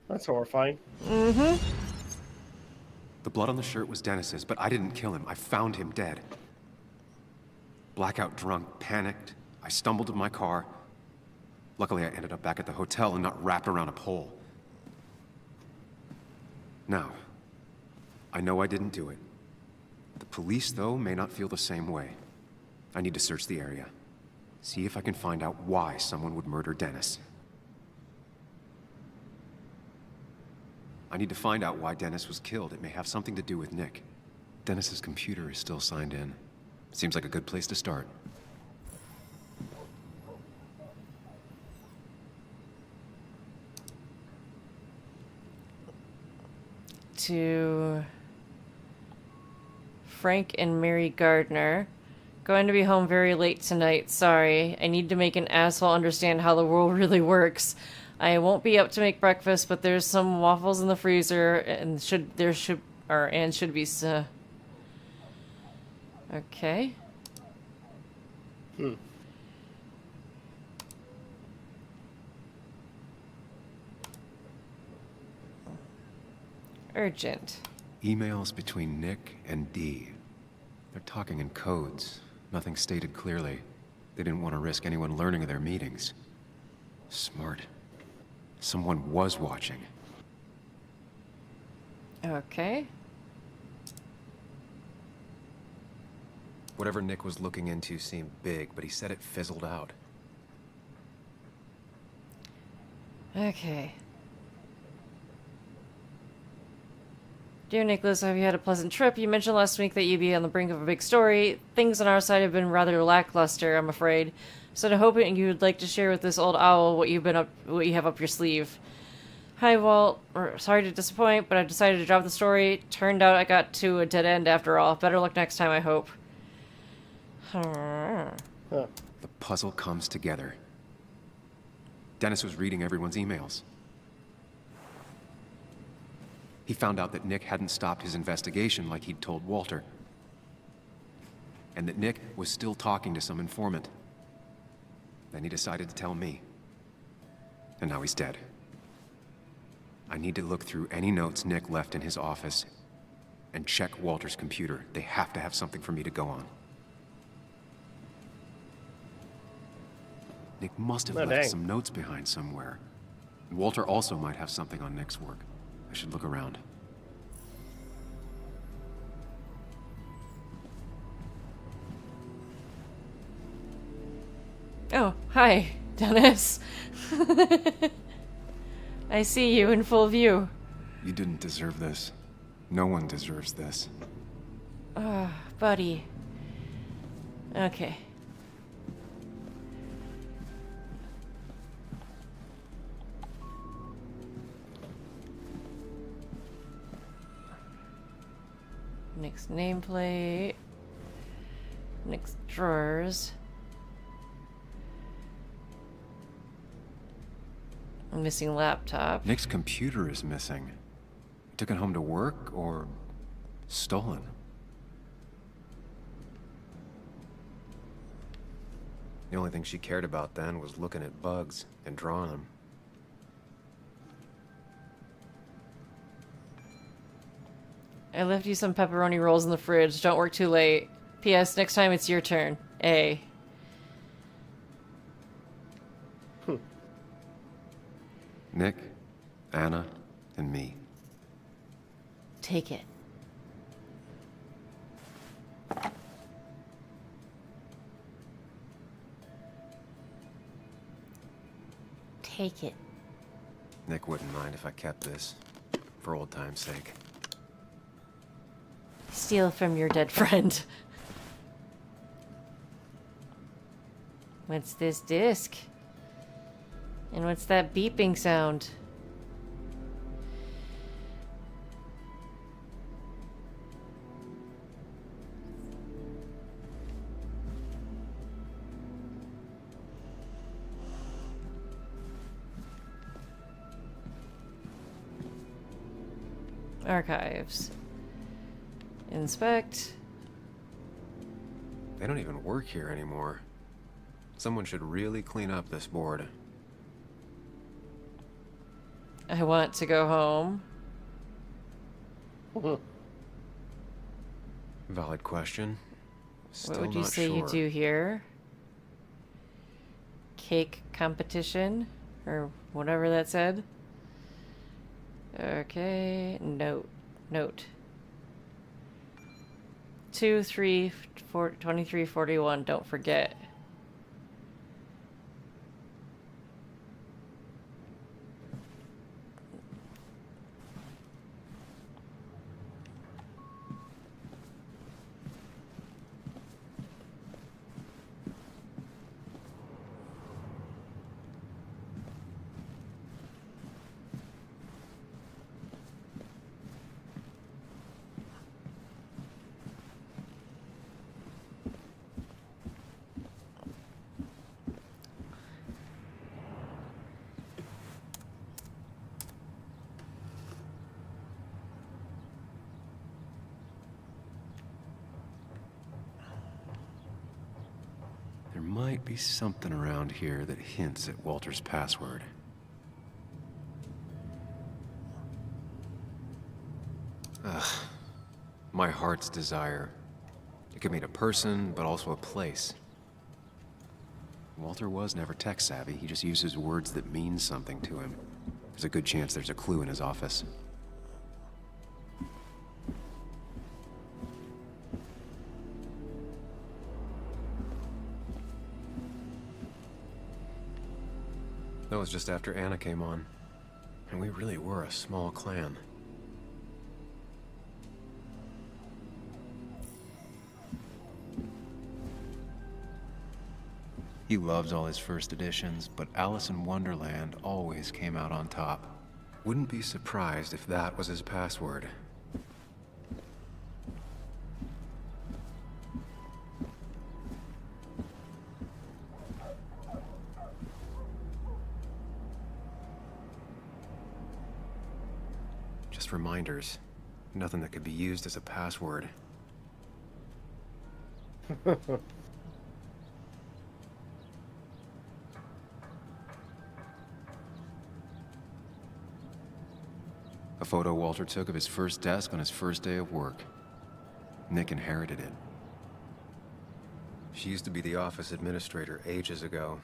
That's horrifying. Mm-hmm. The blood on the shirt was Dennis's, but I didn't kill him. I found him dead. Blackout drunk, panicked. I stumbled to my car. Luckily, I ended up back at the hotel and not wrapped around a pole. Now, I know I didn't do it. The police, though, may not feel the same way. I need to search the area. See if I can find out why someone would murder Dennis. I need to find out why Dennis was killed. It may have something to do with Nick. Dennis's computer is still signed in. Seems like a good place to start. to Frank and Mary Gardner. Going to be home very late tonight. Sorry. I need to make an asshole understand how the world really works. I won't be up to make breakfast, but there's some waffles in the freezer and should be okay. Urgent. Emails between Nick and Dee. They're talking in codes. Nothing stated clearly. They didn't want to risk anyone learning of their meetings. Smart. Someone was watching. Okay. Whatever Nick was looking into seemed big, but he said it fizzled out. Okay. Dear Nicholas, I hope you had a pleasant trip. You mentioned last week that you'd be on the brink of a big story. Things on our side have been rather lackluster, I'm afraid. So I'm hoping you would like to share with this old owl what you have up your sleeve. Hi, Walt. Sorry to disappoint, but I decided to drop the story. Turned out I got to a dead end after all. Better luck next time, I hope. The puzzle comes together. Dennis was reading everyone's emails. He found out that Nick hadn't stopped his investigation like he'd told Walter. And that Nick was still talking to some informant. Then he decided to tell me. And now he's dead. I need to look through any notes Nick left in his office and check Walter's computer. They have to have something for me to go on. Nick must have left some notes behind somewhere. Walter also might have something on Nick's work. I should look around. Oh, hi, Dennis. I see you in full view. You didn't deserve this. No one deserves this. Buddy. Okay. Nick's nameplate. Nick's drawers. Missing laptop. Nick's computer is missing. Took it home to work or stolen. The only thing she cared about then was looking at bugs and drawing them. I left you some pepperoni rolls in the fridge. Don't work too late. P.S. Next time it's your turn. A. Nick, Anna, and me. Take it. Take it. Nick wouldn't mind if I kept this, for old time's sake. Steal from your dead friend. What's this disc? And what's that beeping sound? Archives. Inspect. They don't even work here anymore. Someone should really clean up this board. I want to go home. Valid question. What would you say you do here? Cake competition? Or whatever that said? Okay, note. 2, 3, 4, 23, 41, don't forget. might be something around here that hints at Walter's password. Ugh. My heart's desire. It could mean a person, but also a place. Walter was never tech-savvy. He just uses words that mean something to him. There's a good chance there's a clue in his office. That was just after Anna came on. And we really were a small clan. He loves all his first editions, but Alice in Wonderland always came out on top. Wouldn't be surprised if that was his password. Just reminders. Nothing that could be used as a password. A photo Walter took of his first desk on his first day of work. Nick inherited it. She used to be the office administrator ages ago.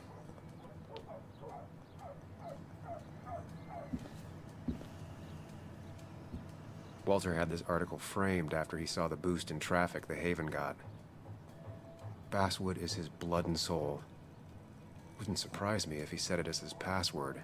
Walter had this article framed after he saw the boost in traffic the Haven got. Basswood is his blood and soul. Wouldn't surprise me if he said it as his password.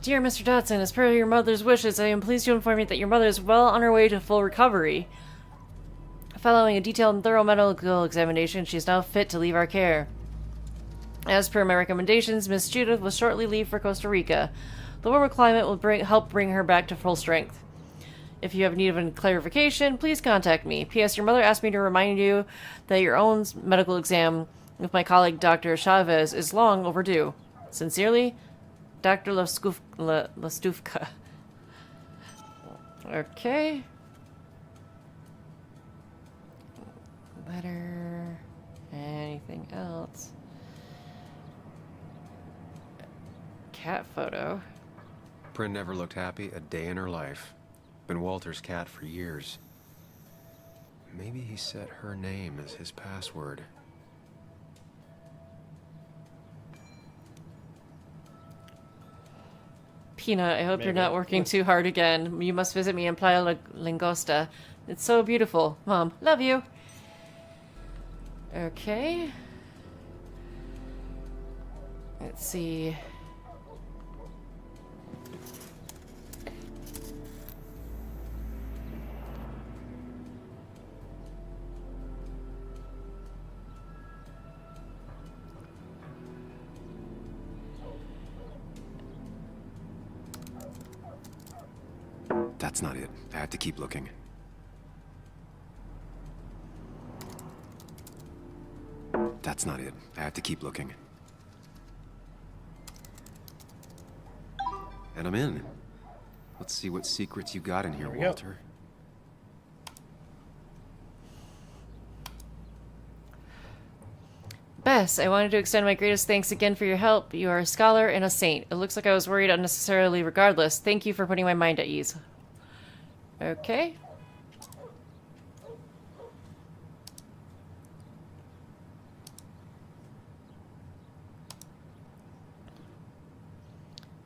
Dear Mr. Dodson, as per your mother's wishes, I am pleased to inform you that your mother is well on her way to full recovery. Following a detailed and thorough medical examination, she is now fit to leave our care. As per my recommendations, Miss Judith will shortly leave for Costa Rica. The warmer climate will help bring her back to full strength. If you have need of any clarification, please contact me. P.S. Your mother asked me to remind you that your own medical exam with my colleague Dr. Chavez is long overdue. Sincerely, Dr. Lastufka. Okay. Letter. Anything else? Cat photo. Prin never looked happy a day in her life. Been Walter's cat for years. Maybe he set her name as his password. Peanut, I hope you're not working too hard again. You must visit me in Playa Langosta. It's so beautiful. Mom, love you. Okay. Let's see. That's not it. I have to keep looking. That's not it. I have to keep looking. And I'm in. Let's see what secrets you got in here, Walter. Bess, I wanted to extend my greatest thanks again for your help. You are a scholar and a saint. It looks like I was worried unnecessarily regardless. Thank you for putting my mind at ease. Okay.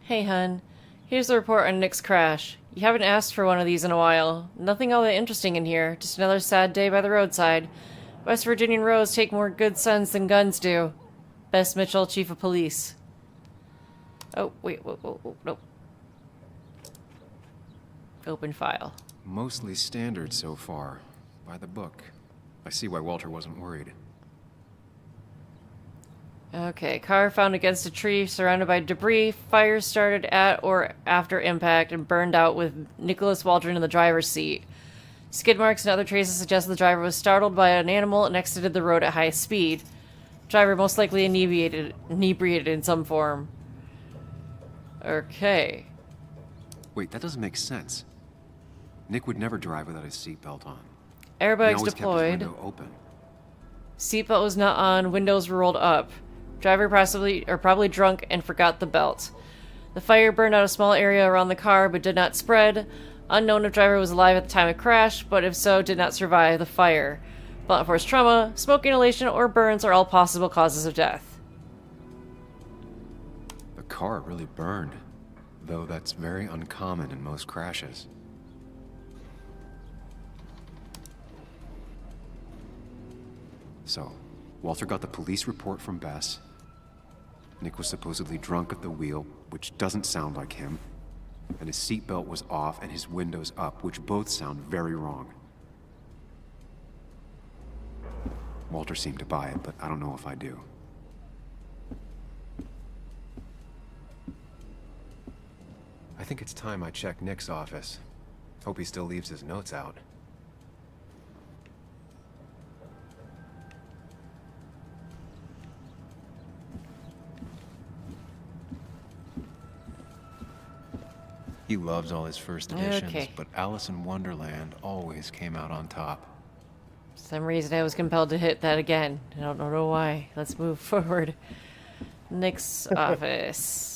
Hey, hun. Here's the report on Nick's crash. You haven't asked for one of these in a while. Nothing all that interesting in here. Just another sad day by the roadside. West Virginian roads take more good sense than guns do. Bess Mitchell, Chief of Police. Oh, wait, whoa, nope. Open file. Mostly standard so far. By the book. I see why Walter wasn't worried. Okay, car found against a tree, surrounded by debris. Fire started at or after impact and burned out with Nicholas Waldron in the driver's seat. Skid marks and other traces suggest the driver was startled by an animal and exited the road at high speed. Driver most likely inebriated in some form. Okay. Wait, that doesn't make sense. Nick would never drive without his seatbelt on. Airbags He always deployed. kept his window open. Seatbelt was not on. Windows were rolled up. Driver probably drunk and forgot the belt. The fire burned out a small area around the car but did not spread. Unknown if driver was alive at the time of crash, but if so, did not survive the fire. Blunt force trauma, smoke inhalation, or burns are all possible causes of death. The car really burned, though that's very uncommon in most crashes. So, Walter got the police report from Bess. Nick was supposedly drunk at the wheel, which doesn't sound like him. And his seatbelt was off and his windows up, which both sound very wrong. Walter seemed to buy it, but I don't know if I do. I think it's time I check Nick's office. Hope he still leaves his notes out. He loves all his first editions, Okay. but Alice in Wonderland always came out on top. For some reason I was compelled to hit that again. I don't know why. Let's move forward. Nick's office.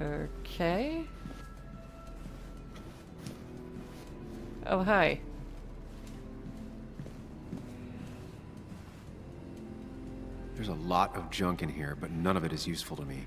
Okay. Oh, hi. There's a lot of junk in here, but none of it is useful to me.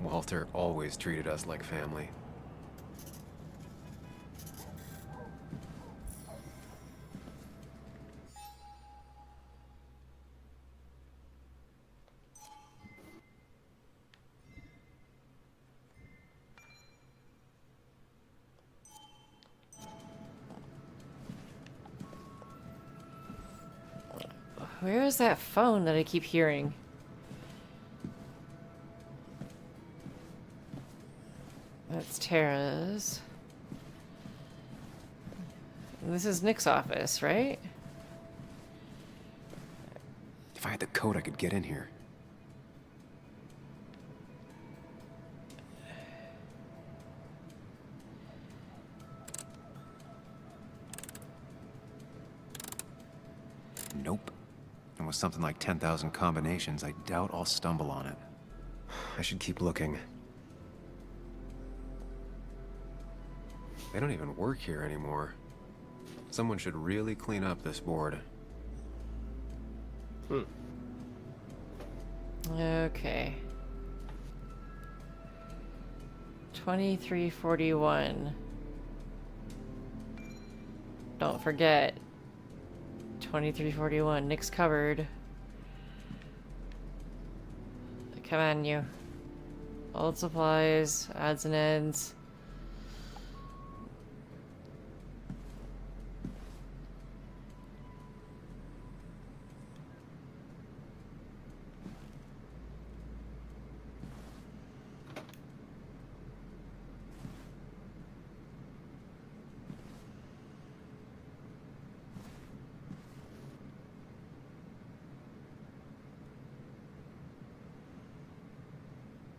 Walter always treated us like family. Where is that phone that I keep hearing? That's Tara's. This is Nick's office, right? If I had the code, I could get in here. Nope. And with something like 10,000 combinations, I doubt I'll stumble on it. I should keep looking. They don't even work here anymore. Someone should really clean up this board. Okay. 2341. Don't forget. 2341. Nick's cupboard. Come on, you. Old supplies, odds and ends.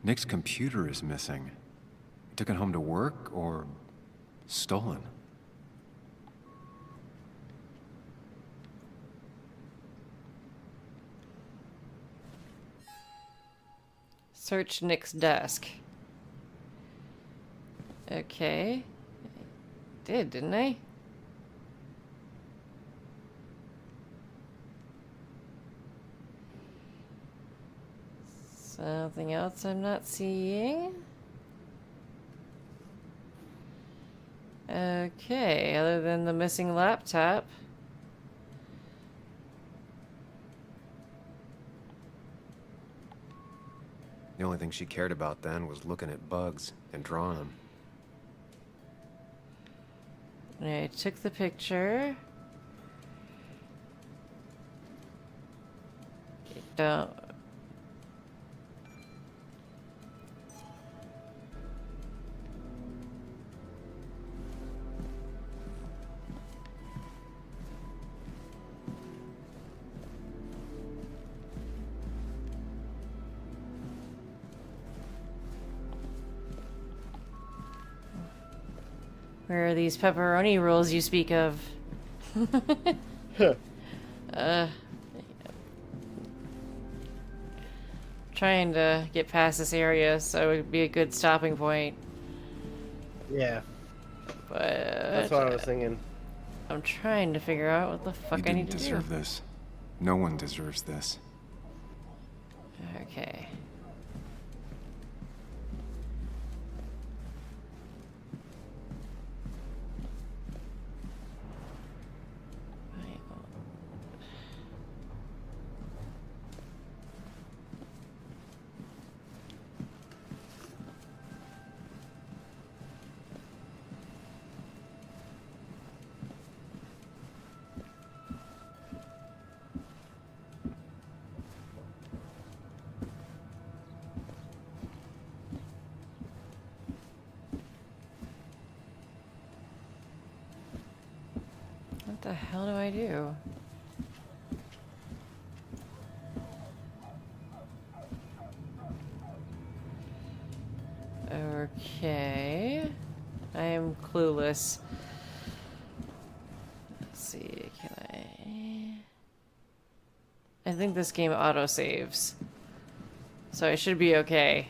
Nick's computer is missing. He took it home to work or stolen. Search Nick's desk. Okay. I did, didn't I? Something else I'm not seeing. Okay, other than the missing laptop. The only thing she cared about then was looking at bugs and drawing them. I took the picture. Don't. Where are these pepperoni rolls you speak of? Trying to get past this area, so it would be a good stopping point. Yeah. But that's what I was thinking. I'm trying to figure out what the fuck I need to do. You didn't deserve this. No one deserves this. Okay. What the hell do I do? Okay. I am clueless. Let's see, can I think this game auto-saves. So I should be okay.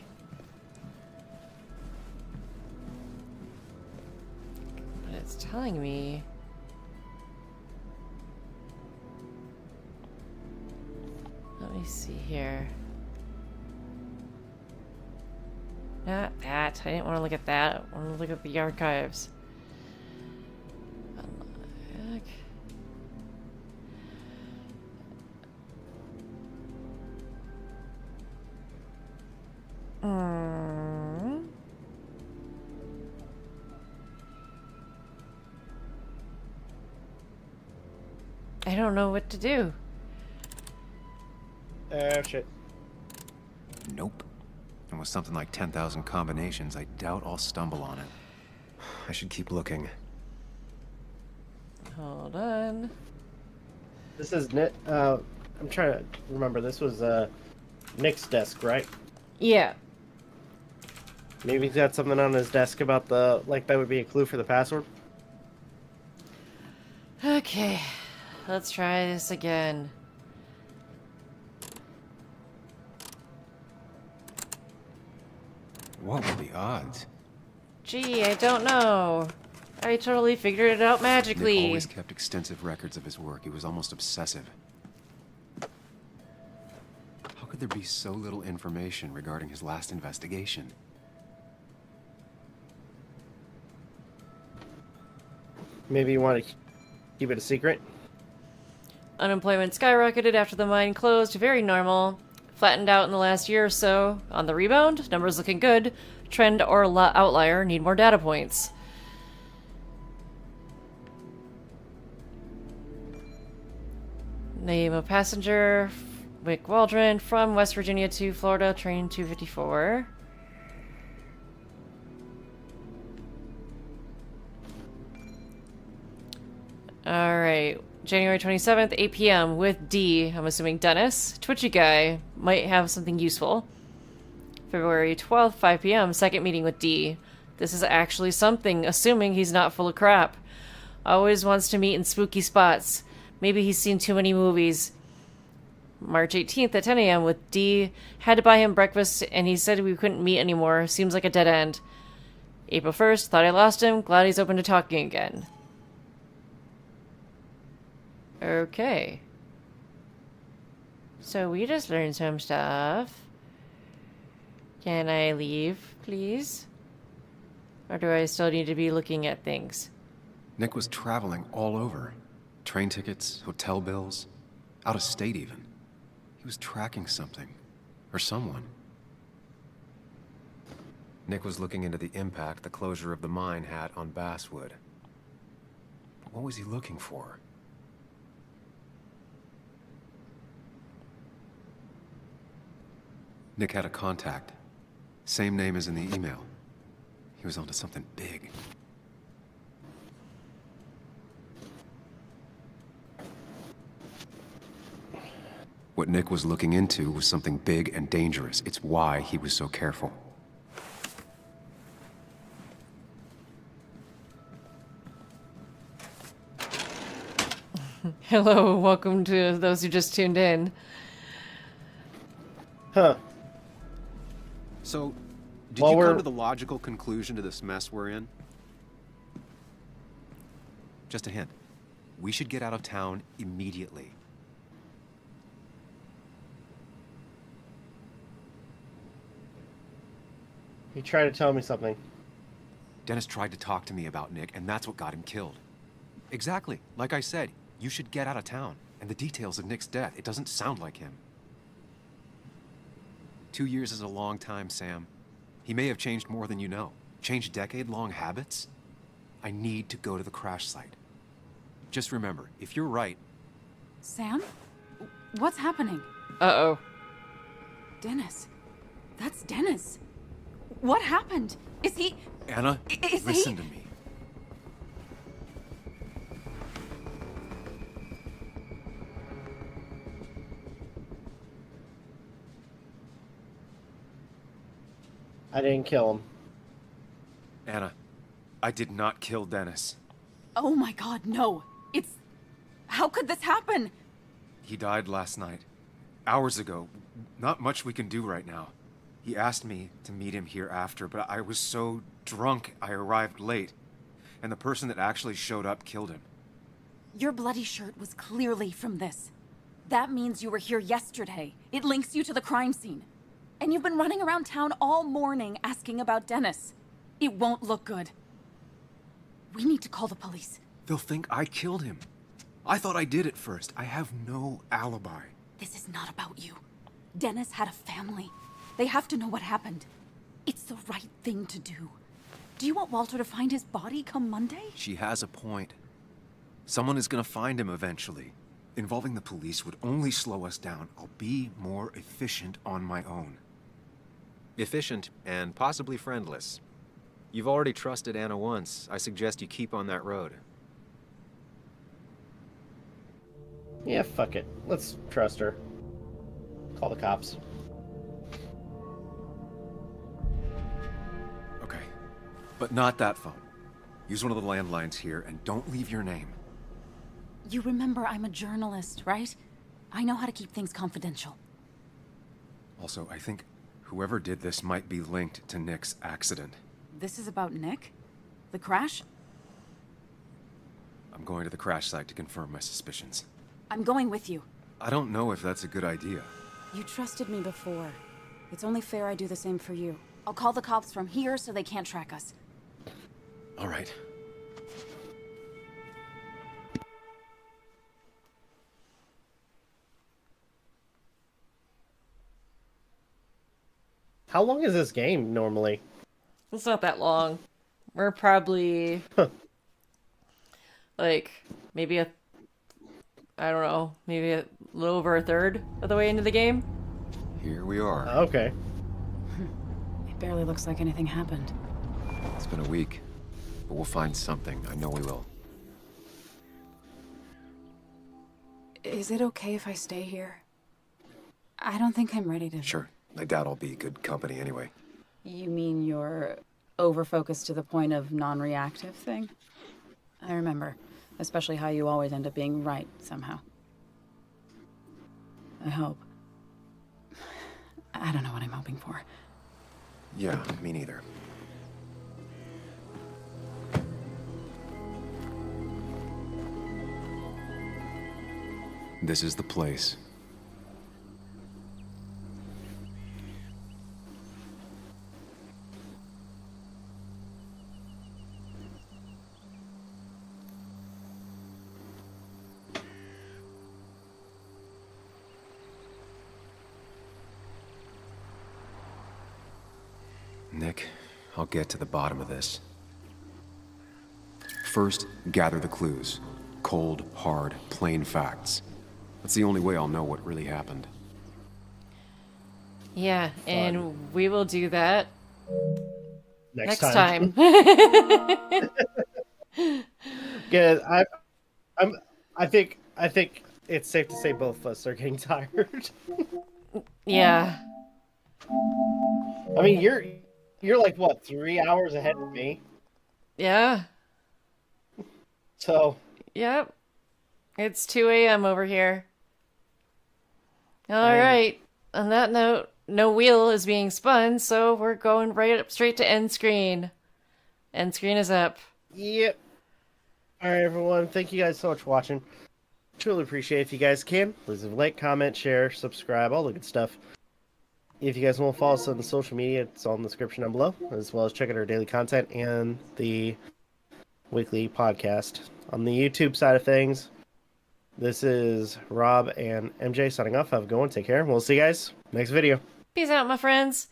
But it's telling me... Let me see here. Not that. I didn't want to look at that. I want to look at the archives. Unlock. I don't know what to do. Shit. Nope. And with something like 10,000 combinations, I doubt I'll stumble on it. I should keep looking. Hold on. This is Nick. I'm trying to remember. This was Nick's desk, right? Yeah. Maybe he's got something on his desk about the that would be a clue for the password. Okay, let's try this again. What were the odds? Gee, I don't know. I totally figured it out magically. Nick always kept extensive records of his work. He was almost obsessive. How could there be so little information regarding his last investigation? Maybe you want to keep it a secret? Unemployment skyrocketed after the mine closed. Very normal. Flattened out in the last year or so. On the rebound, numbers looking good. Trend or outlier, need more data points. Name of passenger, Wick Waldron, from West Virginia to Florida, train 254. Alright, January 27th, 8 p.m. with D, I'm assuming Dennis. Twitchy guy, might have something useful. February 12th, 5 p.m., second meeting with D. This is actually something, assuming he's not full of crap. Always wants to meet in spooky spots. Maybe he's seen too many movies. March 18th at 10 a.m. with D. Had to buy him breakfast, and he said we couldn't meet anymore. Seems like a dead end. April 1st, thought I lost him. Glad he's open to talking again. Okay. So we just learned some stuff. Can I leave, please? Or do I still need to be looking at things? Nick was traveling all over. Train tickets, hotel bills, out of state even. He was tracking something. Or someone. Nick was looking into the impact the closure of the mine had on Basswood. But what was he looking for? Nick had a contact. Same name as in the email. He was onto something big. What Nick was looking into was something big and dangerous. It's why he was so careful. Hello, welcome to those who just tuned in. Huh. So, did Well, you we're- come to the logical conclusion to this mess we're in? Just a hint. We should get out of town immediately. You tried to tell me something. Dennis tried to talk to me about Nick, and that's what got him killed. Exactly. Like I said, you should get out of town. And the details of Nick's death, it doesn't sound like him. 2 years is a long time, Sam. He may have changed more than you know. Changed decade-long habits? I need to go to the crash site. Just remember, if you're right... Sam? What's happening? Uh-oh. Dennis. That's Dennis. What happened? Is he... Anna, Is listen to me. I didn't kill him. Anna, I did not kill Dennis. Oh my god, no. It's... How could this happen? He died last night. Hours ago. Not much we can do right now. He asked me to meet him here after, but I was so drunk I arrived late. And the person that actually showed up killed him. Your bloody shirt was clearly from this. That means you were here yesterday. It links you to the crime scene. And you've been running around town all morning asking about Dennis. It won't look good. We need to call the police. They'll think I killed him. I thought I did at first. I have no alibi. This is not about you. Dennis had a family. They have to know what happened. It's the right thing to do. Do you want Walter to find his body come Monday? She has a point. Someone is gonna find him eventually. Involving the police would only slow us down. I'll be more efficient on my own. Efficient and possibly friendless. You've already trusted Anna once. I suggest you keep on that road. Yeah, fuck it. Let's trust her. Call the cops. Okay. But not that phone. Use one of the landlines here and don't leave your name. You remember I'm a journalist, right? I know how to keep things confidential. Also, I think whoever did this might be linked to Nick's accident. This is about Nick? The crash? I'm going to the crash site to confirm my suspicions. I'm going with you. I don't know if that's a good idea. You trusted me before. It's only fair I do the same for you. I'll call the cops from here so they can't track us. All right. How long is this game normally? It's not that long. We're probably like maybe I don't know, maybe a little over a third of the way into the game. Here we are. Okay. It barely looks like anything happened. It's been a week, but we'll find something. I know we will. Is it okay if I stay here? I don't think I'm ready to... Sure. I doubt I'll be good company anyway. You mean you're over-focused to the point of non-reactive thing? I remember, especially how you always end up being right somehow. I hope. I don't know what I'm hoping for. Yeah, me neither. This is the place. Nick, I'll get to the bottom of this. First, gather the clues. Cold, hard, plain facts. That's the only way I'll know what really happened. Yeah, and we will do that next time. Good. I think it's safe to say both of us are getting tired. Yeah. I mean, you're like what, 3 hours ahead of me? Yeah. So. Yep. It's 2 a.m. over here. All right. On that note, no wheel is being spun, so we're going right up straight to end screen. End screen is up. Yep. All right, everyone. Thank you guys so much for watching. Truly appreciate it. If you guys can, please leave a like, comment, share, subscribe, all the good stuff. If you guys want to follow us on the social media, it's all in the description down below, as well as check out our daily content and the weekly podcast. On the YouTube side of things, this is Rob and MJ signing off. Have a good one. Take care. We'll see you guys next video. Peace out, my friends.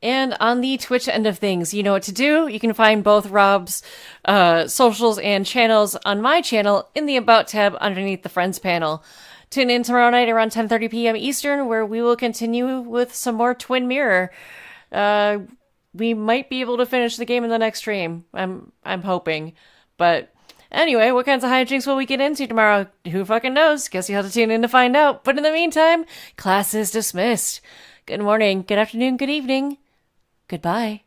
And on the Twitch end of things, you know what to do. You can find both Rob's socials and channels on my channel in the About tab underneath the Friends panel. Tune in tomorrow night around 10:30 p.m. Eastern, where we will continue with some more Twin Mirror. We might be able to finish the game in the next stream. I'm hoping. But anyway, what kinds of hijinks will we get into tomorrow? Who fucking knows? Guess you have to tune in to find out. But in the meantime, class is dismissed. Good morning, good afternoon, good evening. Goodbye.